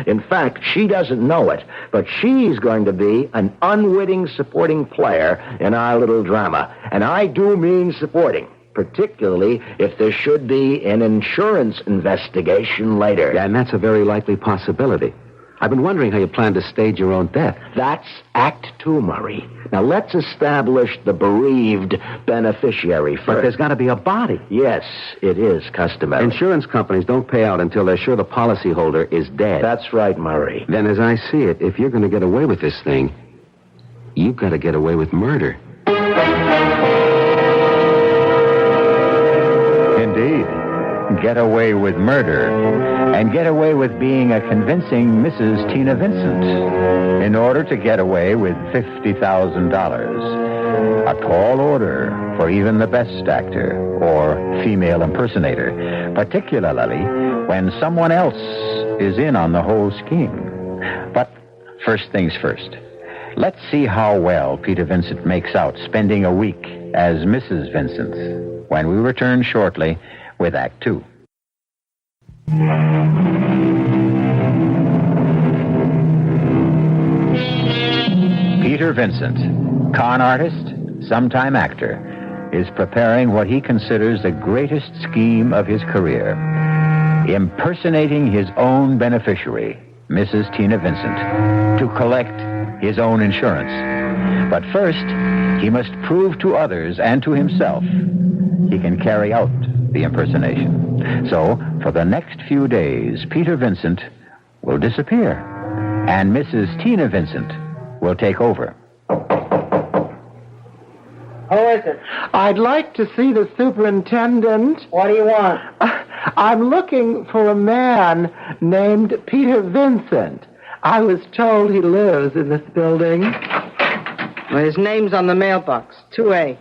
In fact, she doesn't know it, but she's going to be an unwitting supporting player in our little drama. And I do mean supporting, particularly if there should be an insurance investigation later. Yeah, and that's a very likely possibility. I've been wondering how you plan to stage your own death. That's Act 2, Murray. Now, let's establish the bereaved beneficiary first. But there's got to be a body. Yes, it is customary. Insurance companies don't pay out until they're sure the policyholder is dead. That's right, Murray. Then, as I see it, if you're going to get away with this thing, you've got to get away with murder. Indeed. Get away with murder. And get away with being a convincing Mrs. Tina Vincent. In order to get away with $50,000. A tall order for even the best actor or female impersonator. Particularly when someone else is in on the whole scheme. But first things first. Let's see how well Peter Vincent makes out spending a week as Mrs. Vincent when we return shortly with Act 2. Peter Vincent, con artist, sometime actor, is preparing what he considers the greatest scheme of his career, impersonating his own beneficiary, Mrs. Tina Vincent, to collect his own insurance. But first, he must prove to others and to himself he can carry out the impersonation. So, for the next few days, Peter Vincent will disappear, and Mrs. Tina Vincent will take over. Who is it? I'd like to see the superintendent. What do you want? I'm looking for a man named Peter Vincent. I was told he lives in this building. Well, his name's on the mailbox, 2A.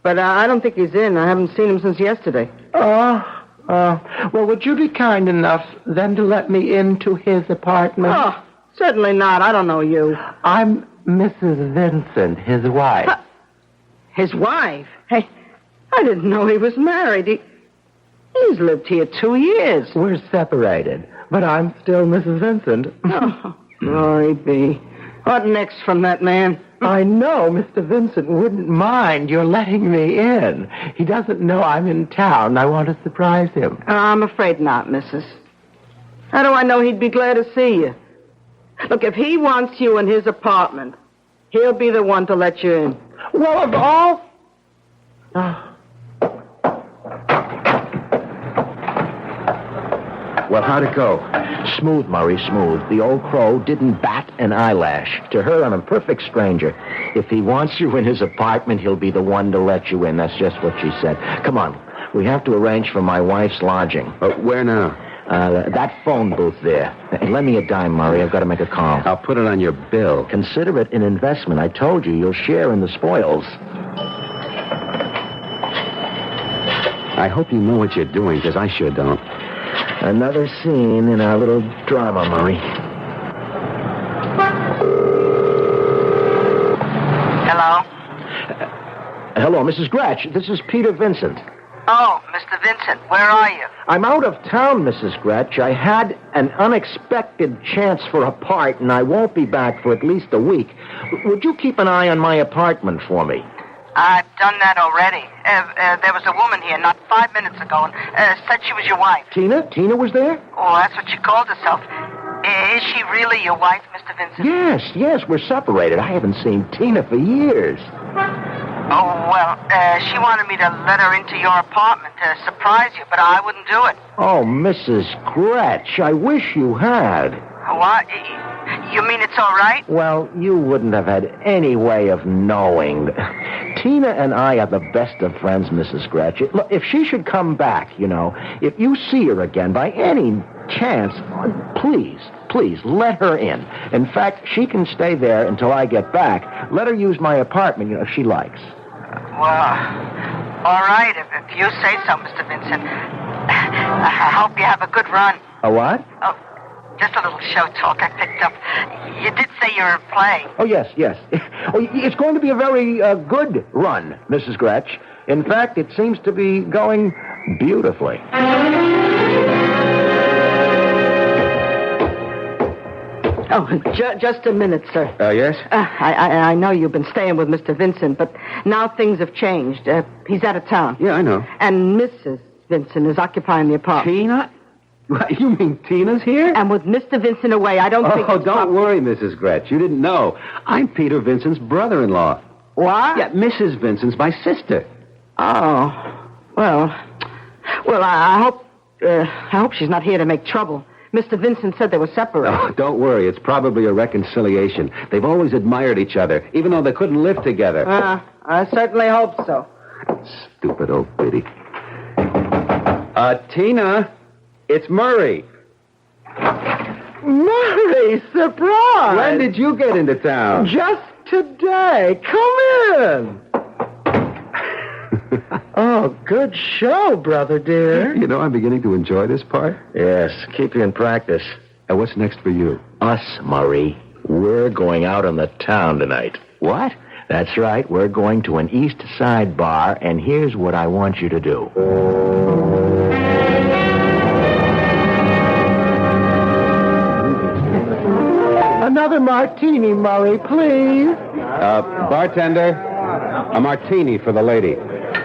But I don't think he's in. I haven't seen him since yesterday. Well, would you be kind enough then to let me into his apartment? Oh, certainly not. I don't know you. I'm Mrs. Vincent, his wife. His wife? Hey, I didn't know he was married. He's lived here 2 years. We're separated, but I'm still Mrs. Vincent. Oh, glory be. What next from that man? I know Mr. Vincent wouldn't mind your letting me in. He doesn't know I'm in town, and I want to surprise him. I'm afraid not, Mrs. How do I know he'd be glad to see you? Look, if he wants you in his apartment, he'll be the one to let you in. Well, of all... Well, how'd it go? Smooth, Murray, smooth. The old crow didn't bat an eyelash. To her, I'm a perfect stranger. If he wants you in his apartment, he'll be the one to let you in. That's just what she said. Come on. We have to arrange for my wife's lodging. Where now? That phone booth there. Hey, lend me a dime, Murray. I've got to make a call. I'll put it on your bill. Consider it an investment. I told you, you'll share in the spoils. I hope you know what you're doing, because I sure don't. Another scene in our little drama, Murray. Hello? Hello, Mrs. Gratch. This is Peter Vincent. Oh, Mr. Vincent, where are you? I'm out of town, Mrs. Gratch. I had an unexpected chance for a part, and I won't be back for at least a week. Would you keep an eye on my apartment for me? I've done that already. There was a woman here not 5 minutes ago and said she was your wife. Tina? Tina was there? Oh, that's what she called herself. Is she really your wife, Mr. Vincent? Yes, we're separated. I haven't seen Tina for years. Oh, well, she wanted me to let her into your apartment to surprise you, but I wouldn't do it. Oh, Mrs. Gratch, I wish you had. What? You mean it's all right? Well, you wouldn't have had any way of knowing. Tina and I are the best of friends, Mrs. Gratch. Look, if she should come back, if you see her again by any chance, please, let her in. In fact, she can stay there until I get back. Let her use my apartment, if she likes. Well, all right, if you say so, Mr. Vincent. I hope you have a good run. A what? Oh, just a little show talk I picked up. You did say you were playing. Oh, yes. Oh, it's going to be a very good run, Mrs. Gratch. In fact, it seems to be going beautifully. Oh, just a minute, sir. Yes? I know you've been staying with Mr. Vincent, but now things have changed. He's out of town. Yeah, I know. And Mrs. Vincent is occupying the apartment. Tina? You mean Tina's here? And with Mr. Vincent away, I don't think... Oh, don't worry, Mrs. Gretsch. You didn't know. I'm Peter Vincent's brother-in-law. What? Yeah, Mrs. Vincent's my sister. Oh. Well, I hope she's not here to make trouble. Mr. Vincent said they were separated. Oh, don't worry. It's probably a reconciliation. They've always admired each other, even though they couldn't live together. I certainly hope so. Stupid old biddy. Tina, it's Murray. Murray, surprise! When did you get into town? Just today. Come in. Oh, good show, brother dear. You know, I'm beginning to enjoy this part. Yes, keep you in practice. And what's next for you? Us, Murray. We're going out on the town tonight. What? That's right. We're going to an East Side bar, and here's what I want you to do. Another martini, Murray, please. Bartender, a martini for the lady.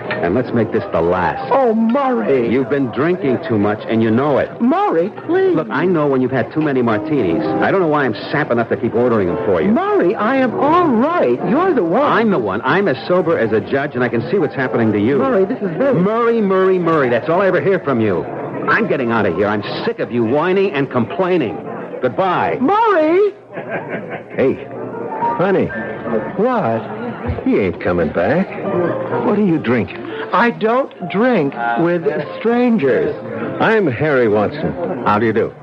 And let's make this the last. Oh, Murray. You've been drinking too much, and you know it. Murray, please. Look, I know when you've had too many martinis. I don't know why I'm sap enough to keep ordering them for you. Murray, I am all right. You're the one. I'm the one. I'm as sober as a judge, and I can see what's happening to you. Murray, this is very... Murray. That's all I ever hear from you. I'm getting out of here. I'm sick of you whining and complaining. Goodbye. Murray! Hey, honey. What? He ain't coming back. What are you drinking? I don't drink with strangers. I'm Harry Watson. How do you do?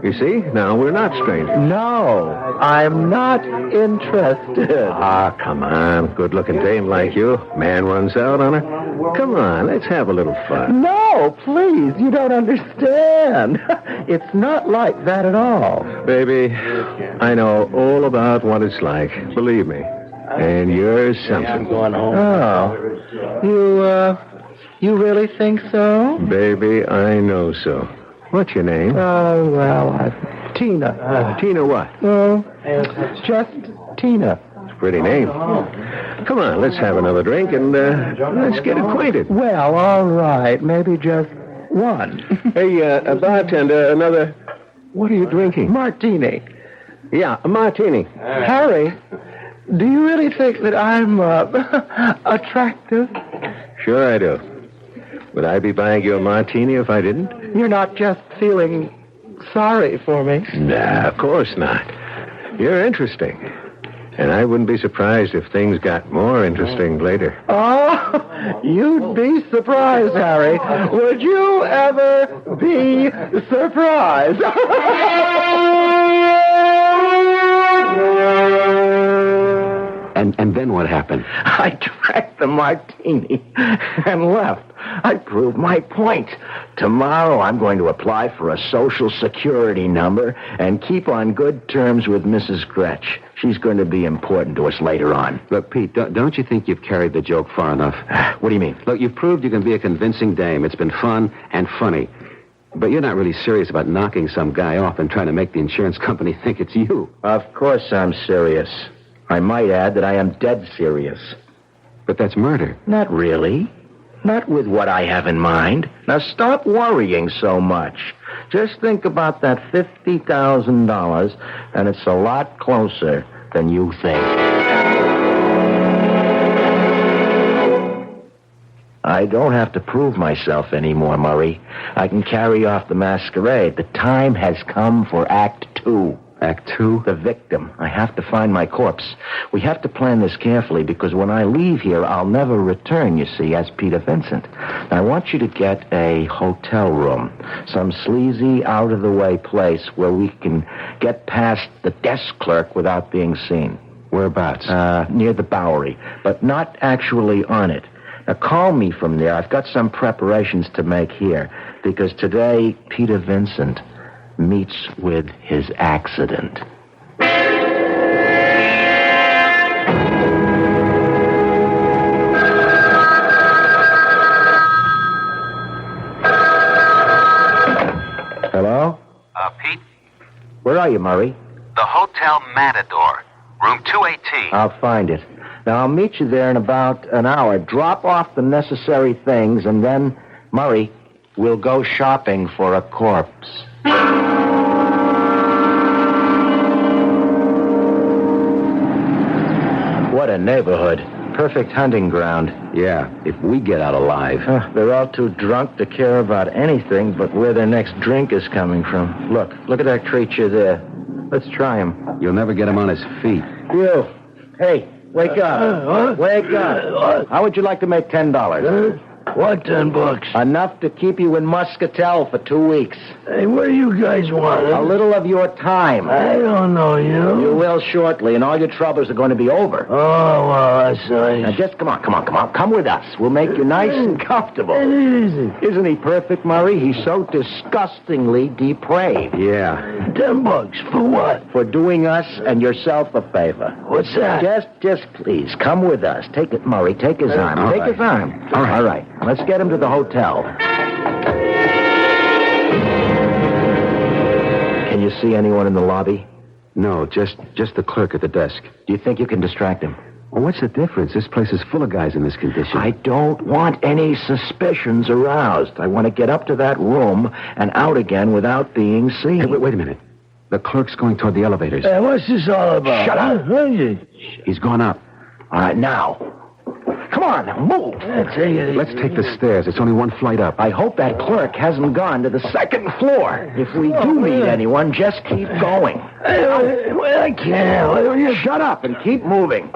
You see, now we're not strangers. No, I'm not interested. Ah, come on. Good-looking dame like you. Man runs out on her. Come on, let's have a little fun. No, please, you don't understand. It's not like that at all. Baby, I know all about what it's like. Believe me. And you're something. I'm going home. Oh, you really think so? Baby, I know so. What's your name? Oh, well, Tina. Tina what? No, just Tina. Pretty name. Come on, let's have another drink and let's get acquainted. Well, all right. Maybe just one. Hey, bartender, another... What are you drinking? Martini. Yeah, a martini. Harry, do you really think that I'm attractive? Sure I do. Would I be buying you a martini if I didn't? You're not just feeling sorry for me. Nah, of course not. You're interesting. And I wouldn't be surprised if things got more interesting later. Oh, you'd be surprised, Harry. Would you ever be surprised? And then what happened? I drank the martini and left. I proved my point. Tomorrow I'm going to apply for a Social Security number and keep on good terms with Mrs. Gretsch. She's going to be important to us later on. Look, Pete, don't you think you've carried the joke far enough? What do you mean? Look, you've proved you can be a convincing dame. It's been fun and funny. But you're not really serious about knocking some guy off and trying to make the insurance company think it's you. Of course I'm serious. I might add that I am dead serious. But that's murder. Not really. Not with what I have in mind. Now stop worrying so much. Just think about that $50,000, and it's a lot closer than you think. I don't have to prove myself anymore, Murray. I can carry off the masquerade. The time has come for Act 2. Act 2? The victim. I have to find my corpse. We have to plan this carefully because when I leave here, I'll never return, you see, as Peter Vincent. I want you to get a hotel room, some sleazy, out-of-the-way place where we can get past the desk clerk without being seen. Whereabouts? Near the Bowery, but not actually on it. Now, call me from there. I've got some preparations to make here because today, Peter Vincent meets with his accident. Hello? Pete? Where are you, Murray? The Hotel Matador, room 218. I'll find it. Now, I'll meet you there in about an hour. Drop off the necessary things, and then, Murray, we'll go shopping for a corpse. What a neighborhood. Perfect hunting ground. Yeah, if we get out alive. They're all too drunk to care about anything but where their next drink is coming from. Look at that creature there. Let's try him. You'll never get him on his feet. You. Hey, wake up. Wake up. How would you like to make $10? What, $10? Enough to keep you in Muscatel for 2 weeks. Hey, what do you guys want? A little of your time. I don't know you. You will shortly, and all your troubles are going to be over. Oh, well, that's nice. Now, just come on. Come with us. We'll make you nice and comfortable. Easy. Isn't he perfect, Murray? He's so disgustingly depraved. Yeah. $10 for what? For doing us and yourself a favor. What's that? Just please, come with us. Take it, Murray. Take his arm. All Take right. his arm. All right. All right. Let's get him to the hotel. Can you see anyone in the lobby? No, just the clerk at the desk. Do you think you can distract him? Well, what's the difference? This place is full of guys in this condition. I don't want any suspicions aroused. I want to get up to that room and out again without being seen. Hey, wait a minute. The clerk's going toward the elevators. What's this all about? Shut up. He's gone up. All right, now. Come on, move. Let's take the stairs. It's only one flight up. I hope that clerk hasn't gone to the second floor. If we do meet anyone, just keep going. I can't. Shut up and keep moving.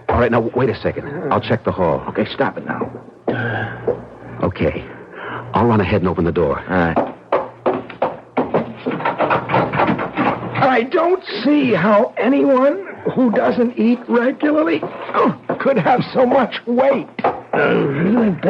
All right, now, wait a second. I'll check the hall. Okay, stop it now. Okay. I'll run ahead and open the door. All right. I don't see how anyone who doesn't eat regularly could have so much weight. $10,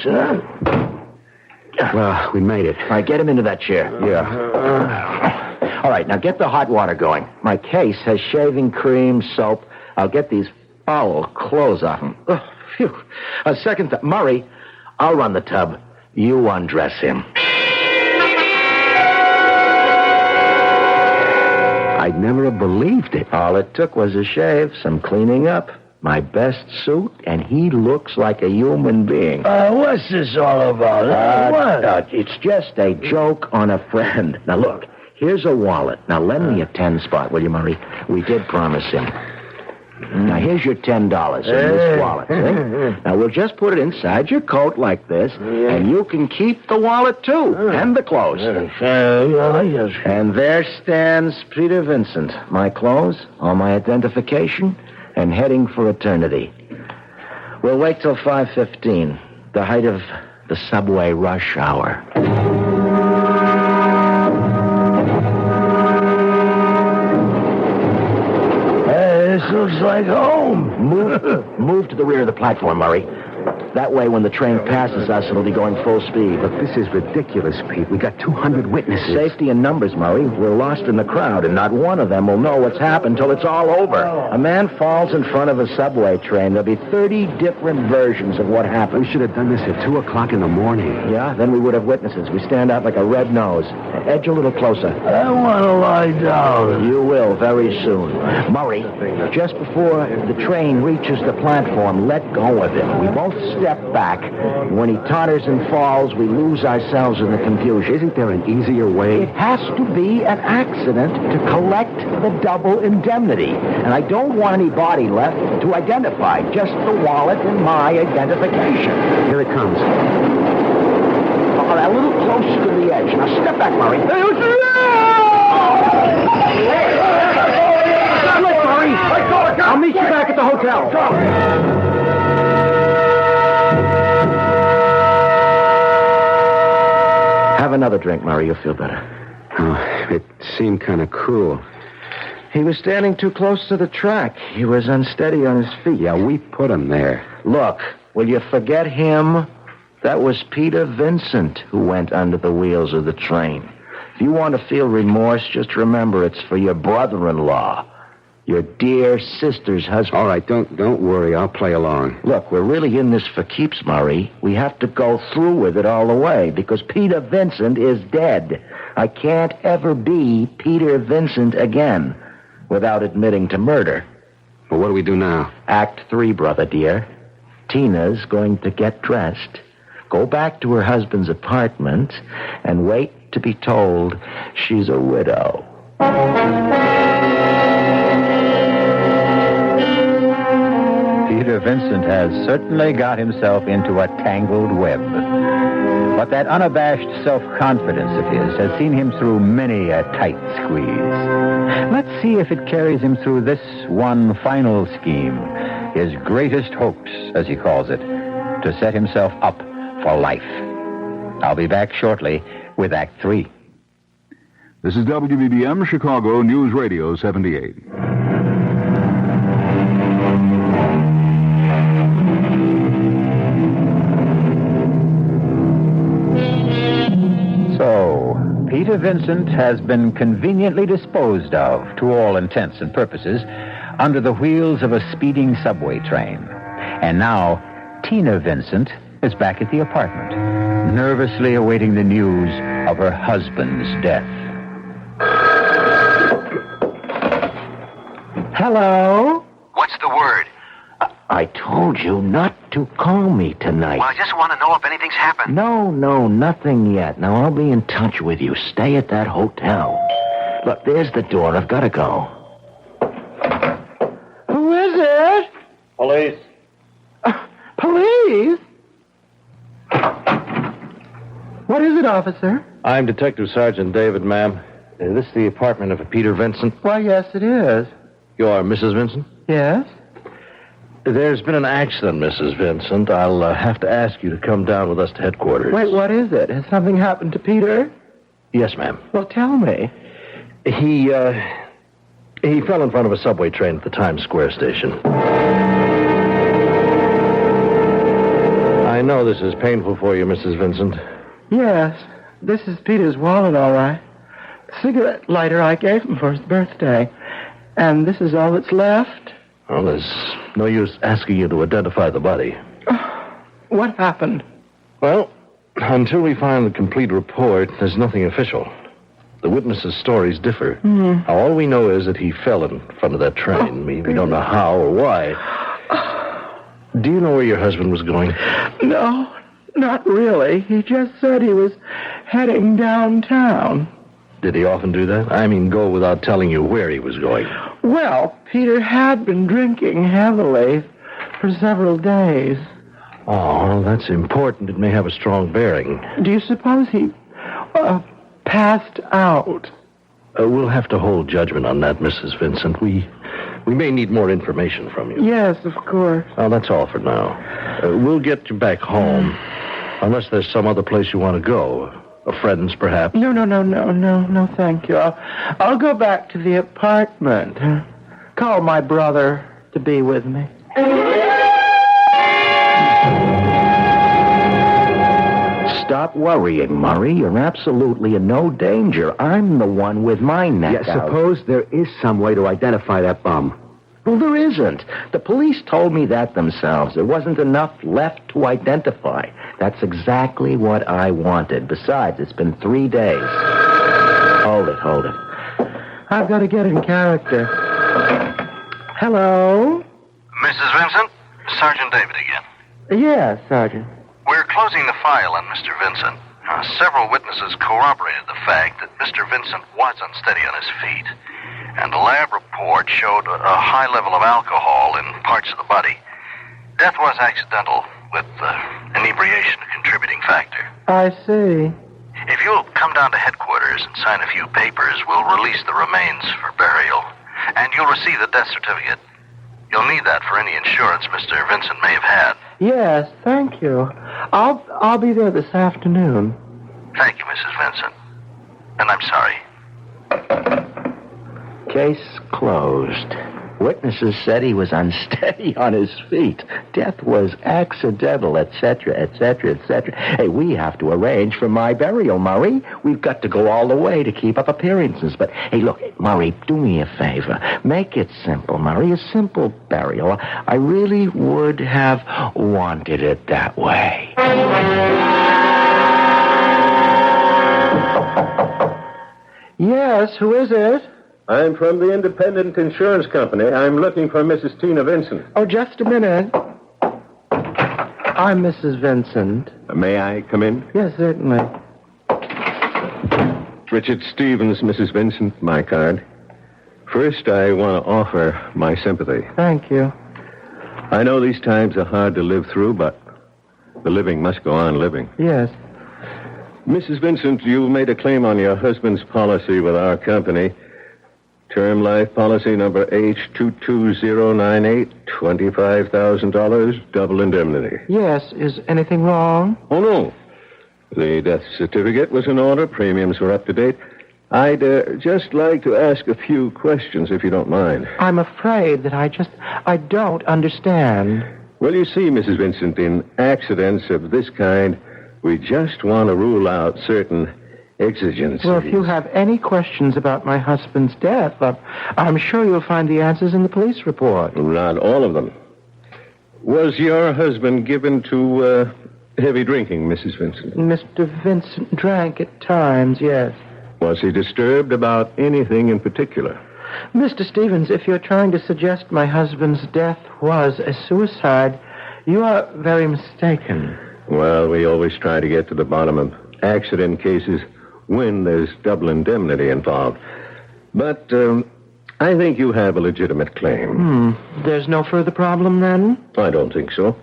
huh? Well, we made it. All right, get him into that chair. Yeah. All right, now get the hot water going. My case has shaving cream, soap. I'll get these foul clothes off him. Oh, phew. A second thought. Murray, I'll run the tub. You undress him. I'd never have believed it. All it took was a shave, some cleaning up, my best suit, and he looks like a human being. What's this all about? It's just a joke on a friend. Now, look, here's a wallet. Now, lend me a 10 spot, will you, Murray? We did promise him. Now, here's your $10 in this wallet. See? Now, we'll just put it inside your coat like this, and you can keep the wallet, too, and the clothes. And there stands Peter Vincent. My clothes, all my identification, and heading for eternity. We'll wait till 5:15, the height of the subway rush hour. This looks like home. Move to the rear of the platform, Murray. That way, when the train passes us, it'll be going full speed. Look, this is ridiculous, Pete. We got 200 witnesses. Safety in numbers, Murray. We're lost in the crowd, and not one of them will know what's happened till it's all over. A man falls in front of a subway train. There'll be 30 different versions of what happened. We should have done this at 2 o'clock in the morning. Yeah, then we would have witnesses. We stand out like a red nose. Edge a little closer. I want to lie down. You will very soon. Murray, just before the train reaches the platform, let go of him. We both step back. When he totters and falls, we lose ourselves in the confusion. Isn't there an easier way? It has to be an accident to collect the double indemnity. And I don't want any body left to identify, just the wallet and my identification. Here it comes. A little closer to the edge. Now step back, Murray. Look, Murray. I'll meet you back at the hotel. Have another drink, Murray. You'll feel better. Oh, it seemed kind of cruel. He was standing too close to the track. He was unsteady on his feet. Yeah, we put him there. Look, will you forget him? That was Peter Vincent who went under the wheels of the train. If you want to feel remorse, just remember it's for your brother-in-law. Your dear sister's husband. All right, don't worry. I'll play along. Look, we're really in this for keeps, Murray. We have to go through with it all the way because Peter Vincent is dead. I can't ever be Peter Vincent again without admitting to murder. Well, what do we do now? Act 3, brother dear. Tina's going to get dressed, go back to her husband's apartment, and wait to be told she's a widow. Peter Vincent has certainly got himself into a tangled web. But that unabashed self-confidence of his has seen him through many a tight squeeze. Let's see if it carries him through this one final scheme, his greatest hoax, as he calls it, to set himself up for life. I'll be back shortly with Act 3. This is WBBM Chicago News Radio 78. So, Peter Vincent has been conveniently disposed of, to all intents and purposes, under the wheels of a speeding subway train. And now, Tina Vincent is back at the apartment, nervously awaiting the news of her husband's death. Hello? What's the word? I told you not to call me tonight. Well, I just want to know if anything's happened. No, nothing yet. Now, I'll be in touch with you. Stay at that hotel. Look, there's the door. I've got to go. Who is it? Police. Police? What is it, officer? I'm Detective Sergeant David, ma'am. Is this the apartment of Peter Vincent? Why, yes, it is. You're Mrs. Vincent? Yes? There's been an accident, Mrs. Vincent. I'll have to ask you to come down with us to headquarters. Wait, what is it? Has something happened to Peter? Yes, ma'am. Well, tell me. He fell in front of a subway train at the Times Square station. I know this is painful for you, Mrs. Vincent. Yes, this is Peter's wallet, all right. The cigarette lighter I gave him for his birthday. And this is all that's left. Well, there's no use asking you to identify the body. What happened? Well, until we find the complete report, there's nothing official. The witnesses' stories differ. Mm. Now, all we know is that he fell in front of that train. We don't know how or why. Do you know where your husband was going? No, not really. He just said he was heading downtown. Did he often do that? I mean, go without telling you where he was going. Well, Peter had been drinking heavily for several days. Oh, well, that's important. It may have a strong bearing. Do you suppose he passed out? We'll have to hold judgment on that, Mrs. Vincent. We may need more information from you. Yes, of course. Well, that's all for now. We'll get you back home. Unless there's some other place you want to go. Friends, perhaps. No, thank you. I'll go back to the apartment. Call my brother to be with me. Stop worrying, Murray. You're absolutely in no danger. I'm the one with my neck out. Suppose there is some way to identify that bum. Well, there isn't. The police told me that themselves. There wasn't enough left to identify. That's exactly what I wanted. Besides, it's been 3 days. Hold it. I've got to get in character. Hello? Mrs. Vincent? Sergeant David again. Yes, Sergeant. We're closing the file on Mr. Vincent. Several witnesses corroborated the fact that Mr. Vincent was unsteady on his feet. And the lab report showed a high level of alcohol in parts of the body. Death was accidental, with inebriation a contributing factor. I see. If you'll come down to headquarters and sign a few papers, we'll release the remains for burial. And you'll receive the death certificate. You'll need that for any insurance Mr. Vincent may have had. Yes, thank you. I'll be there this afternoon. Thank you, Mrs. Vincent. And I'm sorry. Case closed. Witnesses said he was unsteady on his feet. Death was accidental, etc., etc., etc. Hey, we have to arrange for my burial, Murray. We've got to go all the way to keep up appearances. But, hey, look, Murray, do me a favor. Make it simple, Murray. A simple burial. I really would have wanted it that way. Yes, who is it? I'm from the Independent Insurance Company. I'm looking for Mrs. Tina Vincent. Oh, just a minute. I'm Mrs. Vincent. May I come in? Yes, certainly. Richard Stevens, Mrs. Vincent, my card. First, I want to offer my sympathy. Thank you. I know these times are hard to live through, but the living must go on living. Yes. Mrs. Vincent, you made a claim on your husband's policy with our company. Term life policy number H22098, $25,000, double indemnity. Yes, is anything wrong? Oh, no. The death certificate was in order. Premiums were up to date. I'd just like to ask a few questions, if you don't mind. I'm afraid that I don't understand. Well, you see, Mrs. Vincent, in accidents of this kind, we just want to rule out certain exigencies. Well, if you have any questions about my husband's death, I'm sure you'll find the answers in the police report. Not all of them. Was your husband given to heavy drinking, Mrs. Vincent? Mr. Vincent drank at times, yes. Was he disturbed about anything in particular? Mr. Stevens, if you're trying to suggest my husband's death was a suicide, you are very mistaken. Well, we always try to get to the bottom of accident cases when there's double indemnity involved. But I think you have a legitimate claim. There's no further problem, then? I don't think so.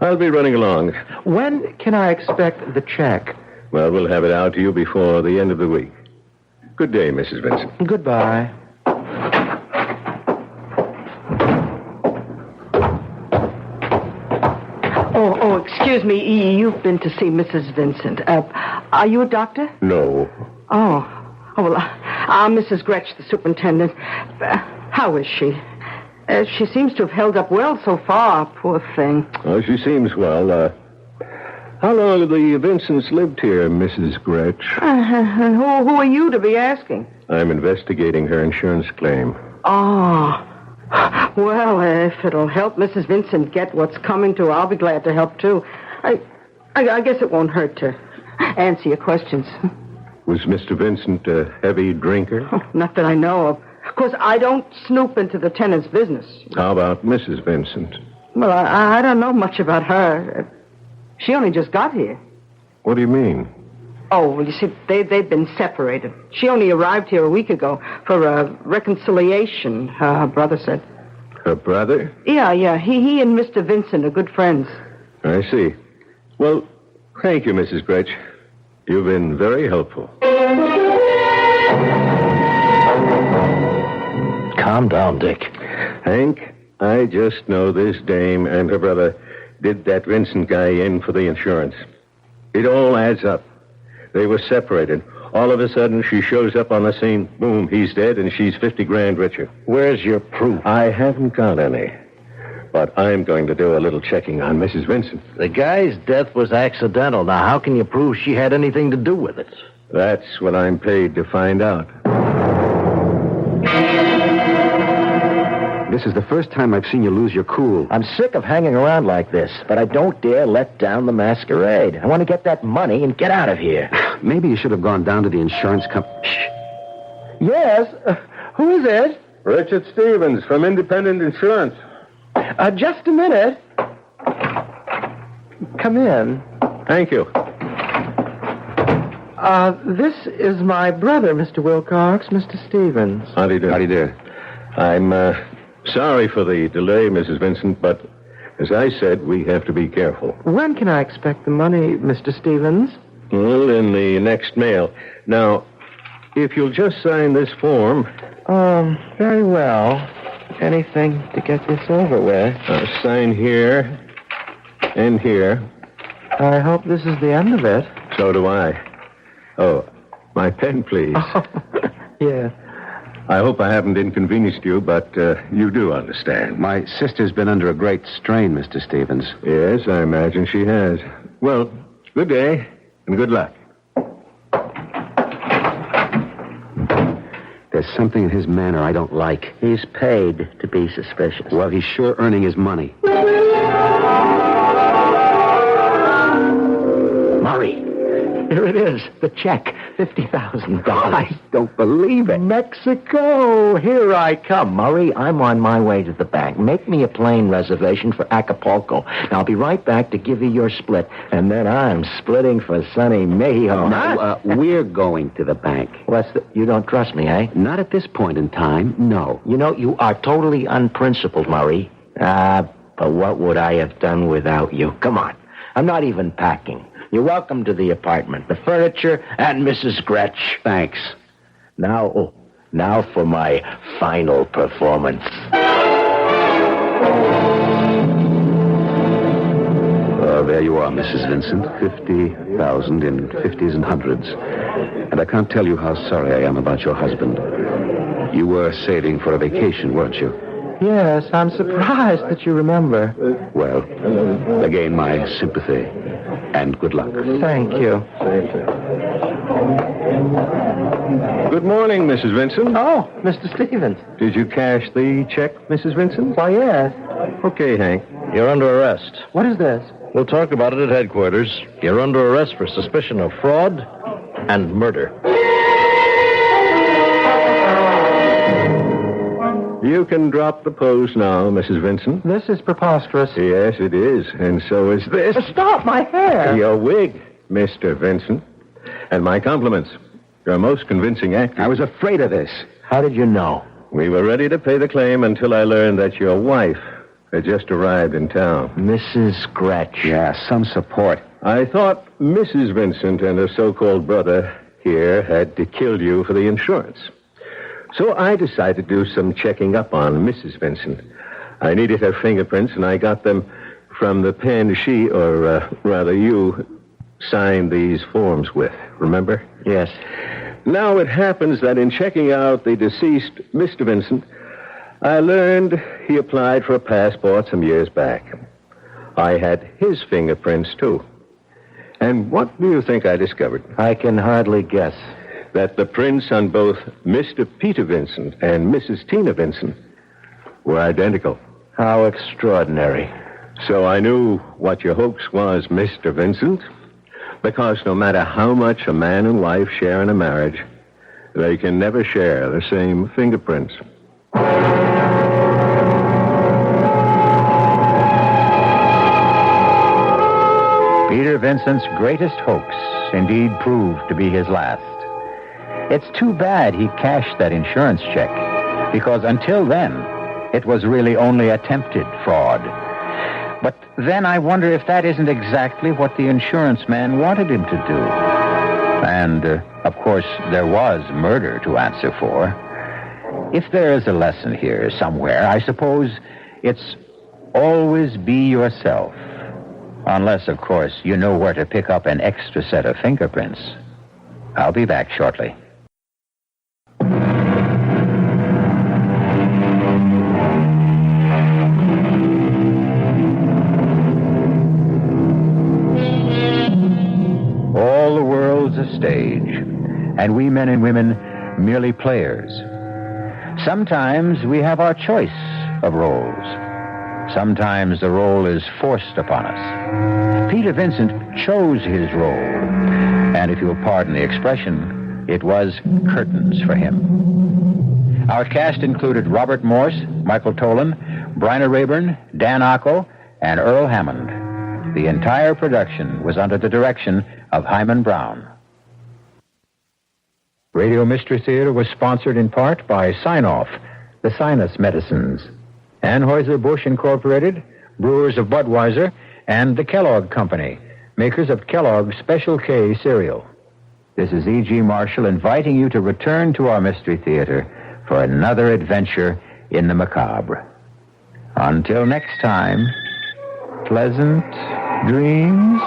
I'll be running along. When can I expect the check? Well, we'll have it out to you before the end of the week. Good day, Mrs. Benson. Goodbye. Oh, excuse me. You've been to see Mrs. Vincent. Are you a doctor? No. Oh, well, I'm Mrs. Gretsch, the superintendent. How is she? She seems to have held up well so far, poor thing. Oh, she seems well. How long have the Vincents lived here, Mrs. Gretsch? Who are you to be asking? I'm investigating her insurance claim. Oh. Well, if it'll help Mrs. Vincent get what's coming to her, I'll be glad to help, too. I guess it won't hurt to answer your questions. Was Mr. Vincent a heavy drinker? Oh, not that I know of. Of course, I don't snoop into the tenant's business. How about Mrs. Vincent? Well, I don't know much about her. She only just got here. What do you mean? Oh, well, you see, they've been separated. She only arrived here a week ago for a reconciliation, her brother said. Her brother? Yeah. He and Mr. Vincent are good friends. I see. Well, thank you, Mrs. Gretsch. You've been very helpful. Calm down, Dick. Hank, I just know this dame and her brother did that Vincent guy in for the insurance. It all adds up. They were separated. All of a sudden, she shows up on the scene. Boom, he's dead, and she's $50,000 richer. Where's your proof? I haven't got any. But I'm going to do a little checking on Mrs. Vincent. The guy's death was accidental. Now, how can you prove she had anything to do with it? That's what I'm paid to find out. This is the first time I've seen you lose your cool. I'm sick of hanging around like this, but I don't dare let down the masquerade. I want to get that money and get out of here. Maybe you should have gone down to the insurance company. Yes? Who is it? Richard Stevens from Independent Insurance. Just a minute. Come in. Thank you. This is my brother, Mr. Wilcox, Mr. Stevens. How do you do? How do you do? I'm sorry for the delay, Mrs. Vincent, but as I said, we have to be careful. When can I expect the money, Mr. Stevens? Well, in the next mail. Now, if you'll just sign this form. Very well. Anything to get this over with. Sign here and here. I hope this is the end of it. So do I. Oh, my pen, please. Oh, yeah. I hope I haven't inconvenienced you, but you do understand. My sister's been under a great strain, Mr. Stevens. Yes, I imagine she has. Well, good day and good luck. There's something in his manner I don't like. He's paid to be suspicious. Well, he's sure earning his money. Murray, here it is, the check, $50,000. I don't believe it. Mexico, here I come. Murray, I'm on my way to the bank. Make me a plane reservation for Acapulco. Now, I'll be right back to give you your split, and then I'm splitting for sunny Mexico. No, we're going to the bank. You don't trust me, eh? Not at this point in time, no. You know, you are totally unprincipled, Murray. But what would I have done without you? Come on. I'm not even packing. You're welcome to the apartment, the furniture, and Mrs. Gretsch. Thanks. Now for my final performance. There you are, Mrs. Vincent. 50,000 in 50s and hundreds. And I can't tell you how sorry I am about your husband. You were saving for a vacation, weren't you? Yes, I'm surprised that you remember. Well, again, my sympathy. And good luck. Thank you. Good morning, Mrs. Vincent. Oh, Mr. Stevens. Did you cash the check, Mrs. Vincent? Why, yes. Okay, Hank. You're under arrest. What is this? We'll talk about it at headquarters. You're under arrest for suspicion of fraud and murder. You can drop the pose now, Mrs. Vincent. This is preposterous. Yes, it is. And so is this. Stop my hair. Your wig, Mr. Vincent. And my compliments. You're a most convincing actor. I was afraid of this. How did you know? We were ready to pay the claim until I learned that your wife had just arrived in town. Mrs. Gretsch. Yeah, some support. I thought Mrs. Vincent and her so-called brother here had killed you for the insurance. So I decided to do some checking up on Mrs. Vincent. I needed her fingerprints, and I got them from the pen she, or rather you, signed these forms with. Remember? Yes. Now it happens that in checking out the deceased Mr. Vincent, I learned he applied for a passport some years back. I had his fingerprints, too. And what do you think I discovered? I can hardly guess. That the prints on both Mr. Peter Vincent and Mrs. Tina Vincent were identical. How extraordinary. So I knew what your hoax was, Mr. Vincent. Because no matter how much a man and wife share in a marriage, they can never share the same fingerprints. Peter Vincent's greatest hoax indeed proved to be his last. It's too bad he cashed that insurance check, because until then, it was really only attempted fraud. But then I wonder if that isn't exactly what the insurance man wanted him to do. And, of course, there was murder to answer for. If there is a lesson here somewhere, I suppose it's always be yourself. Unless, of course, you know where to pick up an extra set of fingerprints. I'll be back shortly. All the world's a stage, and we men and women merely players. Sometimes we have our choice of roles. Sometimes the role is forced upon us. Peter Vincent chose his role, and if you'll pardon the expression, it was curtains for him. Our cast included Robert Morse, Michael Tolan, Bryna Raeburn, Dann, Ocko, and Earl Hammond. The entire production was under the direction of Hyman Brown. Radio Mystery Theater was sponsored in part by Sign-Off, the sinus medicines, Anheuser-Busch Incorporated, brewers of Budweiser, and the Kellogg Company, makers of Kellogg's Special K cereal. This is E.G. Marshall inviting you to return to our Mystery Theater for another adventure in the macabre. Until next time, pleasant dreams.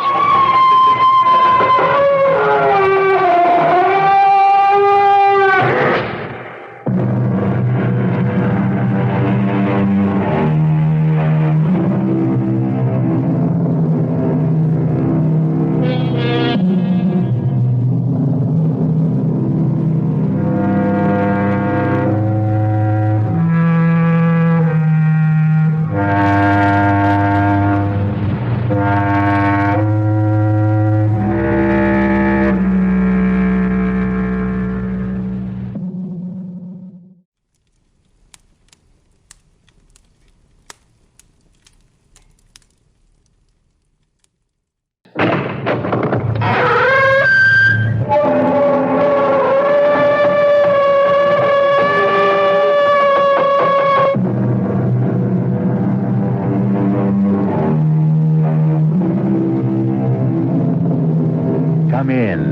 Come in.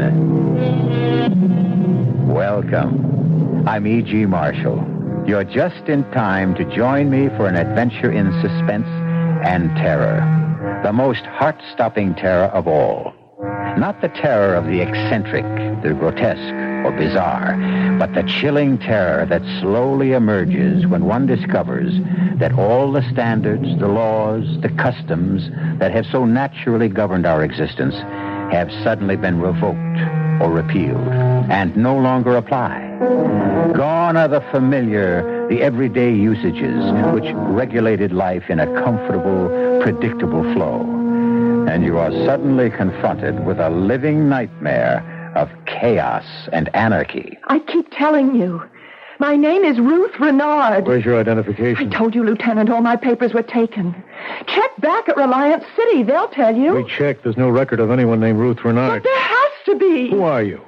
Welcome. I'm E.G. Marshall. You're just in time to join me for an adventure in suspense and terror. The most heart-stopping terror of all. Not the terror of the eccentric, the grotesque, or bizarre, but the chilling terror that slowly emerges when one discovers that all the standards, the laws, the customs that have so naturally governed our existence have suddenly been revoked or repealed and no longer apply. Gone are the familiar, the everyday usages which regulated life in a comfortable, predictable flow. And you are suddenly confronted with a living nightmare of chaos and anarchy. I keep telling you. My name is Ruth Renard. Where's your identification? I told you, Lieutenant, all my papers were taken. Check back at Reliance City. They'll tell you. We checked. There's no record of anyone named Ruth Renard. But there has to be. Who are you?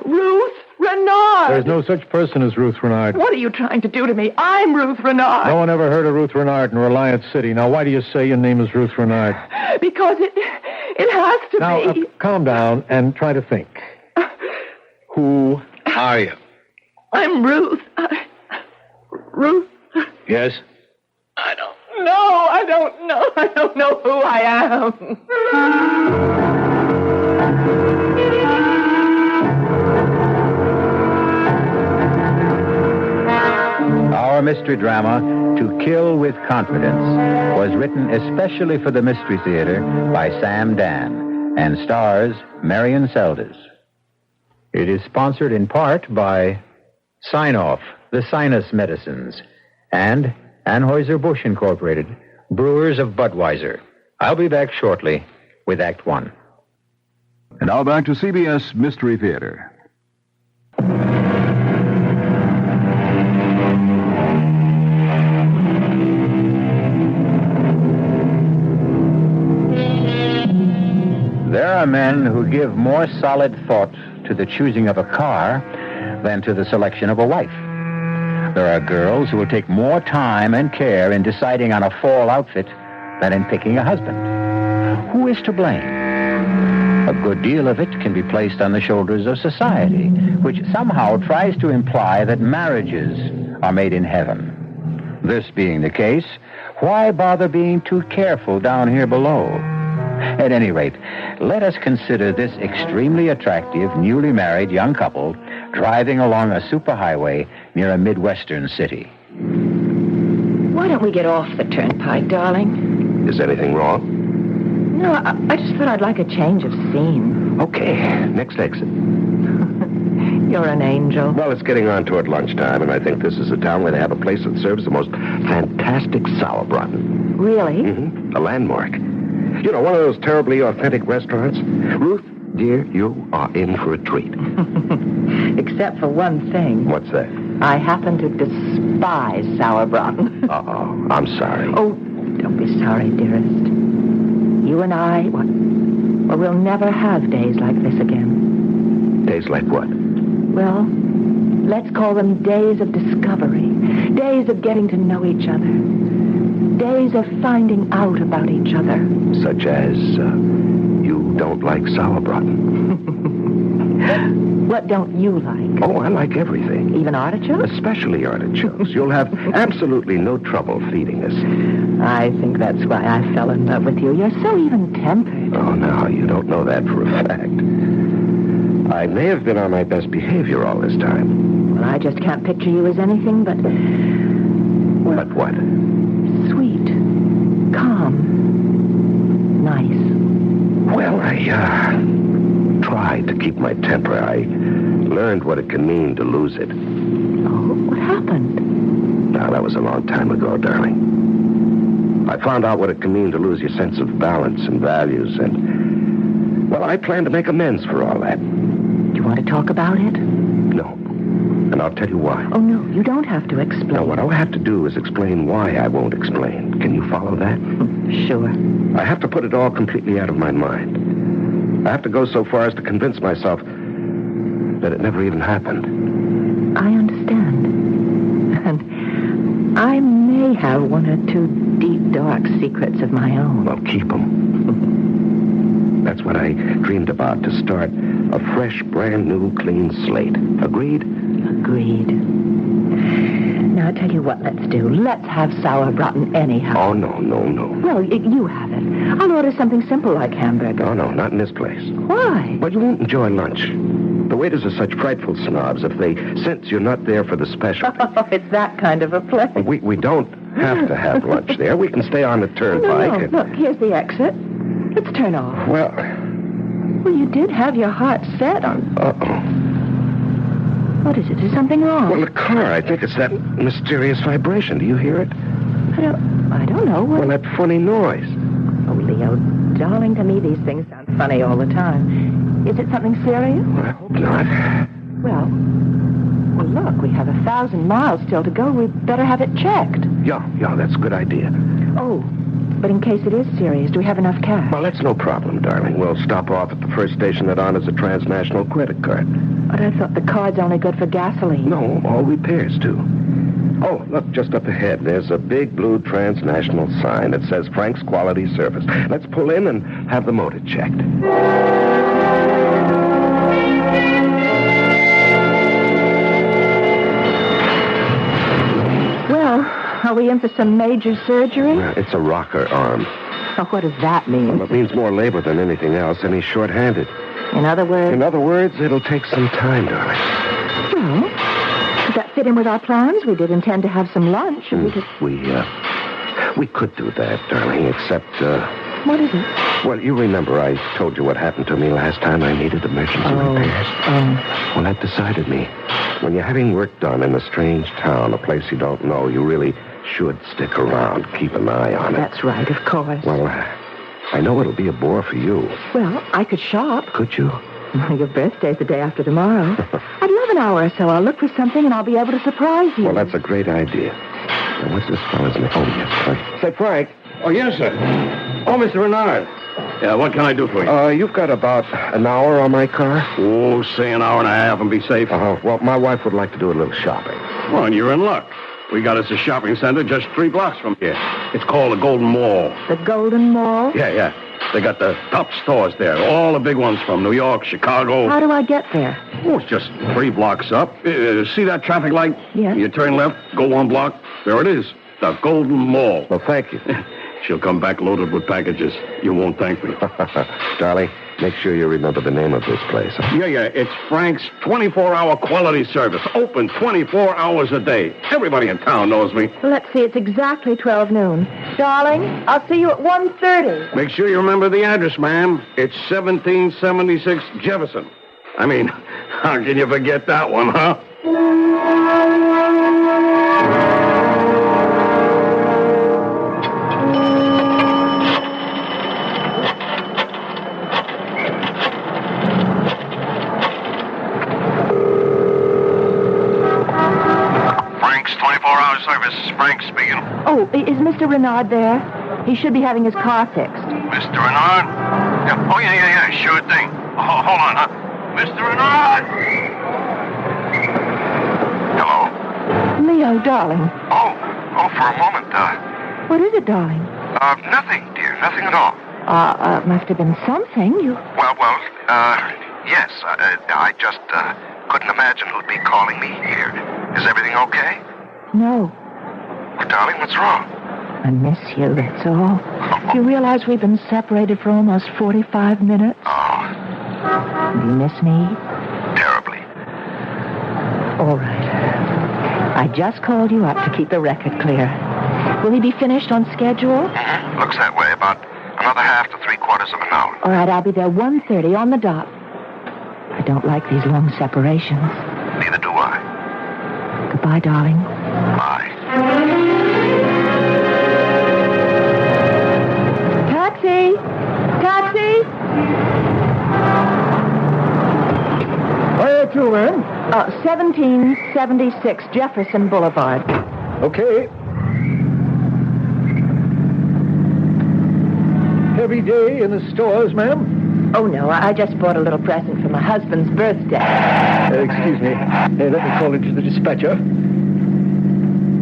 Ruth Renard. There's no such person as Ruth Renard. What are you trying to do to me? I'm Ruth Renard. No one ever heard of Ruth Renard in Reliance City. Now, why do you say your name is Ruth Renard? Because it has to be. Now, calm down and try to think. Who are you? I'm Ruth. Ruth? Yes? I don't know. I don't know who I am. Our mystery drama, To Kill with Confidence, was written especially for the Mystery Theater by Sam Dann and stars Marian Seldes. It is sponsored in part by Sign-Off, the sinus medicines, and Anheuser-Busch Incorporated, brewers of Budweiser. I'll be back shortly with Act One. And now back to CBS Mystery Theater. There are men who give more solid thought to the choosing of a car than to the selection of a wife. There are girls who will take more time and care in deciding on a fall outfit than in picking a husband. Who is to blame? A good deal of it can be placed on the shoulders of society, which somehow tries to imply that marriages are made in heaven. This being the case, why bother being too careful down here below? At any rate, let us consider this extremely attractive, newly married young couple driving along a superhighway near a Midwestern city. Why don't we get off the turnpike, darling? Is anything wrong? No, I just thought I'd like a change of scene. Okay, next exit. You're an angel. Well, it's getting on toward lunchtime, and I think this is a town where they have a place that serves the most fantastic sauerbraten. Really? Mm-hmm. A landmark. You know, one of those terribly authentic restaurants. Ruth, dear, you are in for a treat. Except for one thing. What's that? I happen to despise sauerbraten. Uh-oh, I'm sorry. Oh, don't be sorry, dearest. You and I, well, we'll never have days like this again. Days like what? Well, let's call them days of discovery. Days of getting to know each other. Days of finding out about each other. Such as, you don't like sauerbraten. What don't you like? Oh, I like everything. Even artichokes? Especially artichokes. You'll have absolutely no trouble feeding us. I think that's why I fell in love with you. You're so even-tempered. Oh, no, you don't know that for a fact. I may have been on my best behavior all this time. Well, I just can't picture you as anything but... But what? Sweet. Calm. Nice. Well, I tried to keep my temper. I learned what it can mean to lose it. Oh, what happened? Now, that was a long time ago, darling. I found out what it can mean to lose your sense of balance and values, and, well, I plan to make amends for all that. Do you want to talk about it? No. And I'll tell you why. Oh, no, you don't have to explain. No, what I'll have to do is explain why I won't explain. Can you follow that? Sure. I have to put it all completely out of my mind. I have to go so far as to convince myself that it never even happened. I understand. And I may have one or two deep, dark secrets of my own. Well, keep them. That's what I dreamed about, to start a fresh, brand new, clean slate. Agreed? Agreed. Now, I'll tell you what let's do. Let's have sauerbraten anyhow. Oh, no. Well, you have it. I'll order something simple like hamburger. Oh, no, not in this place. Why? Well, you won't enjoy lunch. The waiters are such frightful snobs if they sense you're not there for the special. Oh, it's that kind of a place. We don't have to have lunch there. We can stay on the turnpike. No. Look, here's the exit. Let's turn off. Well, you did have your heart set on... Uh-oh. What is it? Is something wrong? Well, the car. I think it's that mysterious vibration. Do you hear it? I don't know. Well, that funny noise. Oh, Leo, darling, to me these things sound funny all the time. Is it something serious? Well, I hope not. Well, look, we have 1,000 miles still to go. We'd better have it checked. Yeah, that's a good idea. Oh, but in case it is serious, do we have enough cash? Well, that's no problem, darling. We'll stop off at the first station that honors a transnational credit card. But I thought the card's only good for gasoline. No, all repairs, too. Oh, look, just up ahead, there's a big blue transnational sign that says Frank's Quality Service. Let's pull in and have the motor checked. Well, are we in for some major surgery? It's a rocker arm. Oh, what does that mean? Well, it means more labor than anything else, and he's short-handed. In other words? In other words, it'll take some time, darling. Well, does that fit in with our plans? We did intend to have some lunch. And We could do that, darling, except, What is it? Well, you remember I told you what happened to me last time I needed emergency repairs? Well, that decided me. When you're having work done in a strange town, a place you don't know, you really should stick around, keep an eye on it. That's right, of course. Well, I know it'll be a bore for you. Well, I could shop. Could you? Your birthday's the day after tomorrow. I'd love an hour or so. I'll look for something and I'll be able to surprise you. Well, that's a great idea. Now, what's this fellow's name? Oh, yes, Frank. Say, Frank. Oh, yes, sir. Oh, Mr. Renard. Yeah, what can I do for you? You've got about an hour on my car? Oh, say an hour and a half and be safe. Well, my wife would like to do a little shopping. Well, and you're in luck. We got us a shopping center just 3 blocks from here. It's called the Golden Mall. The Golden Mall? Yeah. They got the top stores there. All the big ones from New York, Chicago. How do I get there? Oh, it's just 3 blocks up. See that traffic light? Yes. You turn left, go 1 block. There it is. The Golden Mall. Well, thank you. She'll come back loaded with packages. You won't thank me. Darling, make sure you remember the name of this place. Yeah. It's Frank's 24-hour quality service. Open 24 hours a day. Everybody in town knows me. Well, let's see. It's exactly 12 noon. Darling, I'll see you at 1:30. Make sure you remember the address, ma'am. It's 1776 Jefferson. I mean, how can you forget that one, huh? Frank speaking. Oh, is Mr. Renard there? He should be having his car fixed. Mr. Renard? Yeah. Oh, yeah. Sure thing. Oh, hold on, huh? Mr. Renard! Hello? Leo, darling. Oh, for a moment. What is it, darling? Nothing, dear. Nothing at all. Must have been something. Yes. I just couldn't imagine who'd be calling me here. Is everything okay? No. Well, darling, what's wrong? I miss you, that's all. You realize we've been separated for almost 45 minutes? Oh. Do you miss me? Terribly. All right. I just called you up to keep the record clear. Will he be finished on schedule? Mm-hmm. Looks that way. About another half to 3/4 of an hour. All right, I'll be there 1:30 on the dot. I don't like these long separations. Neither do I. Goodbye, darling. Bye. Taxi! Taxi! Where to, ma'am? 1776 Jefferson Boulevard. Okay. Heavy day in the stores, ma'am? Oh, no, I just bought a little present for my husband's birthday. Excuse me. Let me call into the dispatcher.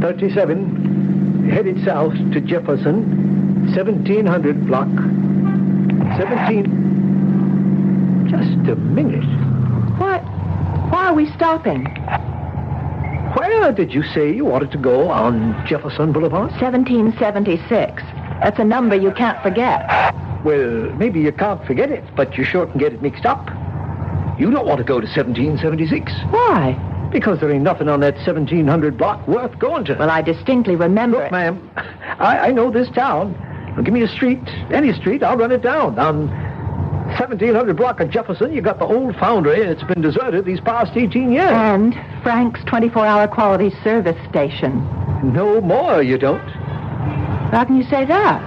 37, headed south to Jefferson, 1700 block. 17... Just a minute. What? Why are we stopping? Where did you say you wanted to go on Jefferson Boulevard? 1776. That's a number you can't forget. Well, maybe you can't forget it, but you sure can get it mixed up. You don't want to go to 1776. Why? Because there ain't nothing on that 1700 block worth going to. Well, I distinctly remember Look, ma'am, I know this town. Well, give me a street, any street, I'll run it down. On 1700 block of Jefferson, you got the old foundry. It's been deserted these past 18 years. And Frank's 24-hour quality service station. No more, you don't. How can you say that?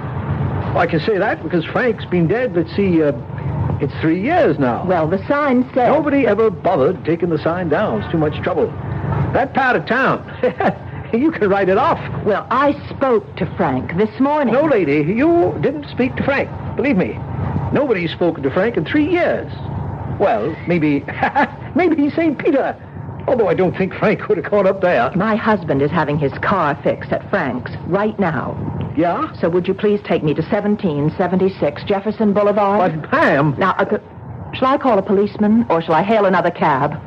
Well, I can say that because Frank's been dead, let's see, it's 3 years now. Well, the sign said... Nobody ever bothered taking the sign down. It's too much trouble. That part of town, you can write it off. Well, I spoke to Frank this morning. No, lady, you didn't speak to Frank. Believe me. Nobody's spoken to Frank in 3 years. Well, maybe St. Peter. Although I don't think Frank would have gone up there. My husband is having his car fixed at Frank's right now. Yeah? So would you please take me to 1776 Jefferson Boulevard? But, ma'am... Now, shall I call a policeman or shall I hail another cab?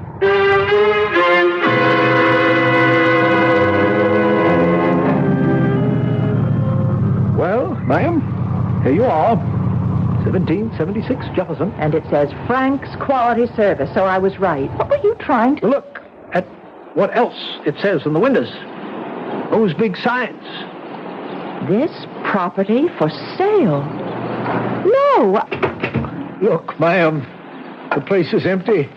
Well, ma'am, here you are. 1776 Jefferson. And it says Frank's Quality Service, so I was right. What were you trying to... Look at what else it says in the windows. Those big signs. This property for sale. No. Look, ma'am, the place is empty.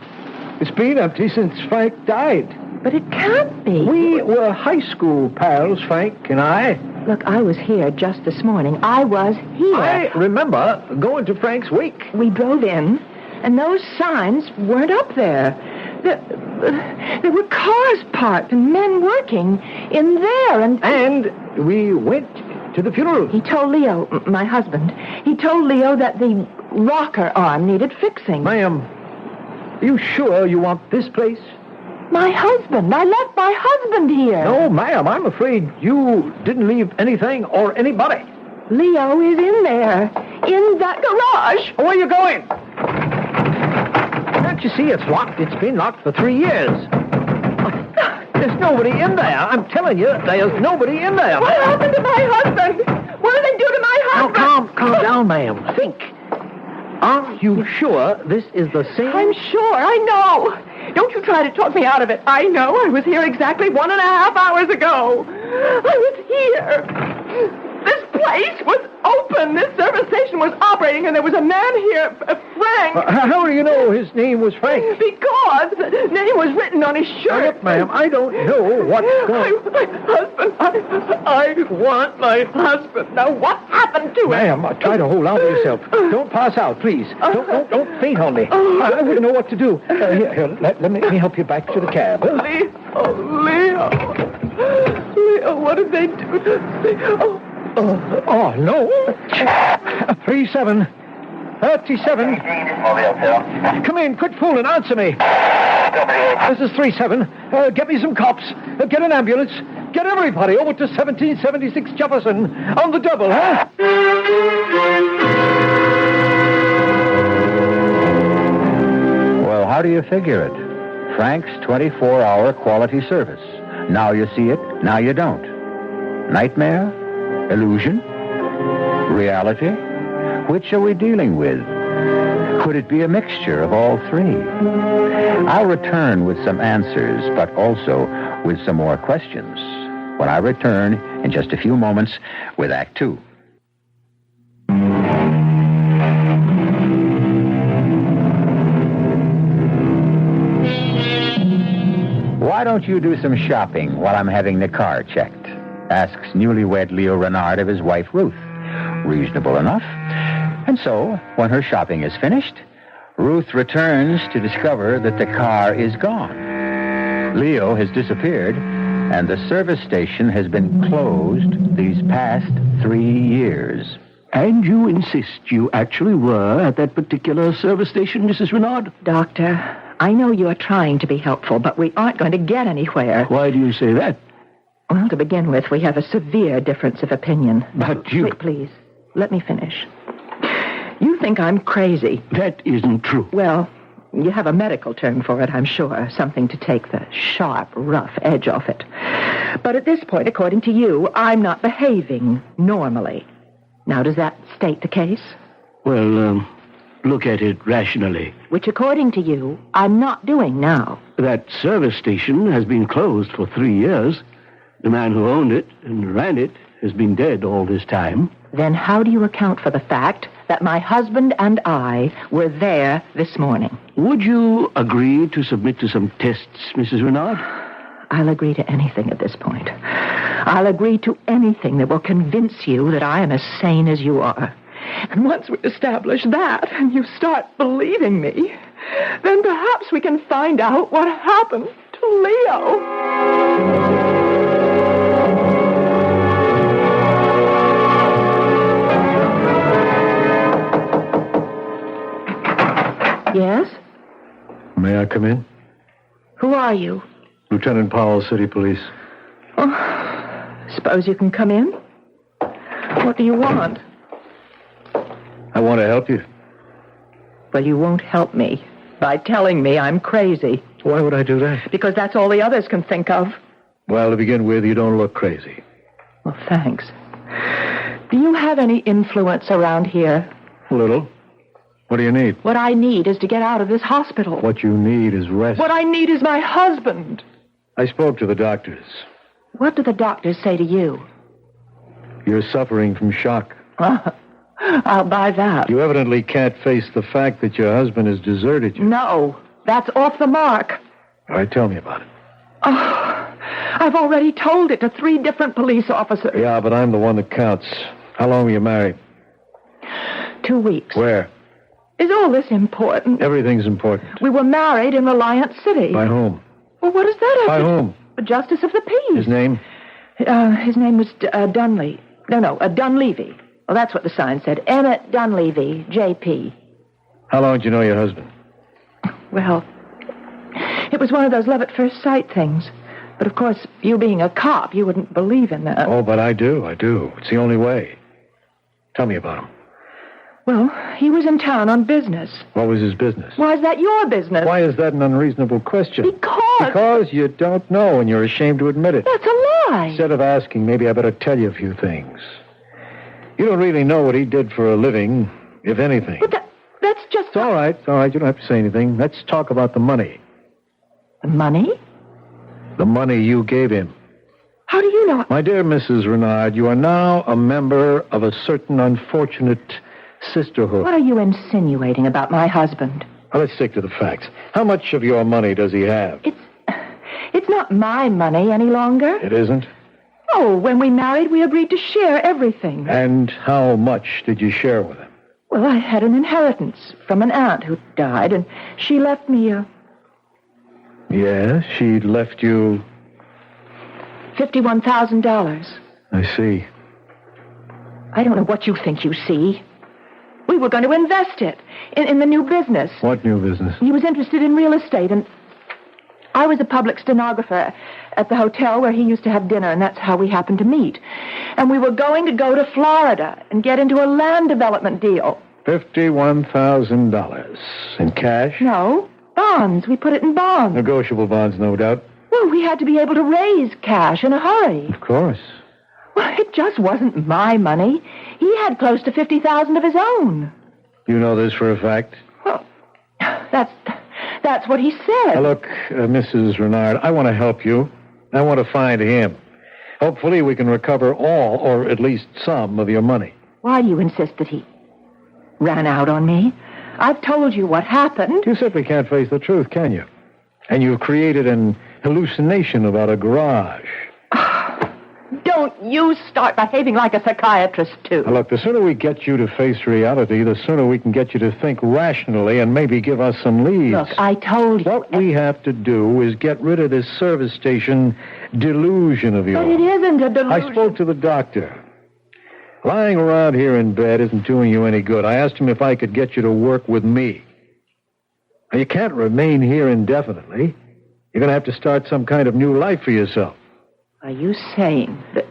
It's been empty since Frank died. But it can't be. We were high school pals, Frank and I. Look, I was here just this morning. I was here. I remember going to Frank's wake. We drove in, and those signs weren't up there. There were cars parked and men working in there, And we went to the funeral. He told Leo, my husband, he told Leo that the rocker arm needed fixing. Ma'am, are you sure you want this place? My husband. I left my husband here. No, ma'am, I'm afraid you didn't leave anything or anybody. Leo is in there, in that garage. Where are you going? Can't you see it's locked? It's been locked for 3 years. There's nobody in there. I'm telling you, there's nobody in there. What happened to my husband? What did they do to my husband? Now, calm down, ma'am. Think. Are you sure this is the same? I'm sure. I know. Don't you try to talk me out of it. I know. I was here exactly 1.5 hours ago. I was here. This place was open. This service station was operating, and there was a man here, Frank. How do you know his name was Frank? Because the name was written on his shirt. Now, look, ma'am, I don't know what's going on. My husband. I want my husband. Now, what happened to him? Ma'am, try to hold on to yourself. Don't pass out, please. Don't faint on me. I wouldn't know what to do. Here, let me help you back to the cab. Leo, what did they do to me? Oh, no. 37. 37. Come in, quit fooling, answer me. This is 37. Get me some cops. Get an ambulance. Get everybody over to 1776 Jefferson on the double, huh? Well, how do you figure it? Frank's 24-hour quality service. Now you see it, now you don't. Nightmare? Illusion? Reality? Which are we dealing with? Could it be a mixture of all three? I'll return with some answers, but also with some more questions when I return in just a few moments with Act 2. Why don't you do some shopping while I'm having the car checked? Asks newlywed Leo Renard of his wife Ruth. Reasonable enough. And so, when her shopping is finished, Ruth returns to discover that the car is gone. Leo has disappeared, and the service station has been closed these past 3 years. And you insist you actually were at that particular service station, Mrs. Renard? Doctor, I know you're trying to be helpful, but we aren't going to get anywhere. Why do you say that? Well, to begin with, we have a severe difference of opinion. But you... Please, let me finish. You think I'm crazy. That isn't true. Well, you have a medical term for it, I'm sure. Something to take the sharp, rough edge off it. But at this point, according to you, I'm not behaving normally. Now, does that state the case? Well, look at it rationally. Which, according to you, I'm not doing now. That service station has been closed for 3 years. The man who owned it and ran it has been dead all this time. Then how do you account for the fact that my husband and I were there this morning? Would you agree to submit to some tests, Mrs. Renard? I'll agree to anything at this point. I'll agree to anything that will convince you that I am as sane as you are. And once we establish that, and you start believing me, then perhaps we can find out what happened to Leo. Yes? May I come in? Who are you? Lieutenant Powell, City Police. Oh, suppose you can come in? What do you want? I want to help you. Well, you won't help me by telling me I'm crazy. Why would I do that? Because that's all the others can think of. Well, to begin with, you don't look crazy. Well, thanks. Do you have any influence around here? A little. What do you need? What I need is to get out of this hospital. What you need is rest. What I need is my husband. I spoke to the doctors. What do the doctors say to you? You're suffering from shock. I'll buy that. You evidently can't face the fact that your husband has deserted you. No, that's off the mark. All right, tell me about it. Oh, I've already told it to 3 different police officers. Yeah, but I'm the one that counts. How long were you married? 2 weeks. Where? Is all this important? Everything's important. We were married in Reliance City. By whom? Well, what does that have By to... whom? The Justice of the Peace. His name? His name was Dunley. Dunleavy. Well, that's what the sign said. Emmett Dunleavy, J.P. How long did you know your husband? Well, it was one of those love at first sight things. But, of course, you being a cop, you wouldn't believe in that. Oh, but I do. It's the only way. Tell me about him. Well, he was in town on business. What was his business? Why is that your business? Why is that an unreasonable question? Because you don't know and you're ashamed to admit it. That's a lie. Instead of asking, maybe I better tell you a few things. You don't really know what he did for a living, if anything. But that's just... It's all right. You don't have to say anything. Let's talk about the money. The money? The money you gave him. How do you know? My dear Mrs. Renard, you are now a member of a certain unfortunate sisterhood. What are you insinuating about my husband? Well, let's stick to the facts. How much of your money does he have? It's not my money any longer. It isn't? Oh, when we married, we agreed to share everything. And how much did you share with him? Well, I had an inheritance from an aunt who died, and she left me Yes, she left you... $51,000. I see. I don't know what you think you see. We were going to invest it in the new business. What new business? He was interested in real estate, and I was a public stenographer at the hotel where he used to have dinner, and that's how we happened to meet. And we were going to go to Florida and get into a land development deal. $51,000. In cash? No, bonds. We put it in bonds. Negotiable bonds, no doubt. Well, we had to be able to raise cash in a hurry. Of course. Well, it just wasn't my money. He had close to $50,000 of his own. You know this for a fact? Well, that's what he said. Now, look, Mrs. Renard, I want to help you. I want to find him. Hopefully we can recover all, or at least some, of your money. Why do you insist that he ran out on me? I've told you what happened. You simply can't face the truth, can you? And you've created an hallucination about a garage. Don't you start behaving like a psychiatrist, too. Now, look, the sooner we get you to face reality, the sooner we can get you to think rationally and maybe give us some leads. Look, I told you. What we have to do is get rid of this service station delusion of yours. But it isn't a delusion. I spoke to the doctor. Lying around here in bed isn't doing you any good. I asked him if I could get you to work with me. Now, you can't remain here indefinitely. You're going to have to start some kind of new life for yourself. Are you saying that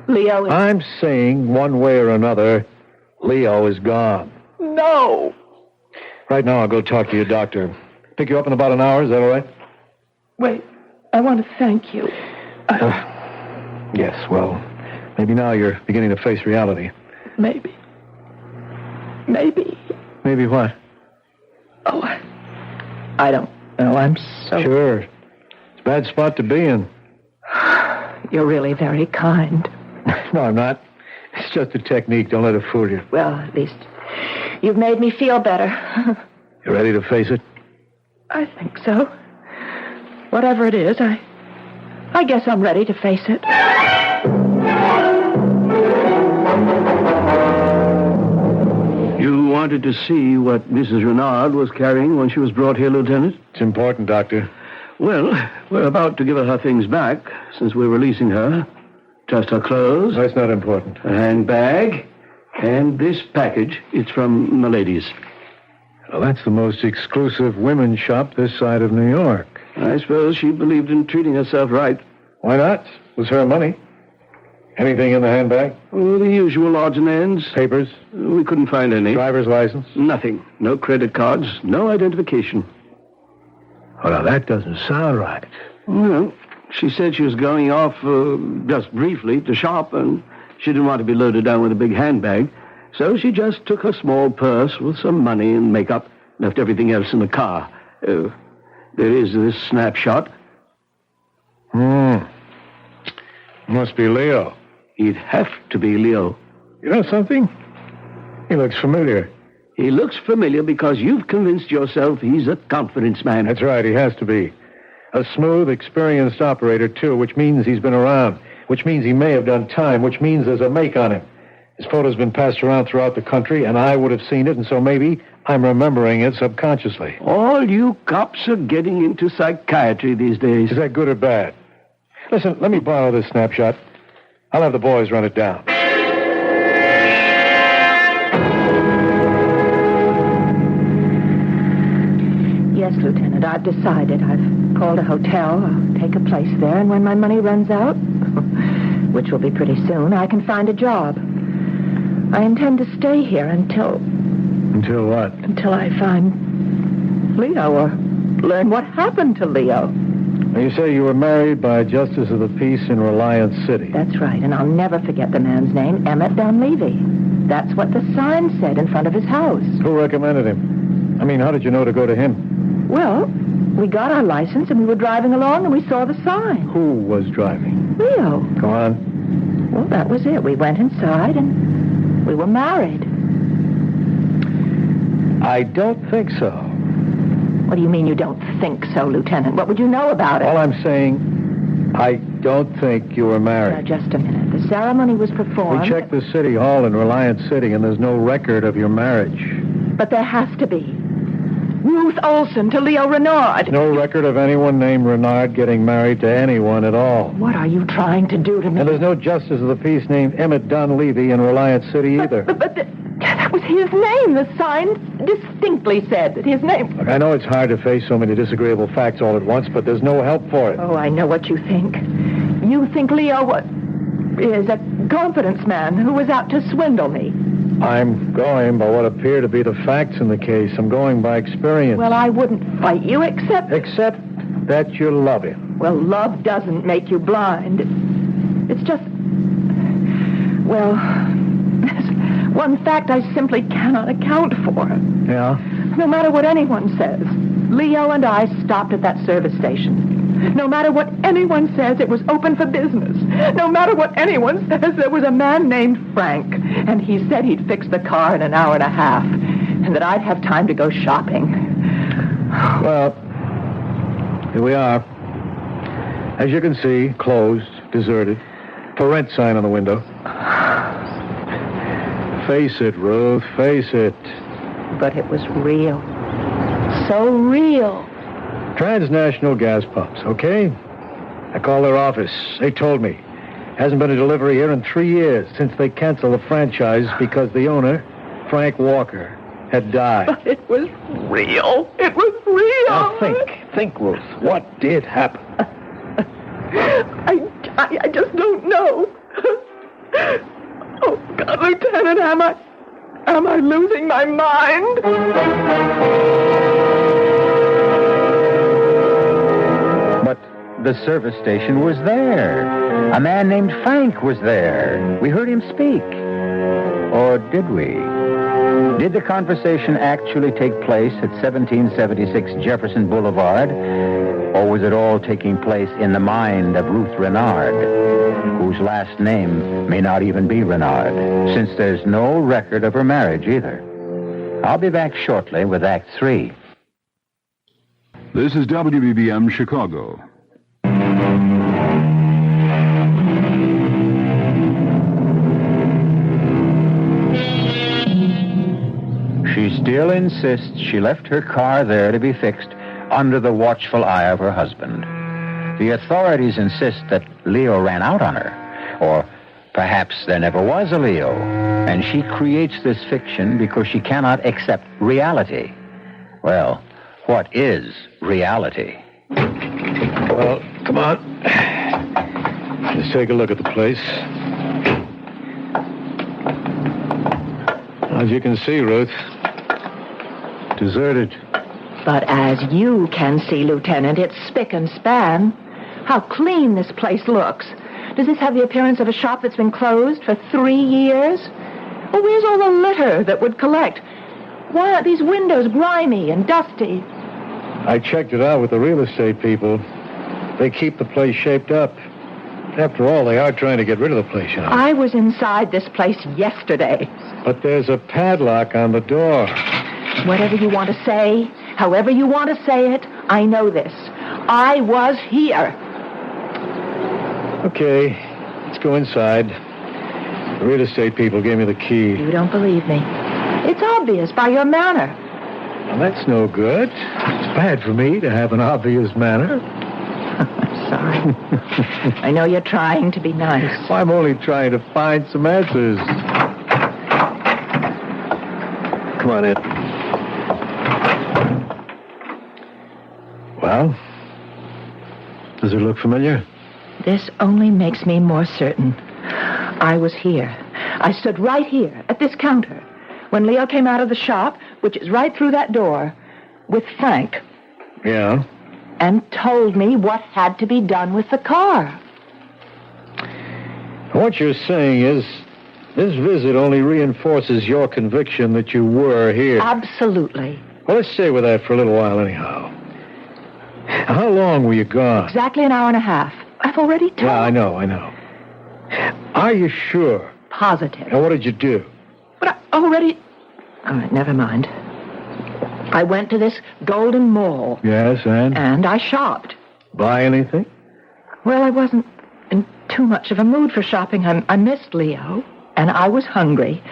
Leo is... I'm saying, one way or another, Leo is gone. No. Right now, I'll go talk to your doctor. Pick you up in about an hour, is that all right? Wait, I want to thank you. Yes, well, maybe now you're beginning to face reality. Maybe. Maybe what? Oh, I don't know. I'm so... Sure. It's a bad spot to be in. You're really very kind. No, I'm not. It's just a technique. Don't let it fool you. Well, at least you've made me feel better. You ready to face it? I think so. Whatever it is, I guess I'm ready to face it. You wanted to see what Mrs. Renard was carrying when she was brought here, Lieutenant? It's important, Doctor. Well, we're about to give her things back, since we're releasing her. Just her clothes. That's not important. Her handbag. And this package. It's from Milady's. Well, that's the most exclusive women's shop this side of New York. I suppose she believed in treating herself right. Why not? It was her money. Anything in the handbag? Oh, the usual odds and ends. Papers? We couldn't find any. Driver's license? Nothing. No credit cards. No identification. Oh, now, that doesn't sound right. Well, she said she was going off just briefly to shop, and she didn't want to be loaded down with a big handbag. So she just took her small purse with some money and makeup, left everything else in the car. There is this snapshot. Must be Leo. He'd have to be Leo. You know something? He looks familiar. He looks familiar because you've convinced yourself he's a confidence man. That's right, he has to be. A smooth, experienced operator, too, which means he's been around, which means he may have done time, which means there's a make on him. His photo's been passed around throughout the country, and I would have seen it, and so maybe I'm remembering it subconsciously. All you cops are getting into psychiatry these days. Is that good or bad? Listen, let me borrow this snapshot. I'll have the boys run it down. Yes, Lieutenant, I've decided. I've called a hotel. I'll take a place there, and when my money runs out, which will be pretty soon, I can find a job. I intend to stay here until... Until what? Until I find Leo or learn what happened to Leo. Now, you say you were married by a justice of the peace in Reliance City. That's right, and I'll never forget the man's name, Emmett Dunleavy. That's what the sign said in front of his house. Who recommended him? I mean, how did you know to go to him? Well, we got our license and we were driving along and we saw the sign. Who was driving? Leo. Go on. Well, that was it. We went inside and we were married. I don't think so. What do you mean you don't think so, Lieutenant? What would you know about it? All I'm saying, I don't think you were married. Now, just a minute. The ceremony was performed. We checked the city hall in Reliance City, and there's no record of your marriage. But there has to be. Ruth Olson to Leo Renard. No record of anyone named Renard getting married to anyone at all. What are you trying to do to me? And there's no justice of the peace named Emmett Dunleavy in Reliance City either. But that was his name. The sign distinctly said that his name... Look, I know it's hard to face so many disagreeable facts all at once, but there's no help for it. Oh, I know what you think. You think Leo is a confidence man who was out to swindle me. I'm going by what appear to be the facts in the case. I'm going by experience. Well, I wouldn't fight you except... Except that you love him. Well, love doesn't make you blind. It's just... Well, there's one fact I simply cannot account for. Yeah? No matter what anyone says, Leo and I stopped at that service station. No matter what anyone says, it was open for business. No matter what anyone says, there was a man named Frank, and he said he'd fix the car in an hour and a half, and that I'd have time to go shopping. Well, here we are. As you can see, closed, deserted. For rent sign on the window. Face it, Ruth, face it. But it was real. So real. Transnational gas pumps, okay? I called their office. They told me. Hasn't been a delivery here in 3 years since they canceled the franchise because the owner, Frank Walker, had died. But it was real. It was real. Now think, Ruth. What did happen? I just don't know. Oh, God, Lieutenant, am I losing my mind? But the service station was there. A man named Frank was there. We heard him speak. Or did we? Did the conversation actually take place at 1776 Jefferson Boulevard? Or was it all taking place in the mind of Ruth Renard, whose last name may not even be Renard, since there's no record of her marriage either? I'll be back shortly with Act 3. This is WBBM Chicago. She still insists she left her car there to be fixed under the watchful eye of her husband. The authorities insist that Leo ran out on her, or perhaps there never was a Leo, and she creates this fiction because she cannot accept reality. Well, what is reality? Well, come on. Let's take a look at the place. As you can see, Ruth, deserted. But as you can see, Lieutenant, it's spick and span. How clean this place looks. Does this have the appearance of a shop that's been closed for 3 years? Well, where's all the litter that would collect? Why aren't these windows grimy and dusty? I checked it out with the real estate people. They keep the place shaped up. After all, they are trying to get rid of the place, you know. I was inside this place yesterday. But there's a padlock on the door. Whatever you want to say, however you want to say it, I know this. I was here. Okay, let's go inside. The real estate people gave me the key. You don't believe me. It's obvious by your manner. Well, that's no good. It's bad for me to have an obvious manner. Sorry. I know you're trying to be nice. Well, I'm only trying to find some answers. Come on in. Well, does it look familiar? This only makes me more certain. I was here. I stood right here at this counter when Leo came out of the shop, which is right through that door, with Frank. Yeah? And told me what had to be done with the car. What you're saying is this visit only reinforces your conviction that you were here. Absolutely. Well, let's stay with that for a little while anyhow. How long were you gone? Exactly an hour and a half. I've already told. Yeah, I know. Are you sure? Positive. Now, what did you do? But I already... All right, never mind. I went to this Golden Mall. Yes, and? And I shopped. Buy anything? Well, I wasn't in too much of a mood for shopping. I missed Leo, and I was hungry.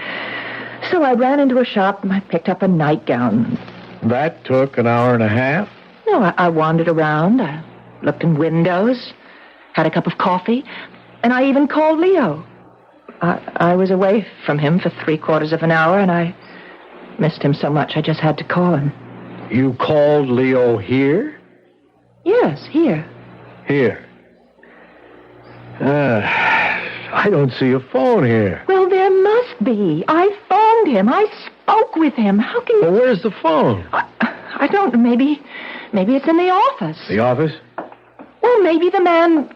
So I ran into a shop and I picked up a nightgown. That took an hour and a half? No, I wandered around. I looked in windows, had a cup of coffee, and I even called Leo. I was away from him for 3/4 of an hour, and I missed him so much I just had to call him. You called Leo here? Yes, here. Here. I don't see a phone here. Well, there must be. I phoned him. I spoke with him. How can you... Well, where's the phone? I don't know. Maybe it's in the office. The office? Well, maybe the man,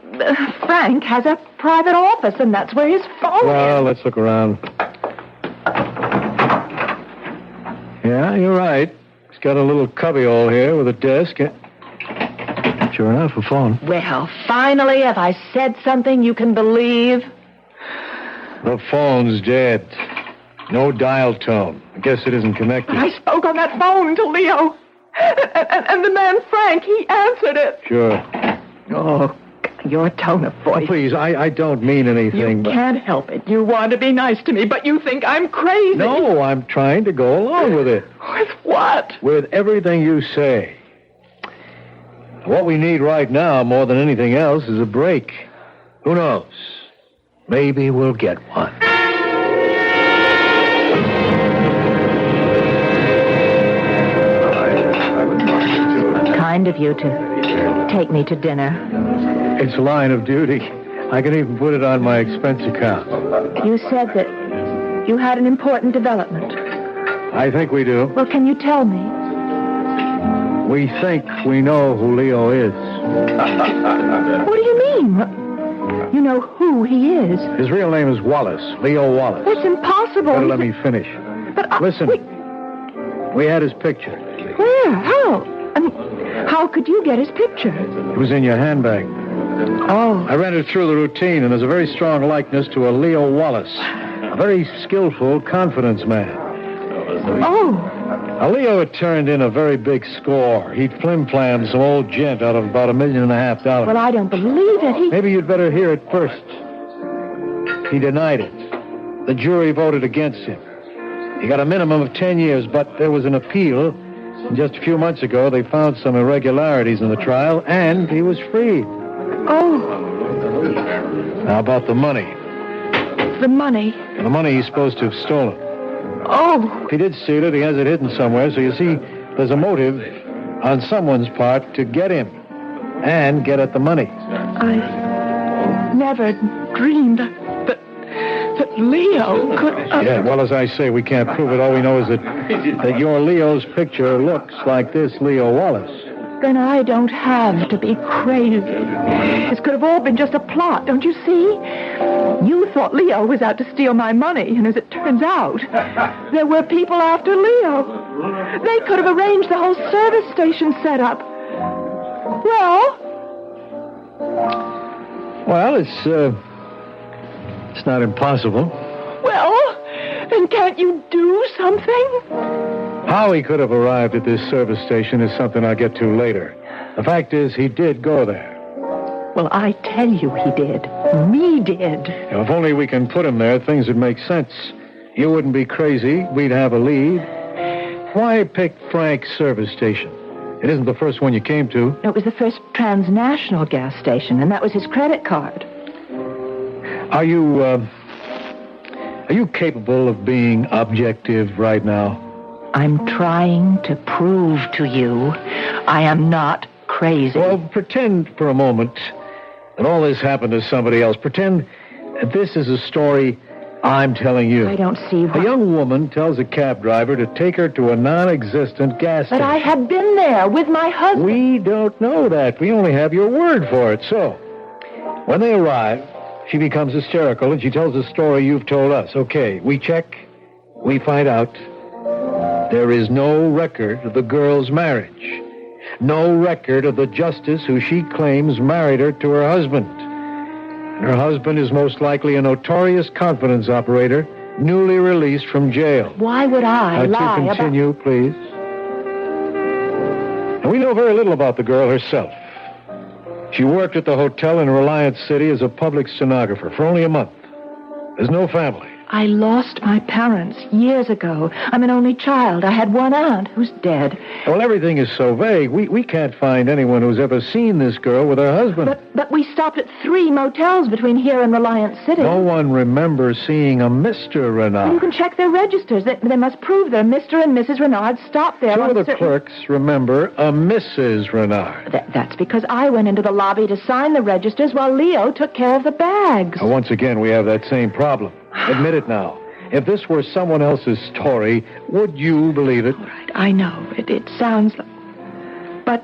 Frank, has a private office, and that's where his phone Well, is. let's look around. Yeah, you're right. He's got a little cubbyhole here with a desk. Sure enough, a phone. Well, finally, have I said something you can believe? The phone's dead. No dial tone. I guess it isn't connected. I spoke on that phone to Leo. And the man, Frank, he answered it. Sure. Oh, your tone of voice. Oh, please, I don't mean anything, You can't help it. You want to be nice to me, but you think I'm crazy. No, I'm trying to go along with it. With what? With everything you say. What we need right now, more than anything else, is a break. Who knows? Maybe we'll get one. Kind of you to take me to dinner. It's line of duty. I can even put it on my expense account. You said that you had an important development. I think we do. Well, can you tell me? We think we know who Leo is. What do you mean? You know who he is. His real name is Wallace, Leo Wallace. That's impossible. Better let me finish. But Listen, we had his picture. Where? How? I mean, how could you get his picture? It was in your handbag. Oh. I ran it through the routine, and there's a very strong likeness to a Leo Wallace. A very skillful confidence man. Oh. Now, Leo had turned in a very big score. He'd flim-flammed some old gent out of about $1.5 million. Well, I don't believe it. Maybe you'd better hear it first. He denied it. The jury voted against him. He got a minimum of 10 years, but there was an appeal. And just a few months ago, they found some irregularities in the trial, and he was freed. Oh. How about the money? The money? The money he's supposed to have stolen. Oh. If he did steal it, he has it hidden somewhere, so you see, there's a motive on someone's part to get him and get at the money. I never dreamed that Leo could... Yeah, well, as I say, we can't prove it. All we know is that your Leo's picture looks like this Leo Wallace. Then I don't have to be crazy. This could have all been just a plot, don't you see? You thought Leo was out to steal my money, and as it turns out, there were people after Leo. They could have arranged the whole service station setup. Well, it's not impossible. Well, then can't you do something? How he could have arrived at this service station is something I'll get to later. The fact is, he did go there. Well, I tell you he did. Me did. Now, if only we can put him there, things would make sense. You wouldn't be crazy. We'd have a lead. Why pick Frank's service station? It isn't the first one you came to. No, it was the first transnational gas station, and that was his credit card. Are you capable of being objective right now? I'm trying to prove to you I am not crazy. Well, pretend for a moment that all this happened to somebody else. Pretend that this is a story I'm telling you. I don't see why. A young woman tells a cab driver to take her to a non-existent gas station. But I had been there with my husband. We don't know that. We only have your word for it. So, when they arrive, she becomes hysterical and she tells the story you've told us. Okay, we check. We find out there is no record of the girl's marriage. No record of the justice who she claims married her to her husband. And her husband is most likely a notorious confidence operator, newly released from jail. Why would I lie to continue, please. And we know very little about the girl herself. She worked at the hotel in Reliance City as a public stenographer for only a month. There's no family. I lost my parents years ago. I'm an only child. I had one aunt who's dead. Well, everything is so vague. We can't find anyone who's ever seen this girl with her husband. But we stopped at 3 motels between here and Reliance City. No one remembers seeing a Mr. Renard. You can check their registers. They must prove they're Mr. and Mrs. Renard stopped there. Two of the clerks remember a Mrs. Renard. That's because I went into the lobby to sign the registers while Leo took care of the bags. Now, once again, we have that same problem. Admit it now. If this were someone else's story, would you believe it? All right, I know. It sounds like... But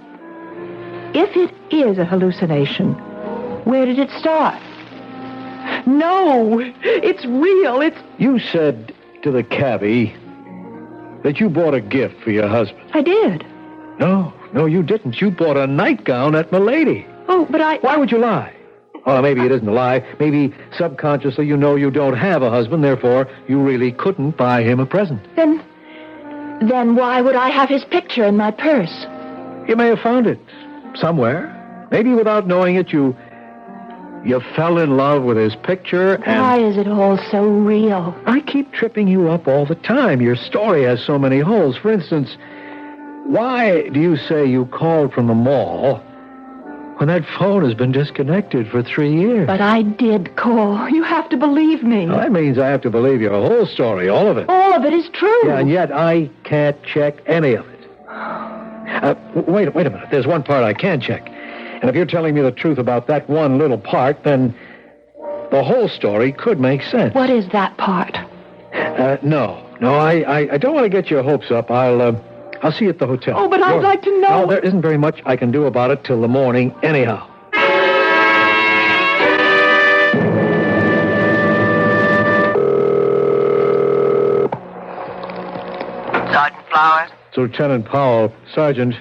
if it is a hallucination, where did it start? No, it's real. You said to the cabbie that you bought a gift for your husband. I did. No, you didn't. You bought a nightgown at Milady. Oh, but Why would you lie? Well, maybe it isn't a lie. Maybe subconsciously you know you don't have a husband, therefore you really couldn't buy him a present. Then why would I have his picture in my purse? You may have found it somewhere. Maybe without knowing it, you fell in love with his picture and... Why is it all so real? I keep tripping you up all the time. Your story has so many holes. For instance, why do you say you called from the mall when that phone has been disconnected for 3 years? But I did call. You have to believe me. Well, that means I have to believe your whole story, all of it. All of it is true. Yeah, and yet I can't check any of it. Wait a minute. There's one part I can check. And if you're telling me the truth about that one little part, then the whole story could make sense. What is that part? No, I don't want to get your hopes up. I'll see you at the hotel. Oh, but I'd like to know. No, there isn't very much I can do about it till the morning anyhow. Sergeant Flowers? It's Lieutenant Powell. Sergeant,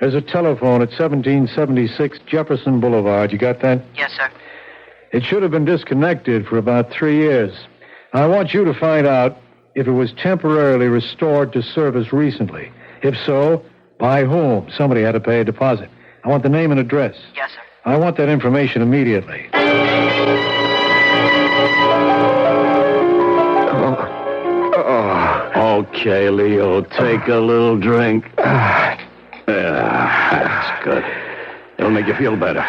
there's a telephone at 1776 Jefferson Boulevard. You got that? Yes, sir. It should have been disconnected for about 3 years. I want you to find out if it was temporarily restored to service recently. If so, by whom? Somebody had to pay a deposit. I want the name and address. Yes, sir. I want that information immediately. Okay, Leo, take a little drink. That's good. It'll make you feel better.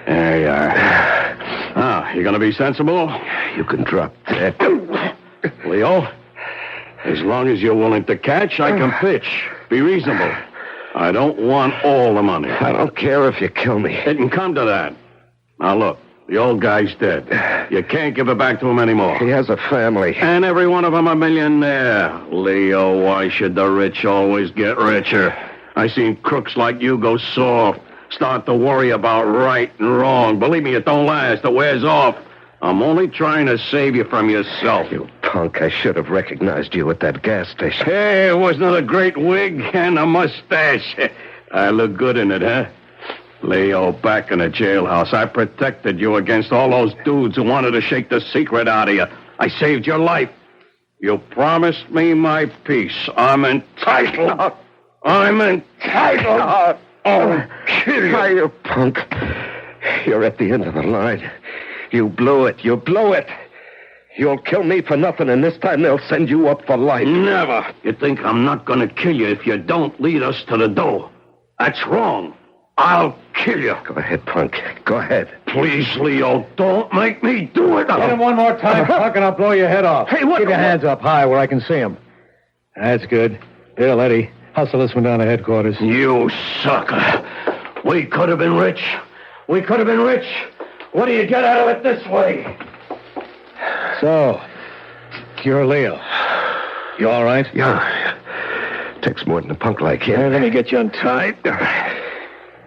There you are. Now, you gonna be sensible? You can drop that. Leo, as long as you're willing to catch, I can pitch. Be reasonable. I don't want all the money. I don't care if you kill me. It can come to that. Now, look, the old guy's dead. You can't give it back to him anymore. He has a family. And every one of them a millionaire. Leo, why should the rich always get richer? I seen crooks like you go soft, start to worry about right and wrong. Believe me, it don't last. It wears off. I'm only trying to save you from yourself. You punk, I should have recognized you at that gas station. Hey, wasn't it a great wig and a mustache? I look good in it, huh? Leo, back in the jailhouse, I protected you against all those dudes who wanted to shake the secret out of you. I saved your life. You promised me my peace. I'm entitled. I'm entitled. kill you. You punk. You're at the end of the line. You blew it. You blew it. You'll kill me for nothing, and this time they'll send you up for life. Never. You think I'm not going to kill you if you don't lead us to the door. That's wrong. I'll kill you. Go ahead, punk. Go ahead. Please, Leo, don't make me do it. Hit him one more time, punk, and I'll blow your head off. Hey, what? Keep your hands up high where I can see them. That's good. Bill, Eddie, hustle this one down to headquarters. You sucker. We could have been rich. We could have been rich. What do you get out of it this way? So, you're Leo. You all right? Yeah. Takes more than a punk like him. Let me get you untied.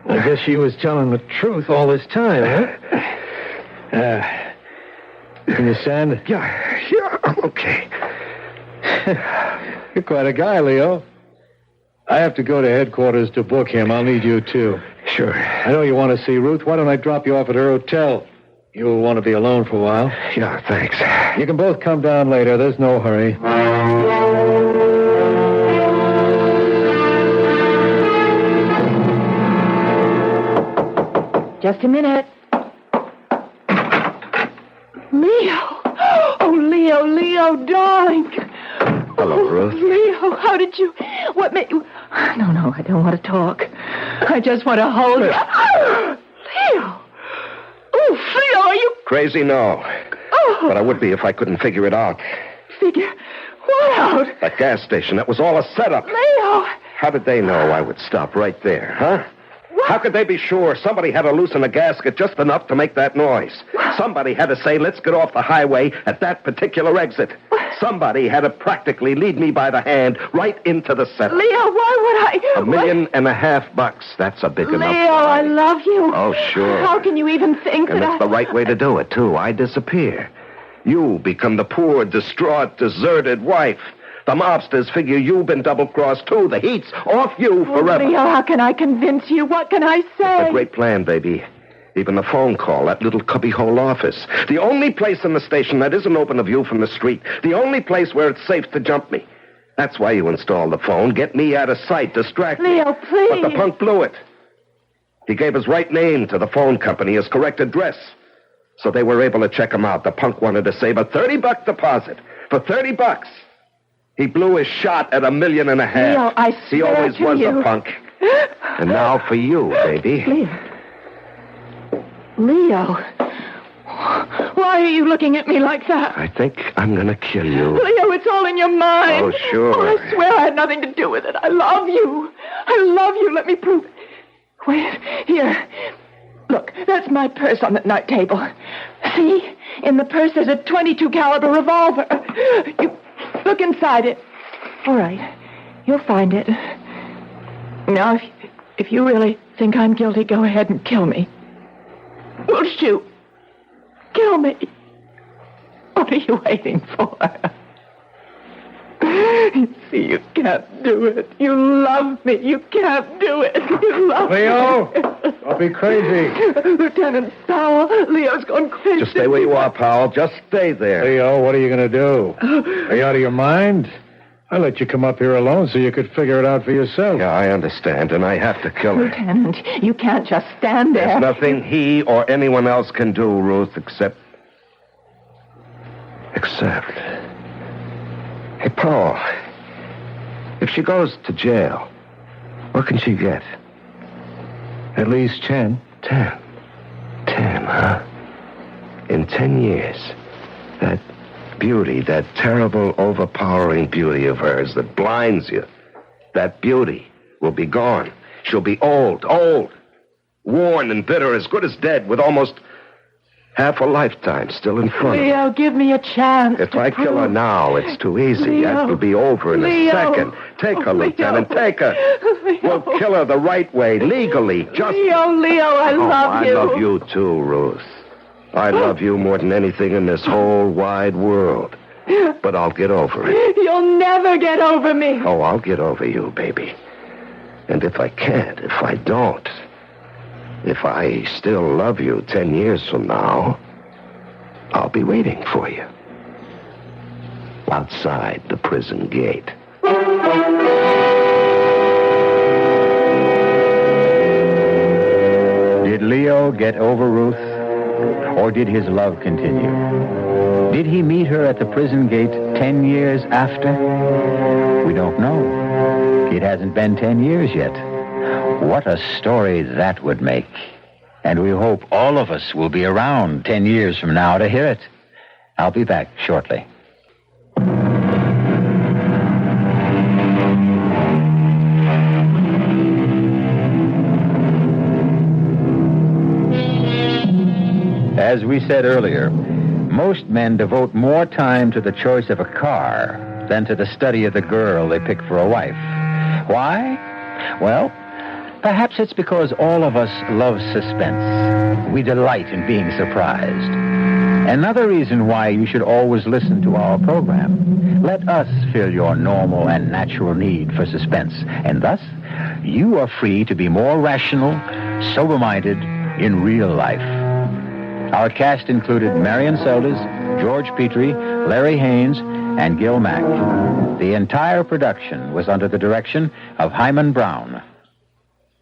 I guess she was telling the truth all this time, huh? Can you stand? Yeah, I'm okay. You're quite a guy, Leo. I have to go to headquarters to book him. I'll need you, too. Sure. I know you want to see Ruth. Why don't I drop you off at her hotel? You'll want to be alone for a while. Yeah, thanks. You can both come down later. There's no hurry. Just a minute. Leo. Oh, Leo, darling. Hello, Ruth. Leo, how did you... What made you... No, I don't want to talk. I just want to hold you. Leo. Oh, Leo, are you... Crazy? No. Oh. But I would be if I couldn't figure it out. Figure what out? That gas station, that was all a setup. Leo. How did they know I would stop right there, huh? What? How could they be sure? Somebody had to loosen a gasket just enough to make that noise. Somebody had to say, let's get off the highway at that particular exit. Somebody had to practically lead me by the hand right into the setup. Leo, why would I... $1.5 million. That's a big enough. Leo, I love you. Oh, sure. How can you even think and that it's the right way to do it, too. I disappear. You become the poor, distraught, deserted wife. The mobsters figure you've been double-crossed, too. The heat's off you forever. Leo, how can I convince you? What can I say? It's a great plan, baby. Even the phone call, that little cubbyhole office. The only place in the station that isn't open to view from the street. The only place where it's safe to jump me. That's why you installed the phone. Get me out of sight, distract me. Leo, please. But the punk blew it. He gave his right name to the phone company, his correct address. So they were able to check him out. The punk wanted to save a $30 deposit. For $30. He blew his shot at $1.5 million. Leo, I swear he always to was you. a punk. And now for you, baby. Leo, why are you looking at me like that? I think I'm going to kill you. Leo, it's all in your mind. Oh, sure. Oh, I swear I had nothing to do with it. I love you. I love you. Let me prove it. Wait, here. Look, that's my purse on the night table. See? In the purse there's a .22 caliber revolver. You look inside it. All right. You'll find it. Now, if you really think I'm guilty, go ahead and kill me. We'll shoot. Kill me. What are you waiting for? You see, you can't do it. You love me. You can't do it. You love Leo, me. don't be crazy. Lieutenant Powell, Leo's going crazy. Just stay where you are, pal. Just stay there. Leo, what are you going to do? Are you out of your mind? I let you come up here alone so you could figure it out for yourself. Yeah, I understand, and I have to kill her. Lieutenant, you can't just stand there. There's nothing he or anyone else can do, Ruth, except... Hey, Paul, if she goes to jail, what can she get? At least 10. 10, huh? In 10 years, that beauty, that terrible, overpowering beauty of hers that blinds you, that beauty will be gone. She'll be old, worn and bitter, as good as dead, with almost half a lifetime still in front of her. Leo, give me a chance. If I kill her now, it's too easy. Leo. It'll be over in a second. Take her, Lieutenant, take her. We'll kill her the right way, legally. Just... Leo, I love you. I love you too, Ruth. I love you more than anything in this whole wide world. But I'll get over it. You'll never get over me. Oh, I'll get over you, baby. And if I can't, if I don't, if I still love you 10 years from now, I'll be waiting for you. Outside the prison gate. Did Leo get over Ruth, or did his love continue? Did he meet her at the prison gate 10 years after? We don't know. It hasn't been 10 years yet. What a story that would make. And we hope all of us will be around 10 years from now to hear it. I'll be back shortly. As we said earlier, most men devote more time to the choice of a car than to the study of the girl they pick for a wife. Why? Well, perhaps it's because all of us love suspense. We delight in being surprised. Another reason why you should always listen to our program. Let us fill your normal and natural need for suspense, and thus you are free to be more rational, sober-minded in real life. Our cast included Marian Seldes, George Petrie, Larry Haines, and Gil Mack. The entire production was under the direction of Hyman Brown.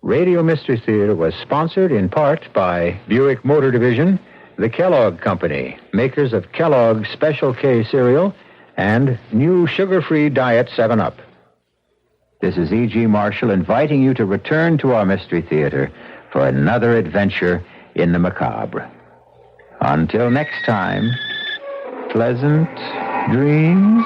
Radio Mystery Theater was sponsored in part by Buick Motor Division, the Kellogg Company, makers of Kellogg's Special K cereal, and new sugar-free Diet 7-Up. This is E.G. Marshall inviting you to return to our Mystery Theater for another adventure in the macabre. Until next time, pleasant dreams.